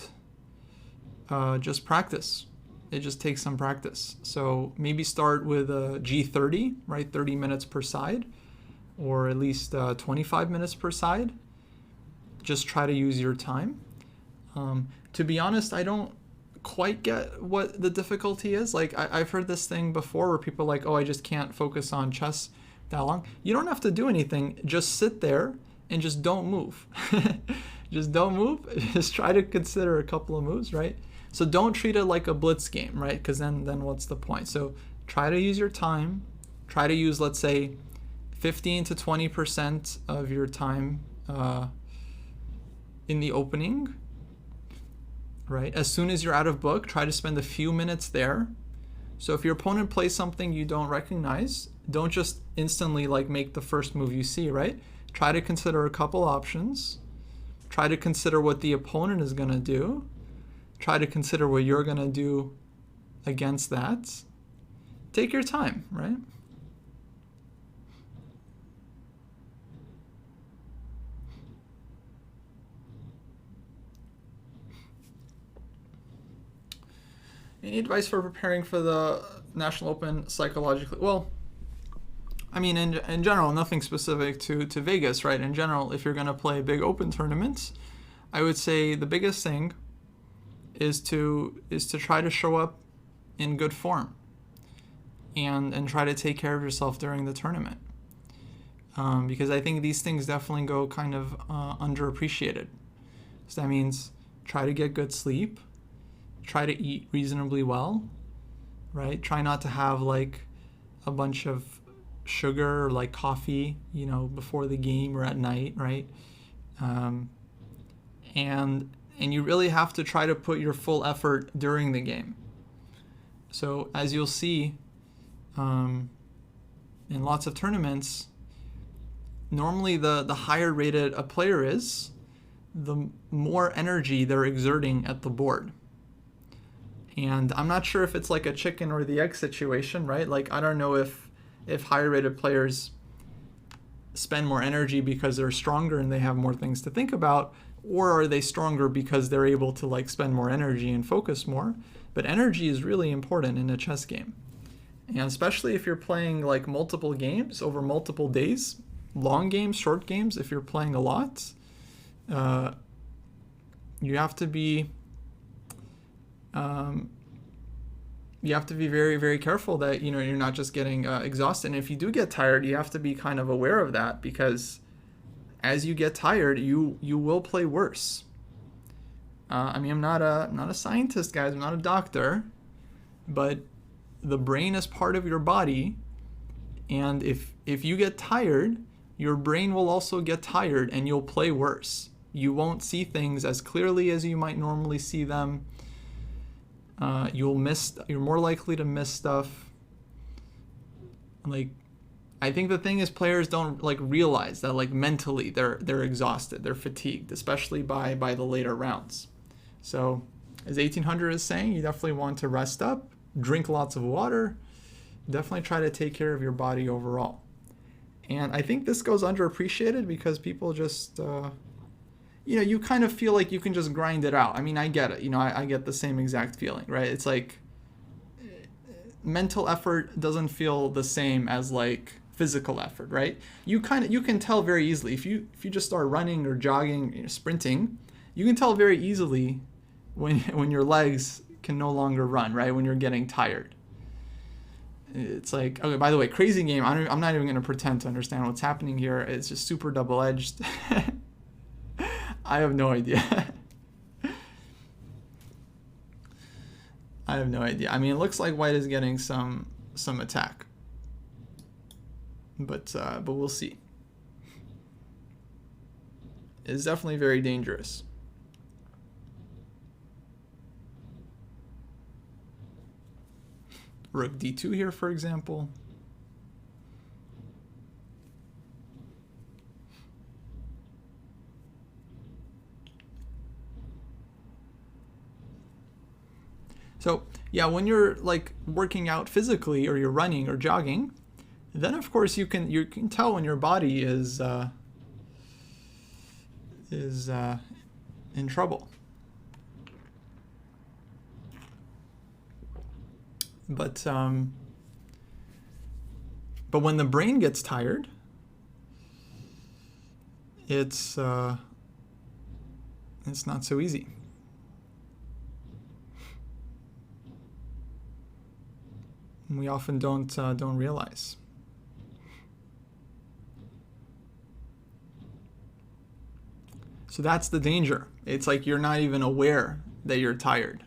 just practice. It just takes some practice. So maybe start with a G30, right? 30 minutes per side, or at least 25 minutes per side. Just try to use your time. To be honest, I don't quite get what the difficulty is. Like, I've heard this thing before where people are like, oh, I just can't focus on chess that long. You don't have to do anything. Just sit there and just don't move. Just don't move. Just try to consider a couple of moves, right? So don't treat it like a blitz game, right? Because then what's the point? So try to use your time. Try to use, let's say, 15 to 20% of your time in the opening, right? As soon as you're out of book, try to spend a few minutes there. So if your opponent plays something you don't recognize, don't just instantly like make the first move you see, right? Try to consider a couple options. Try to consider what the opponent is going to do. Try to consider what you're going to do against that. Take your time, right? Any advice for preparing for the National Open psychologically? Well, I mean, in general, nothing specific to Vegas, right? In general, if you're going to play big open tournaments, I would say the biggest thing is to try to show up in good form and try to take care of yourself during the tournament. Because I think these things definitely go kind of underappreciated. So that means try to get good sleep, try to eat reasonably well, right? Try not to have like a bunch of sugar or like coffee, before the game or at night, right? And you really have to try to put your full effort during the game. So as you'll see in lots of tournaments, normally the higher rated a player is, the more energy they're exerting at the board. And I'm not sure if it's like a chicken or the egg situation, right? Like, I don't know if higher rated players spend more energy because they're stronger and they have more things to think about, or are they stronger because they're able to like spend more energy and focus more? But energy is really important in a chess game. And especially if you're playing like multiple games over multiple days, long games, short games, if you're playing a lot, you have to be very, very careful that you're not just getting exhausted. And if you do get tired, you have to be kind of aware of that, because as you get tired, you will play worse. I mean, I'm not a scientist, guys. I'm not a doctor, but the brain is part of your body, and if you get tired, your brain will also get tired and you'll play worse. You won't see things as clearly as you might normally see them. You're more likely to miss stuff. Like, I think the thing is players don't like realize that like mentally they're exhausted, they're fatigued, especially by the later rounds. So as 1800 is saying, you definitely want to rest up, drink lots of water, definitely try to take care of your body overall. And I think this goes underappreciated because people just, you kind of feel like you can just grind it out. I mean, I get it. I get the same exact feeling, right? It's like mental effort doesn't feel the same as like physical effort, right? You can tell very easily if you just start running or jogging, sprinting, you can tell very easily when your legs can no longer run, right? When you're getting tired. It's like, okay, by the way, crazy game. I'm not even going to pretend to understand what's happening here. It's just super double-edged. I have no idea. I have no idea. I mean, it looks like white is getting some attack. But we'll see. It's definitely very dangerous. Rook d2 here, for example. So yeah, when you're like working out physically or you're running or jogging, then of course you can tell when your body is in trouble. But when the brain gets tired, it's not so easy. We often don't realize. So that's the danger. It's like you're not even aware that you're tired.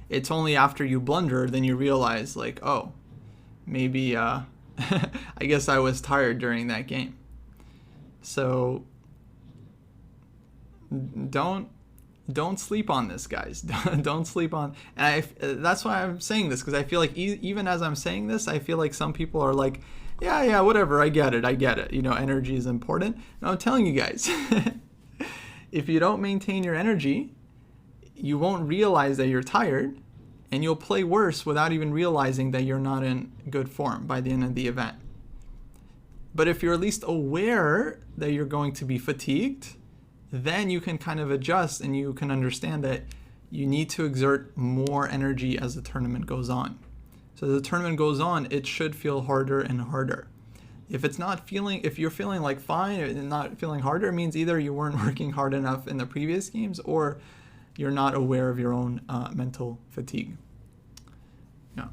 It's only after you blunder then you realize, like, oh, maybe I guess I was tired during that game. So don't sleep on this, guys. Don't sleep on. And that's why I'm saying this, because I feel like even as I'm saying this, I feel like some people are like, yeah, whatever, I get it. Energy is important. And I'm telling you guys, if you don't maintain your energy, you won't realize that you're tired, and you'll play worse without even realizing that you're not in good form by the end of the event. But if you're at least aware that you're going to be fatigued, then you can kind of adjust and you can understand that you need to exert more energy as the tournament goes on. So as the tournament goes on, it should feel harder and harder. If you're feeling like fine and not feeling harder, it means either you weren't working hard enough in the previous games or you're not aware of your own mental fatigue. Yeah.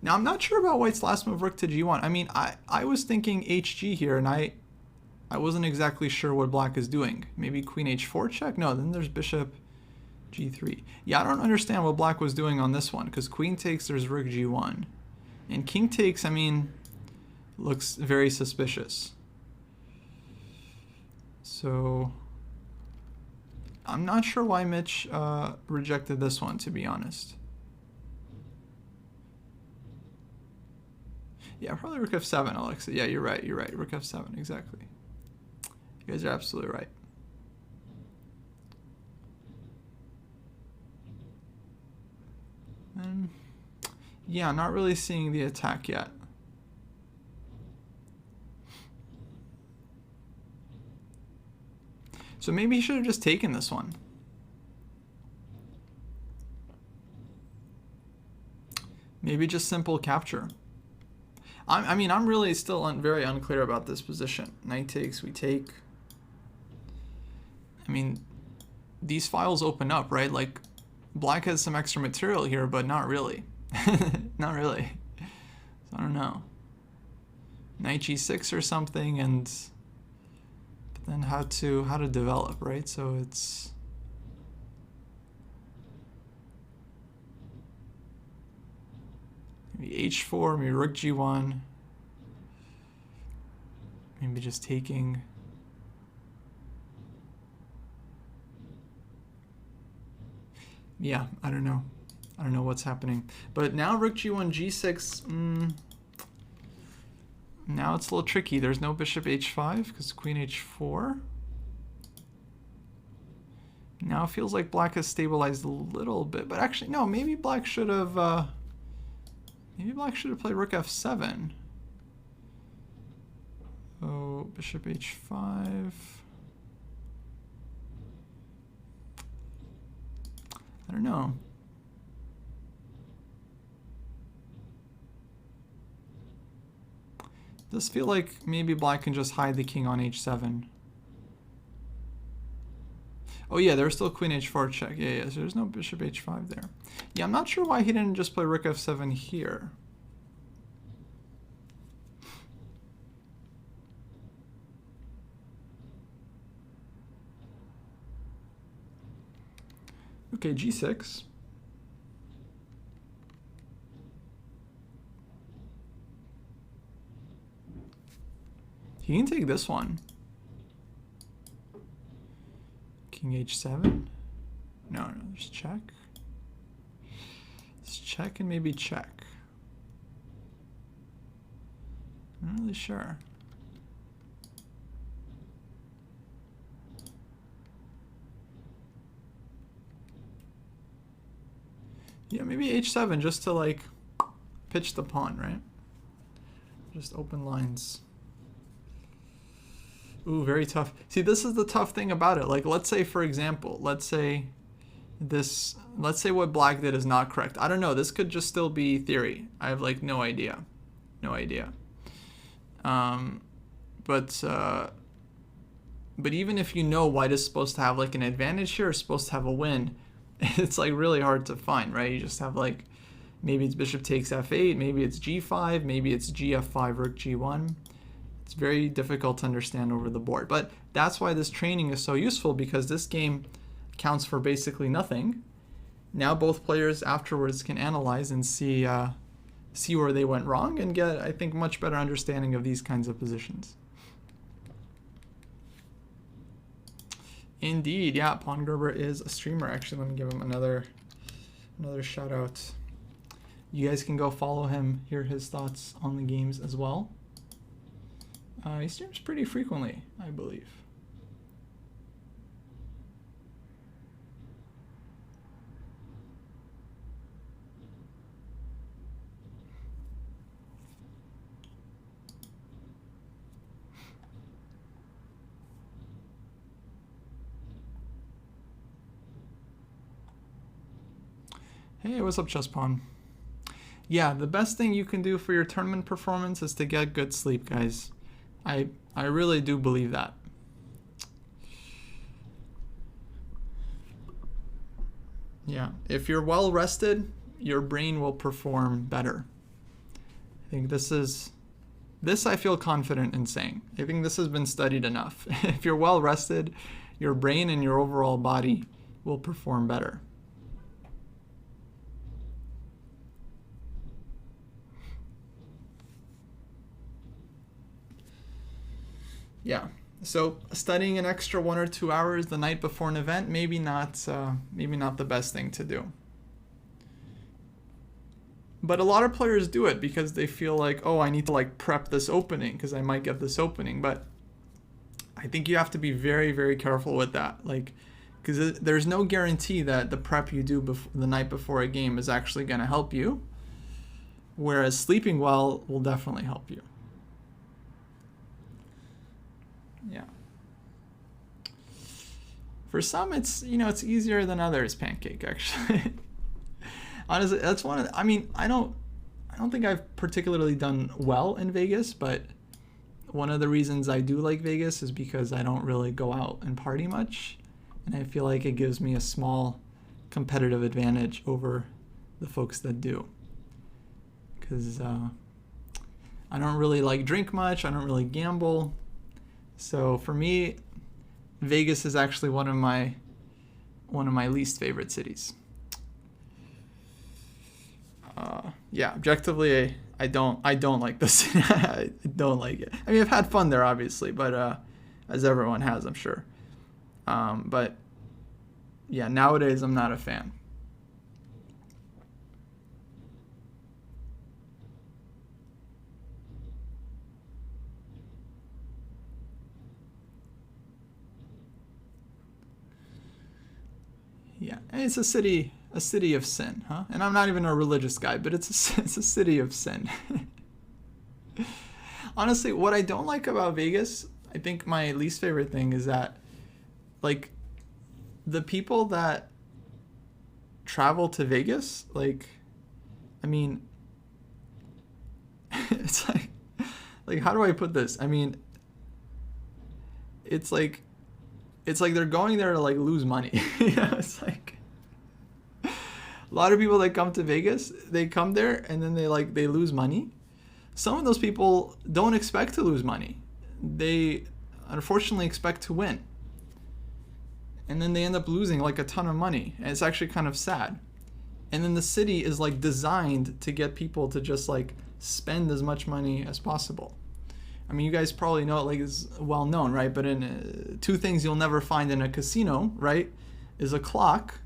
Now, I'm not sure about white's last move, rook to g1. I mean, I was thinking hg here, and I wasn't exactly sure what black is doing. Maybe queen h4 check? No, then there's bishop g3. Yeah, I don't understand what black was doing on this one, because queen takes, there's rook g1. And king takes, I mean, looks very suspicious. So I'm not sure why Mitch rejected this one, to be honest. Yeah, probably rook f7, Alexa. Yeah, you're right. Rook f7, exactly. You guys are absolutely right. And yeah, not really seeing the attack yet. So maybe he should have just taken this one. Maybe just simple capture. I mean, I'm really still very unclear about this position. Knight takes, we take. I mean, these files open up, right? Like, black has some extra material here, but not really. Not really. So I don't know. Knight g6 or something, and but then how to develop, right? So it's maybe h4, maybe rook g1, Maybe just taking. Yeah, I don't know. I don't know what's happening. But now rook g1, g6. Now it's a little tricky. There's no bishop h5 because queen h4. Now it feels like black has stabilized a little bit, but actually no. Maybe black should have. Maybe black should have played rook f7. Oh, bishop h5. I don't know. Does feel like maybe black can just hide the king on h7. Oh yeah, there's still queen h4 check. Yeah, so there's no bishop h5 there. Yeah, I'm not sure why he didn't just play rook f7 here. Okay, g6. He can take this one. King h7. No, just check. Let's check and maybe check. I'm not really sure. Yeah, maybe h7 just to like pitch the pawn, right? Just open lines. Ooh, very tough. See, this is the tough thing about it. Like, let's say, for example, let's say what black did is not correct. I don't know. This could just still be theory. I have like no idea. No idea. But even if you know white is supposed to have like an advantage here or supposed to have a win, it's like really hard to find, right? You just have like, maybe it's bishop takes f8, maybe it's g5, maybe it's gf5, rook g1. It's very difficult to understand over the board. But that's why this training is so useful, because this game counts for basically nothing. Now both players afterwards can analyze and see where they went wrong and get, I think, much better understanding of these kinds of positions. Indeed, yeah, PAWNGRUBBER is a streamer. Actually, let me give him another shout out. You guys can go follow him, hear his thoughts on the games as well. He streams pretty frequently, I believe. Hey, what's up, Chess Pawn? Yeah, the best thing you can do for your tournament performance is to get good sleep, guys. I really do believe that. Yeah, if you're well rested, your brain will perform better. I think this I feel confident in saying. I think this has been studied enough. If you're well rested, your brain and your overall body will perform better. Yeah, so studying an extra 1 or 2 hours the night before an event, maybe not the best thing to do. But a lot of players do it because they feel like, oh, I need to like prep this opening because I might get this opening. But I think you have to be very, very careful with that. Like, because there's no guarantee that the prep you do the night before a game is actually going to help you. Whereas sleeping well will definitely help you. Yeah. For some, it's easier than others. Pancake, actually. Honestly, that's one of the, I don't think I've particularly done well in Vegas, but one of the reasons I do like Vegas is because I don't really go out and party much, and I feel like it gives me a small competitive advantage over the folks that do. Because I don't really like drink much. I don't really gamble. So for me, Vegas is actually one of my least favorite cities. Yeah, objectively, I don't like this. I don't like it. I mean, I've had fun there, obviously, but as everyone has, I'm sure. But yeah, nowadays I'm not a fan. Yeah, it's a city of sin, huh? And I'm not even a religious guy, but it's a city of sin. Honestly, what I don't like about Vegas, I think my least favorite thing is that, like, the people that travel to Vegas, like, I mean, it's like, how do I put this? I mean, it's like they're going there to like lose money. You know, it's like a lot of people that come to Vegas, they come there and then they lose money. Some of those people don't expect to lose money. They unfortunately expect to win. And then they end up losing like a ton of money. And it's actually kind of sad. And then the city is like designed to get people to just like spend as much money as possible. I mean, you guys probably know it, like it's well known, right? But in two things you'll never find in a casino, right, is a clock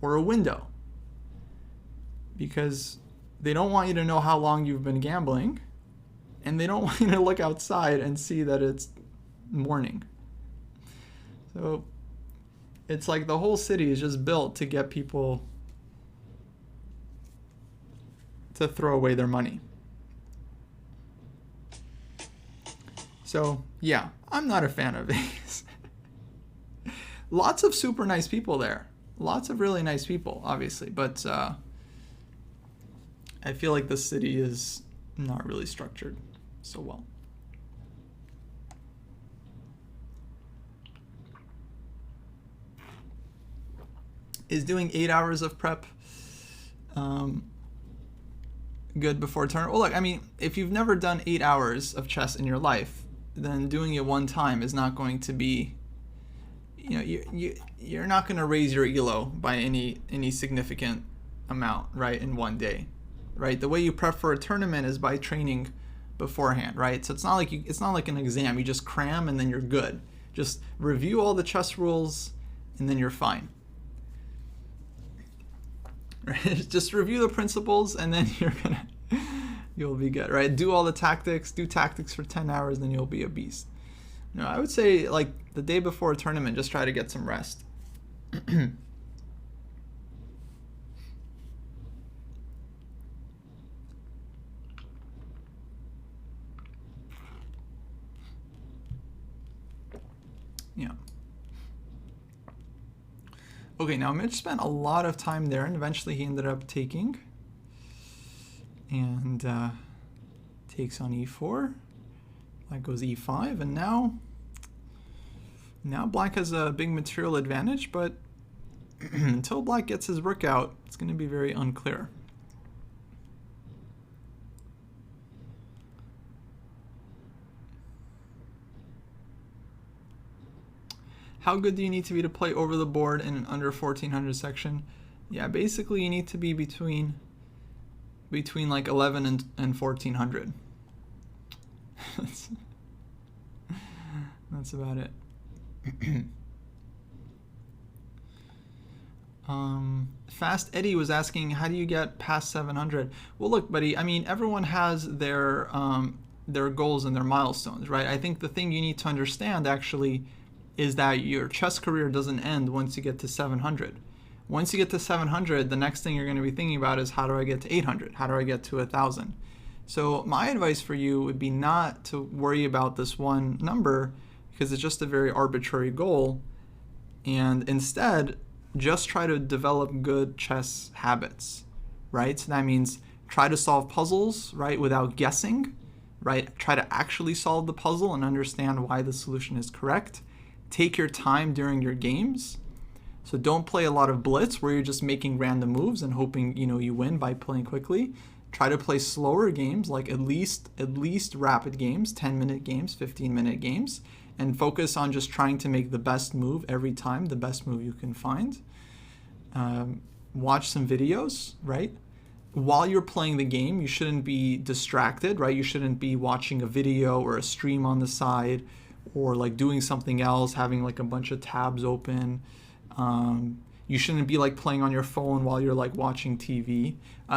or a window. Because they don't want you to know how long you've been gambling, and they don't want you to look outside and see that it's morning. So it's like the whole city is just built to get people to throw away their money. So yeah, I'm not a fan of Vegas. Lots of super nice people there. Lots of really nice people, obviously. But I feel like the city is not really structured so well. Is doing 8 hours of prep good before tournament? Well, look, I mean, if you've never done 8 hours of chess in your life, then doing it one time is not going to be, you know, you're not going to raise your elo by any significant amount, right, in one day, right? The way you prep for a tournament is by training beforehand, right? So it's not like an exam. You just cram and then you're good. Just review all the chess rules and then you're fine. Right? Just review the principles and then you'll be good, right? Do all the tactics, do tactics for 10 hours, then you'll be a beast. No, I would say like the day before a tournament, just try to get some rest. Yeah. Okay, now Mitch spent a lot of time there, and eventually he ended up taking. And takes on e4. Black goes e5, and now Black has a big material advantage, but until Black gets his work out, it's going to be very unclear. How good do you need to be to play over the board in an under 1400 section? Yeah, basically you need to be between like 11 and 1400. That's about it. Fast Eddie was asking, how do you get past 700? Well, look, buddy, I mean, everyone has their goals and their milestones, right? I think the thing you need to understand actually is that your chess career doesn't end once you get to 700. Once you get to 700, the next thing you're going to be thinking about is, how do I get to 800? How do I get to 1,000? So my advice for you would be not to worry about this one number, because it's just a very arbitrary goal, and instead just try to develop good chess habits, right? So that means try to solve puzzles, right, without guessing, right? Try to actually solve the puzzle and understand why the solution is correct. Take your time during your games. So don't play a lot of blitz where you're just making random moves and hoping, you know, you win by playing quickly. Try to play slower games, like at least rapid games, 10-minute games, 15-minute games, and focus on just trying to make the best move every time, the best move you can find. Watch some videos, right? while you're playing the game, you shouldn't be distracted, right? You shouldn't be watching a video or a stream on the side, or like doing something else, having like a bunch of tabs open. You shouldn't be like playing on your phone while you're like watching TV.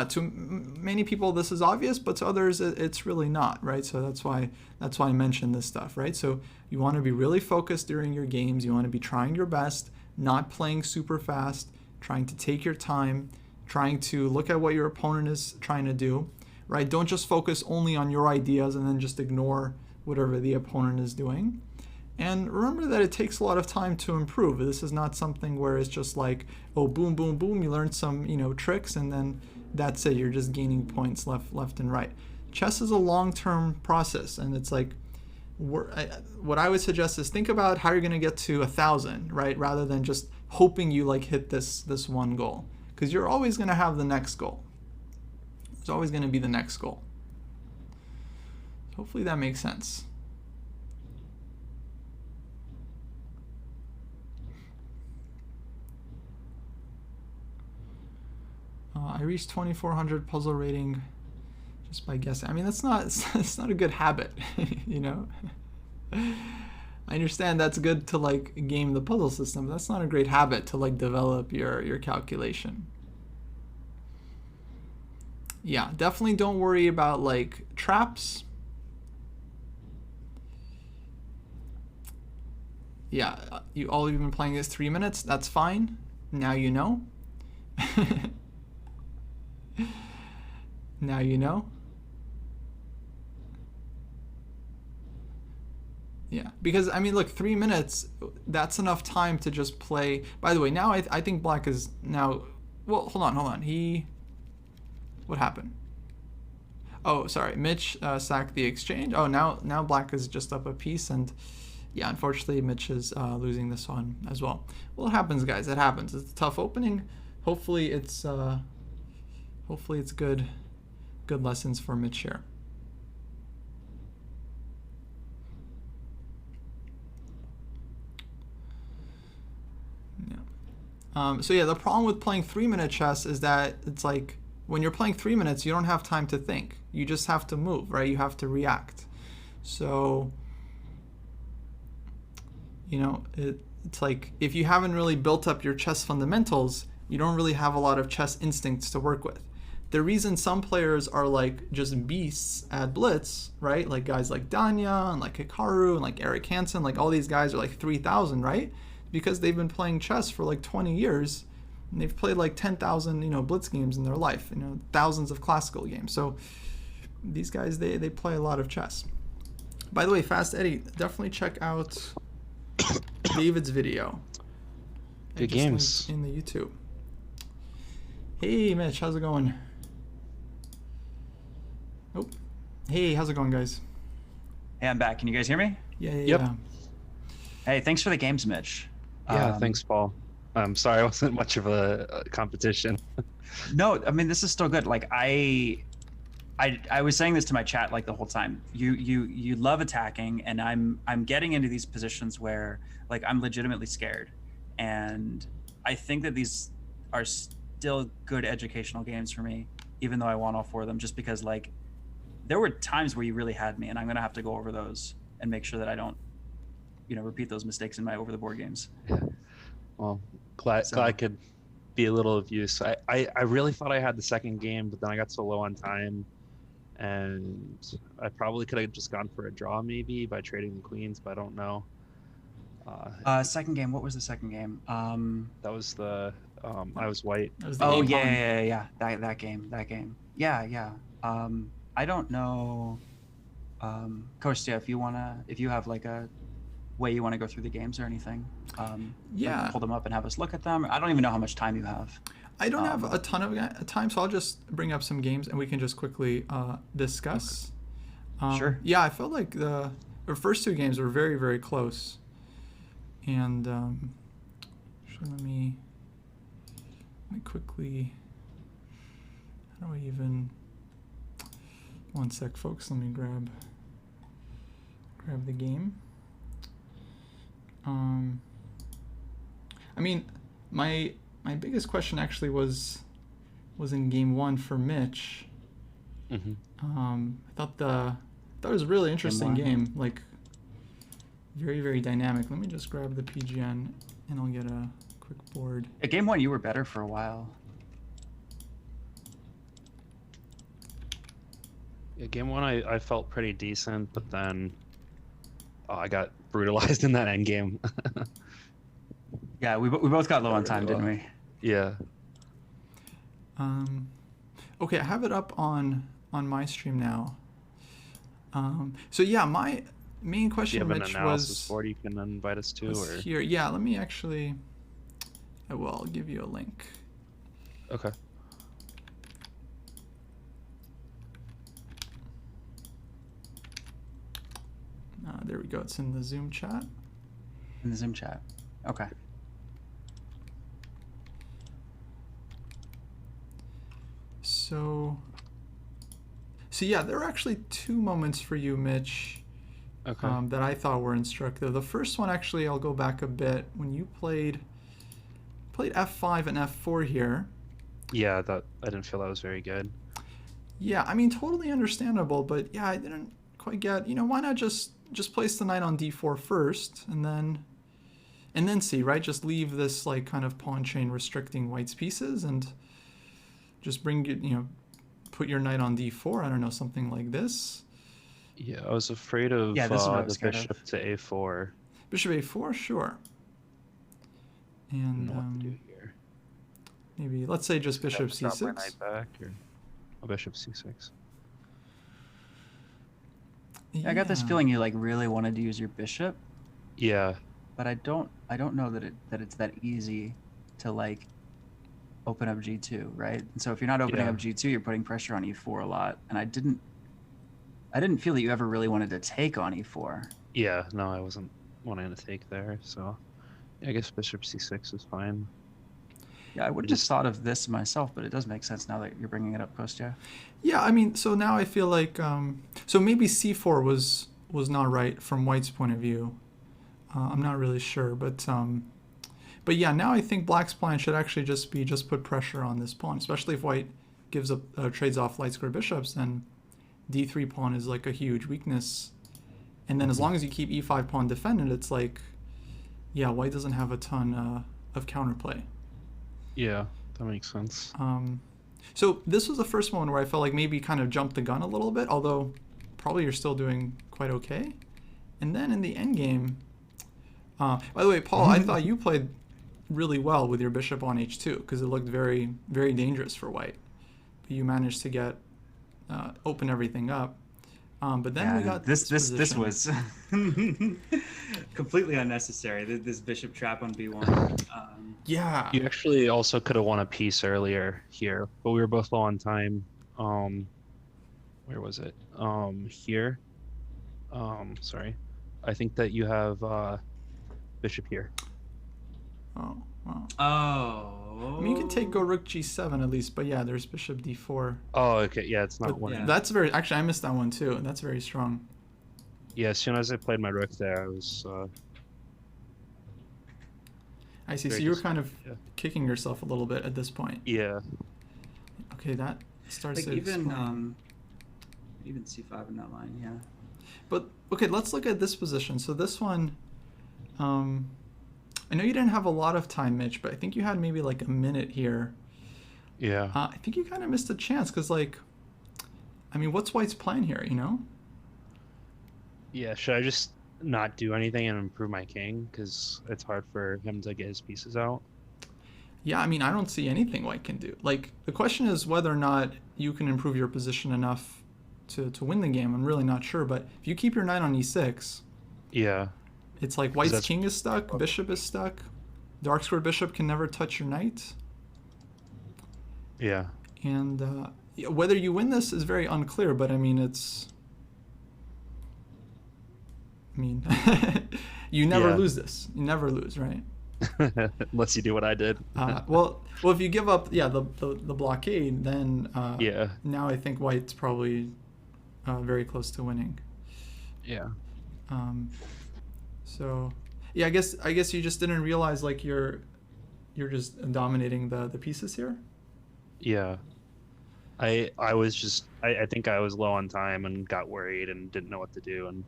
To many people this is obvious, but to others it's really not, right? So that's why I mentioned this stuff, right? So you want to be really focused during your games. You want to be trying your best, not playing super fast, trying to take your time, trying to look at what your opponent is trying to do, right? Don't just focus only on your ideas and then just ignore whatever the opponent is doing. And remember that it takes a lot of time to improve. This is not something where it's just like, oh, boom, boom, boom, you learned some, tricks, and then that's it. You're just gaining points left and right. Chess is a long-term process, and it's like, what I would suggest is think about how you're going to get to 1,000, right? Rather than just hoping you like hit this one goal, because you're always going to have the next goal. There's always going to be the next goal. Hopefully that makes sense. I reached 2,400 puzzle rating just by guessing. I mean, it's not a good habit, I understand that's good to like game the puzzle system, but that's not a great habit to like develop your calculation. Yeah, definitely don't worry about like traps. Yeah, all you've been playing is 3 minutes. That's fine. Now you know. Now you know. Yeah, because I mean, look, 3 minutes, that's enough time to just play. By the way, now I think Black is now, well, hold on. What happened? Oh, sorry, Mitch sacked the exchange. Oh, now Black is just up a piece, and yeah, unfortunately, Mitch is losing this one as well. Well, it happens, guys. It happens. It's a tough opening. Hopefully, it's good lessons for Mitch here. Yeah. So yeah, the problem with playing 3-minute chess is that it's like when you're playing 3 minutes, you don't have time to think. You just have to move, right? You have to react. So, it's like if you haven't really built up your chess fundamentals, you don't really have a lot of chess instincts to work with. The reason some players are like just beasts at Blitz, right? Like guys like Danya and like Hikaru and like Eric Hansen, like all these guys are like 3,000, right? Because they've been playing chess for like 20 years and they've played like 10,000, Blitz games in their life, thousands of classical games. So these guys, they play a lot of chess. By the way, Fast Eddie, definitely check out David's video.
Good games.
In the YouTube. Hey, Mitch, how's it going? Oh, hey, how's it going, guys?
Hey, I'm back. Can you guys hear me?
Yeah.
Yep.
Yeah.
Hey, thanks for the games, Mitch.
Yeah, thanks, Paul. I'm sorry I wasn't much of a competition.
No, I mean, this is still good. Like I was saying this to my chat like the whole time. You love attacking, and I'm getting into these positions where like I'm legitimately scared, and I think that these are still good educational games for me, even though I want all 4 of them, just because like there were times where you really had me, and I'm gonna have to go over those and make sure that I don't repeat those mistakes in my over the board games.
Yeah. Well, glad I could be a little of use. I really thought I had the second game, but then I got so low on time, and I probably could have just gone for a draw maybe by trading the queens, but I don't know.
Second game. What was the second game?
That was the I was white.
Oh yeah. That game. Yeah. I don't know, Kostya, if you have like a way you want to go through the games or anything.
Yeah.
Pull them up and have us look at them. I don't even know how much time you have.
I don't have a ton of time, so I'll just bring up some games and we can just quickly discuss.
Sure.
Yeah, I felt like the first 2 games were very, very close. And let me quickly. How do I even? One sec, folks. Let me grab the game. I mean, my biggest question actually was was in game 1 for Mitch.
Mm-hmm.
I thought it was a really interesting game. Like, very, very dynamic. Let me just grab the PGN and I'll get a quick board.
At game 1, you were better for a while.
Yeah, game 1 I felt pretty decent, but then I got brutalized in that end game.
Yeah, we both got low on time, didn't we?
Yeah.
Okay, I have it up on my stream now. So yeah, my main question,
Do you have
Mitch,
an analysis
was
board you can invite us to, or
here. Yeah, let me actually. I'll give you a link.
okay.
There we go. It's in the Zoom chat.
In the Zoom chat. Okay.
So yeah, there were actually 2 moments for you, Mitch,
Okay.
that I thought were instructive. The first one, actually, I'll go back a bit. When you played f5 and f4 here.
Yeah, I didn't feel that was very good.
Yeah, I mean, totally understandable, but yeah, I didn't quite get, why not just place the knight on d4 first and then see, right? Just leave this like kind of pawn chain restricting white's pieces and just bring it, put your knight on d4. I don't know, something like this.
Yeah, I was afraid of
Yeah, this is what I was
the
scared
bishop
of.
to a4.
Bishop a4, sure.
I don't
And
know what to do here.
maybe, let's say just bishop
Drop my
c6.
knight back, or bishop c6.
I got this feeling you like really wanted to use your bishop,
Yeah.
but I don't know that it's that easy to like open up g2, right? And so if you're not opening
Yeah.
up g2, you're putting pressure on e4 a lot. And I didn't feel that you ever really wanted to take on e4.
Yeah, no, I wasn't wanting to take there, so yeah, I guess bishop c6 is fine.
Yeah, I would have just thought of this myself, but it does make sense now that you're bringing it up, Kostya.
Yeah, I mean, so now I feel like, so maybe c4 was not right from white's point of view. I'm not really sure, but yeah, now I think black's plan should actually just put pressure on this pawn, especially if white gives up, trades off light square bishops, then d3 pawn is like a huge weakness. And then as long as you keep e5 pawn defended, it's like, yeah, white doesn't have a ton of counterplay.
Yeah, that makes sense.
So this was the first one where I felt like maybe kind of jumped the gun a little bit, although probably you're still doing quite okay. And then in the end game, by the way, Paul, I thought you played really well with your bishop on h2 because it looked very, very dangerous for white. But you managed to get open everything up. But then we got
this was completely unnecessary. This bishop trap on b1.
Yeah.
You actually also could have won a piece earlier here, but we were both low on time. Where was it? Here. Sorry. I think that you have bishop here.
Oh, wow.
Oh.
I mean, you can take go rook g7 at least, but yeah, there's bishop d4.
Oh, okay. Yeah, it's not
But
one.
yeah.
that's very, actually, I missed that one too. That's very strong.
Yeah, as soon as I played my rook there, I was.
I see. So
Very
you were kind of
yeah.
kicking yourself a little bit at this point.
Yeah.
Okay, that starts
Like
to
even even c5 in that line, yeah.
But okay, let's look at this position. So this one, I know you didn't have a lot of time, Mitch, but I think you had maybe like a minute here.
Yeah.
I think you kind of missed a chance because, like, I mean, what's white's plan here?
Yeah. Should I just not do anything and improve my king? Because it's hard for him to get his pieces out.
Yeah, I mean, I don't see anything white can do. Like, the question is whether or not you can improve your position enough to win the game. I'm really not sure, but if you keep your knight on e6,
Yeah.
it's like white's king is stuck, bishop is stuck, dark square bishop can never touch your knight.
Yeah.
And whether you win this is very unclear, but I mean, you never lose this. You never lose, right?
Unless you do what I did.
Well, if you give up, the blockade, then
Yeah.
now I think white's probably very close to winning.
Yeah.
So yeah, I guess you just didn't realize like you're just dominating the pieces here.
Yeah. I was just I think I was low on time and got worried and didn't know what to do, and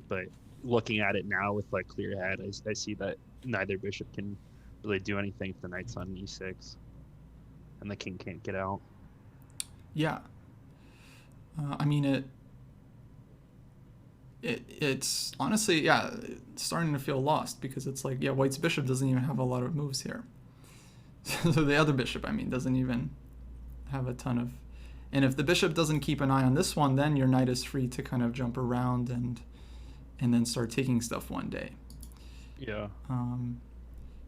but looking at it now with like clear head, I see that neither bishop can really do anything if the knight's on e6 and the king can't get out.
Yeah. I mean, it's honestly, yeah, it's starting to feel lost because it's like, yeah, white's bishop doesn't even have a lot of moves here. So the other bishop, I mean, doesn't even have a ton of... And if the bishop doesn't keep an eye on this one, then your knight is free to kind of jump around and then start taking stuff one day.
Yeah.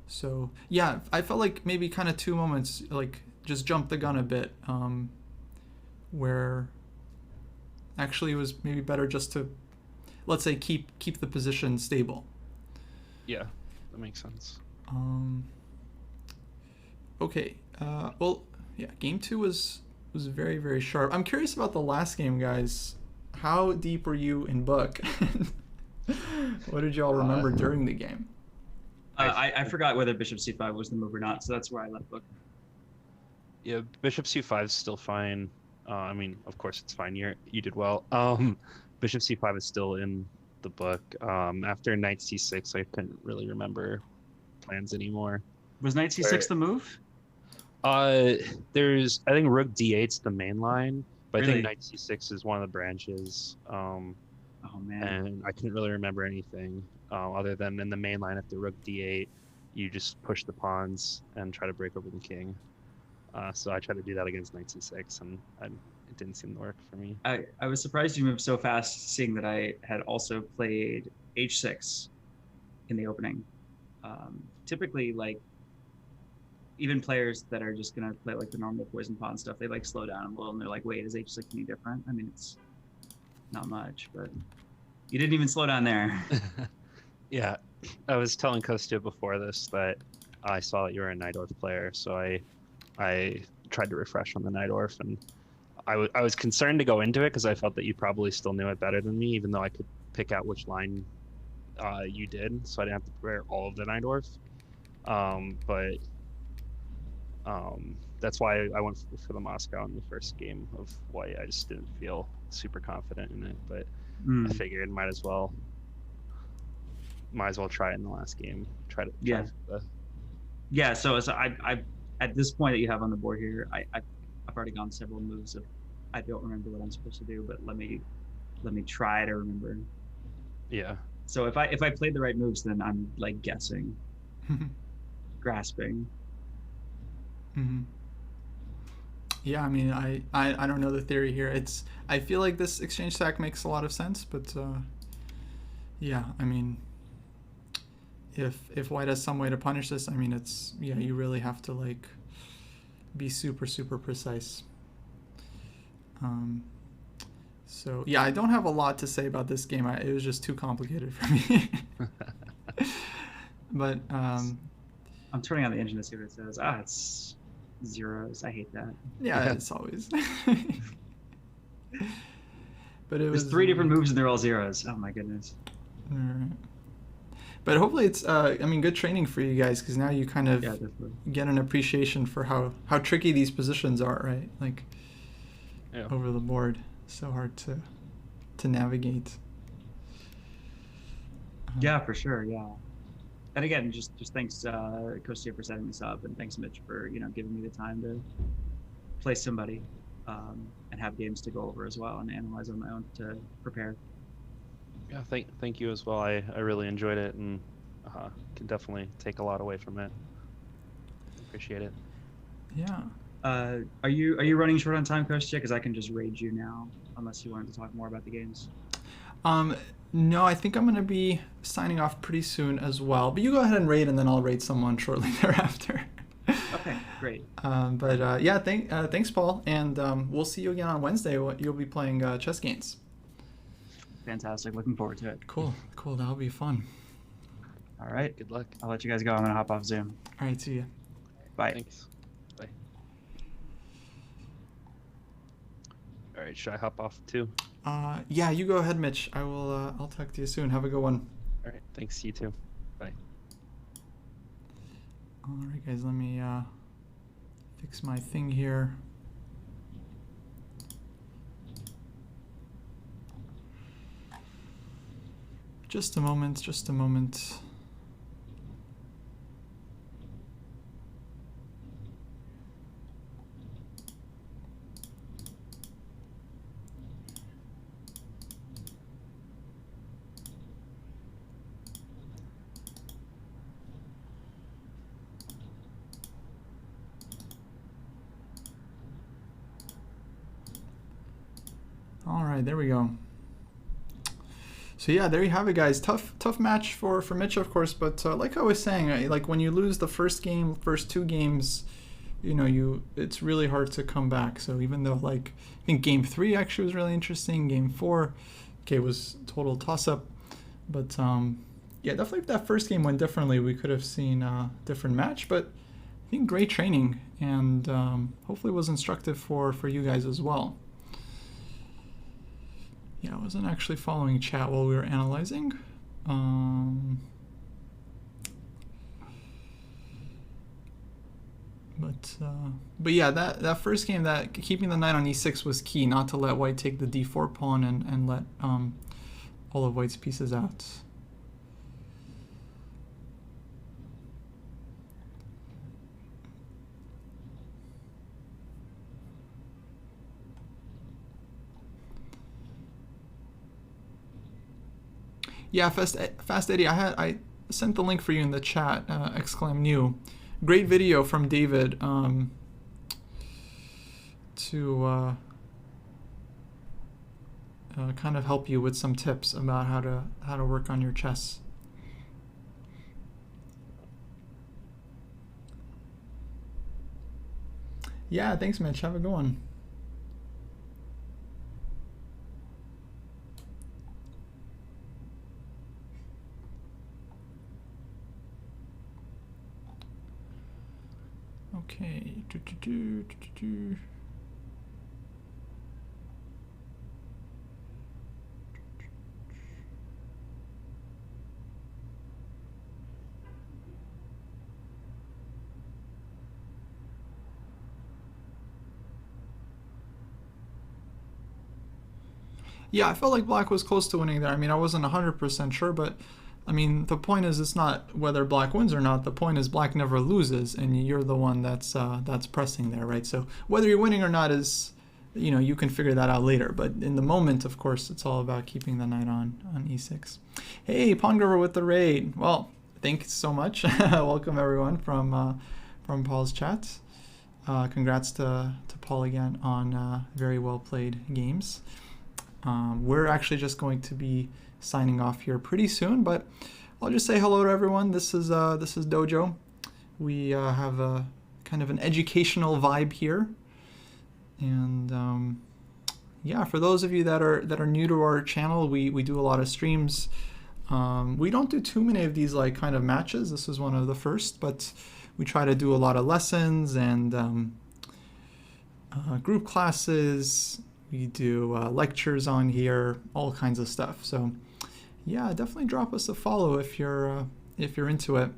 So, yeah, I felt like maybe kind of two moments, like, just jumped the gun a bit, where actually it was maybe better just to, let's say, keep the position stable.
Yeah, that makes sense.
Okay. Well, yeah, game 2 was very, very sharp. I'm curious about the last game, guys. How deep were you in book? What did y'all remember during the game?
I forgot whether bishop c5 was the move or not, so that's where I left book.
Yeah, bishop c5 is still fine. I mean, of course it's fine. You did well. Bishop c5 is still in the book. After knight c6, I couldn't really remember plans anymore.
Was knight c6 the move?
There's, I think rook d8's the main line, but
Really?
I think knight c6 is one of the branches.
Oh man.
And I couldn't really remember anything other than in the main line after rook d8, you just push the pawns and try to break over the king. So I tried to do that against knight c6, and it didn't seem to work for me.
I was surprised you moved so fast, seeing that I had also played h6 in the opening. Typically, like, even players that are just gonna play like the normal poison pawn stuff, they like slow down a little and they're like, wait, is h6 any different? I mean, it's not much, but you didn't even slow down there.
Yeah, I was telling Kostya before this that I saw that you were a Najdorf player, so I tried to refresh on the Najdorf, and I was concerned to go into it because I felt that you probably still knew it better than me, even though I could pick out which line you did, so I didn't have to prepare all of the Najdorf. But that's why I went for the Moscow in the first game of white. I just didn't feel super confident in it, but I figured might as well try it in the last game.
Yeah. So I at this point that you have on the board here, I've already gone several moves of I don't remember what I'm supposed to do, but let me try to remember.
Yeah.
So if I played the right moves, then I'm like guessing, grasping.
Mm-hmm. Yeah, I mean, I don't know the theory here. I feel like this exchange sack makes a lot of sense, but yeah, I mean, if white has some way to punish this, I mean, it's, yeah, you really have to like be super, super precise. So yeah, I don't have a lot to say about this game. It was just too complicated for me. But
I'm turning on the engine to see what it says. It's zeros. I hate that.
Yeah, it's always. But
There's 3 different moves and they're all zeros. Oh my goodness.
All right. But hopefully it's, I mean, good training for you guys, because now you kind of get an appreciation for how tricky these positions are, right? Like, over the board, so hard to navigate.
Yeah, for sure. Yeah. And again, just thanks Kostya for setting this up, and thanks Mitch for giving me the time to play somebody and have games to go over as well and analyze on my own to prepare.
Yeah, thank you as well. I really enjoyed it, and can definitely take a lot away from it. Appreciate it.
Yeah.
Are you running short on time, Kostya? Because I can just raid you now, unless you wanted to talk more about the games.
No, I think I'm going to be signing off pretty soon as well. But you go ahead and raid, and then I'll raid someone shortly thereafter.
Okay, great.
But yeah, thanks, Paul. And we'll see you again on Wednesday. You'll be playing chess games.
Fantastic. Looking forward to it.
Cool. That'll be fun.
All right.
Good luck.
I'll let you guys go. I'm going to hop off Zoom.
All right, see you.
Bye.
Thanks. Bye. All right, should I hop off too?
Yeah, you go ahead, Mitch. I'll talk to you soon. Have a good one.
All right, thanks. You too. Bye.
All right, guys, let me fix my thing here. Just a moment, just a moment. All right, there we go. So yeah, there you have it, guys. Tough match for Mitch, of course, but like I was saying, like when you lose the first game, first 2 games, you know, it's really hard to come back. So even though, like, I think game 3 actually was really interesting, game 4, okay, was total toss-up, but yeah, definitely if that first game went differently, we could have seen a different match. But I think great training, and hopefully was instructive for you guys as well. Yeah, I wasn't actually following chat while we were analyzing. But yeah, that first game, that keeping the knight on e6 was key, not to let white take the d4 pawn and let all of white's pieces out. Yeah, Fast Eddie, I sent the link for you in the chat, !new. Great video from David to kind of help you with some tips about how to work on your chess. Yeah, thanks, Mitch. Have a good one. Okay. Yeah, I felt like black was close to winning there. I mean, I wasn't 100% sure, but I mean, the point is, it's not whether black wins or not. The point is black never loses, and you're the one that's pressing there, right? So whether you're winning or not is, you know, you can figure that out later. But in the moment, of course, it's all about keeping the knight on e6. Hey, PAWNGRUBBER with the raid. Well, thanks so much. Welcome everyone from Paul's chat. Congrats to Paul again on very well played games. We're actually just going to be signing off here pretty soon, but I'll just say hello to everyone. This is Dojo. We have a kind of an educational vibe here, and yeah, for those of you that are new to our channel, we do a lot of streams. We don't do too many of these like kind of matches. This is one of the first, but we try to do a lot of lessons and group classes. We do lectures on here, all kinds of stuff. So yeah, definitely drop us a follow if you're into it.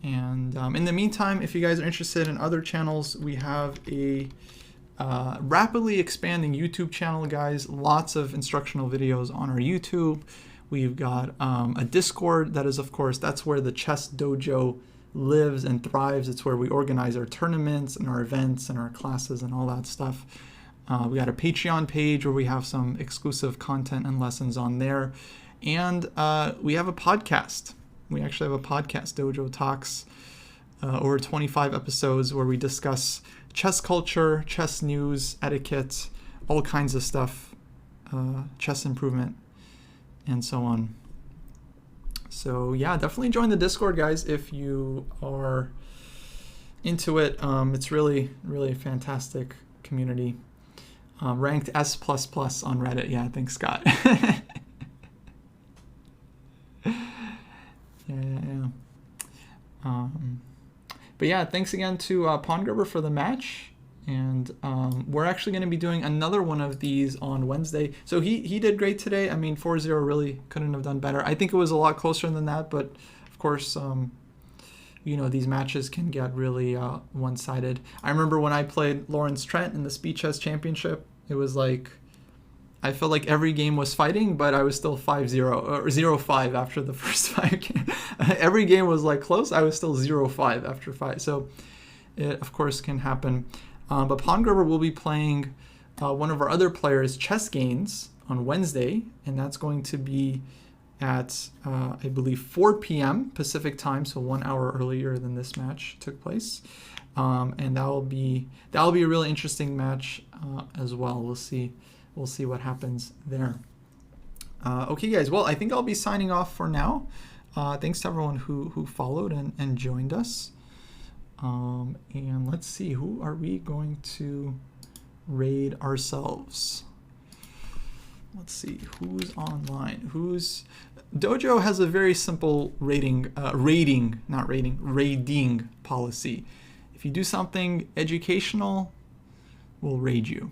And in the meantime, if you guys are interested in other channels, we have a rapidly expanding YouTube channel, guys. Lots of instructional videos on our YouTube. We've got a Discord that is, of course, that's where the Chess Dojo lives and thrives. It's where we organize our tournaments and our events and our classes and all that stuff. We got a Patreon page where we have some exclusive content and lessons on there. And we have a podcast. We actually have a podcast, Dojo Talks, over 25 episodes where we discuss chess culture, chess news, etiquette, all kinds of stuff, chess improvement, and so on. So yeah, definitely join the Discord, guys, if you are into it. It's really, really a fantastic community. Ranked S++ on Reddit. Yeah, thanks, Scott. Yeah. But yeah, thanks again to PAWNGRUBBER for the match. And we're actually going to be doing another one of these on Wednesday. So he did great today. I mean, 4-0 really couldn't have done better. I think it was a lot closer than that, but of course, you know, these matches can get really one-sided. I remember when I played Lawrence Trent in the Speed Chess Championship, it was like, I felt like every game was fighting, but I was still 5-0 or 0-5 after the first 5 games. Every game was like close. I was still 0-5 after 5. So it, of course, can happen. But PAWNGRUBBER will be playing one of our other players, Chess Gains, on Wednesday, and that's going to be at, I believe, 4 p.m. Pacific time, so 1 hour earlier than this match took place. And that'll be a really interesting match as well. We'll see what happens there. Okay, guys. Well, I think I'll be signing off for now. Thanks to everyone who followed and joined us. And let's see, who are we going to raid ourselves? Let's see who's online. Dojo has a very simple raiding policy. If you do something educational, we'll raid you.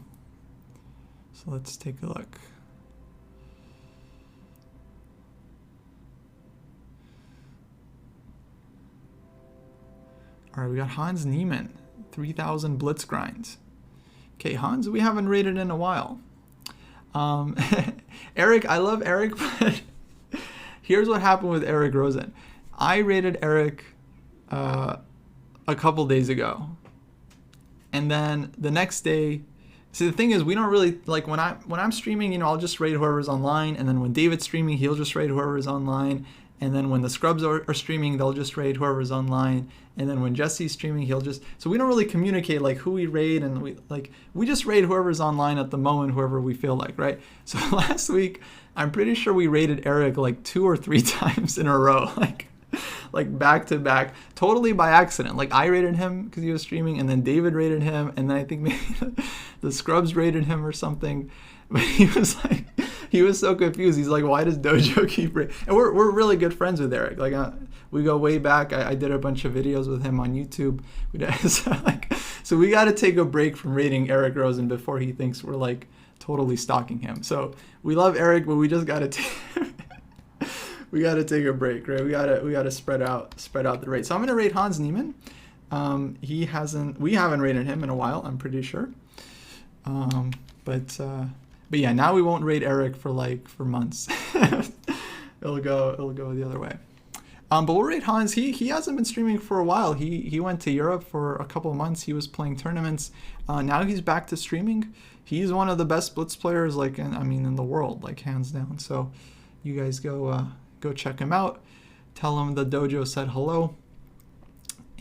So let's take a look. All right, we got Hans Niemann, 3000 Blitz grind. Okay, Hans, we haven't raided in a while. Eric, I love Eric, but here's what happened with Eric Rosen. I raided Eric a couple days ago, and then the next day. See, the thing is, we don't really, like, when I'm streaming, you know, I'll just raid whoever's online, and then when David's streaming, he'll just raid whoever's online, and then when the scrubs are streaming, they'll just raid whoever's online, and then when Jesse's streaming, he'll just, so we don't really communicate, like, who we raid, and we just raid whoever's online at the moment, whoever we feel like, right? So last week, I'm pretty sure we raided Eric, like, 2 or 3 times in a row, like back to back, totally by accident. Like, I rated him because he was streaming, and then David rated him, and then I think maybe the scrubs rated him or something. But he was so confused. He's like, why does Dojo keep raiding? And we're really good friends with Eric. Like, we go way back. I did a bunch of videos with him on YouTube. So we got to take a break from rating Eric Rosen before he thinks we're like totally stalking him. So we love Eric, but we just got to we got to take a break, right? We got to spread out the rate. So I'm going to rate Hans Niemann. We haven't rated him in a while, I'm pretty sure. But yeah, now we won't rate Eric for months. it'll go the other way. But we'll rate Hans. He hasn't been streaming for a while. He went to Europe for a couple of months. He was playing tournaments. Now he's back to streaming. He's one of the best Blitz players, in the world, like, hands down. So you guys go check him out. Tell him the dojo said hello.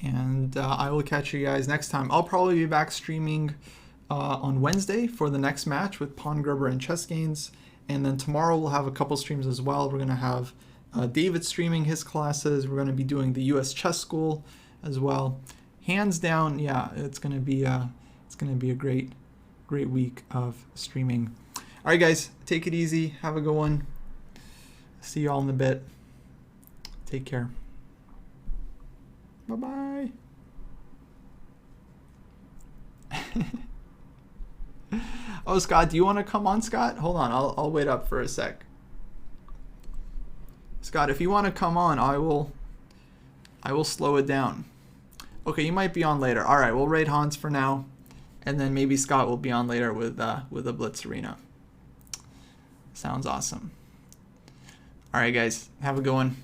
And I will catch you guys next time. I'll probably be back streaming on Wednesday for the next match with PAWNGRUBBER and Chess Gains. And then tomorrow we'll have a couple streams as well. We're going to have David streaming his classes. We're going to be doing the US Chess School as well. Hands down, yeah, it's going to be a great week of streaming. All right, guys, take it easy. Have a good one. See you all in a bit. Take care. Bye-bye. Oh, Scott, do you want to come on, Scott? Hold on, I'll wait up for a sec. Scott, if you want to come on, I will slow it down. Okay, you might be on later. All right, we'll raid Hans for now, and then maybe Scott will be on later with the Blitz Arena. Sounds awesome. All right, guys, have a good one.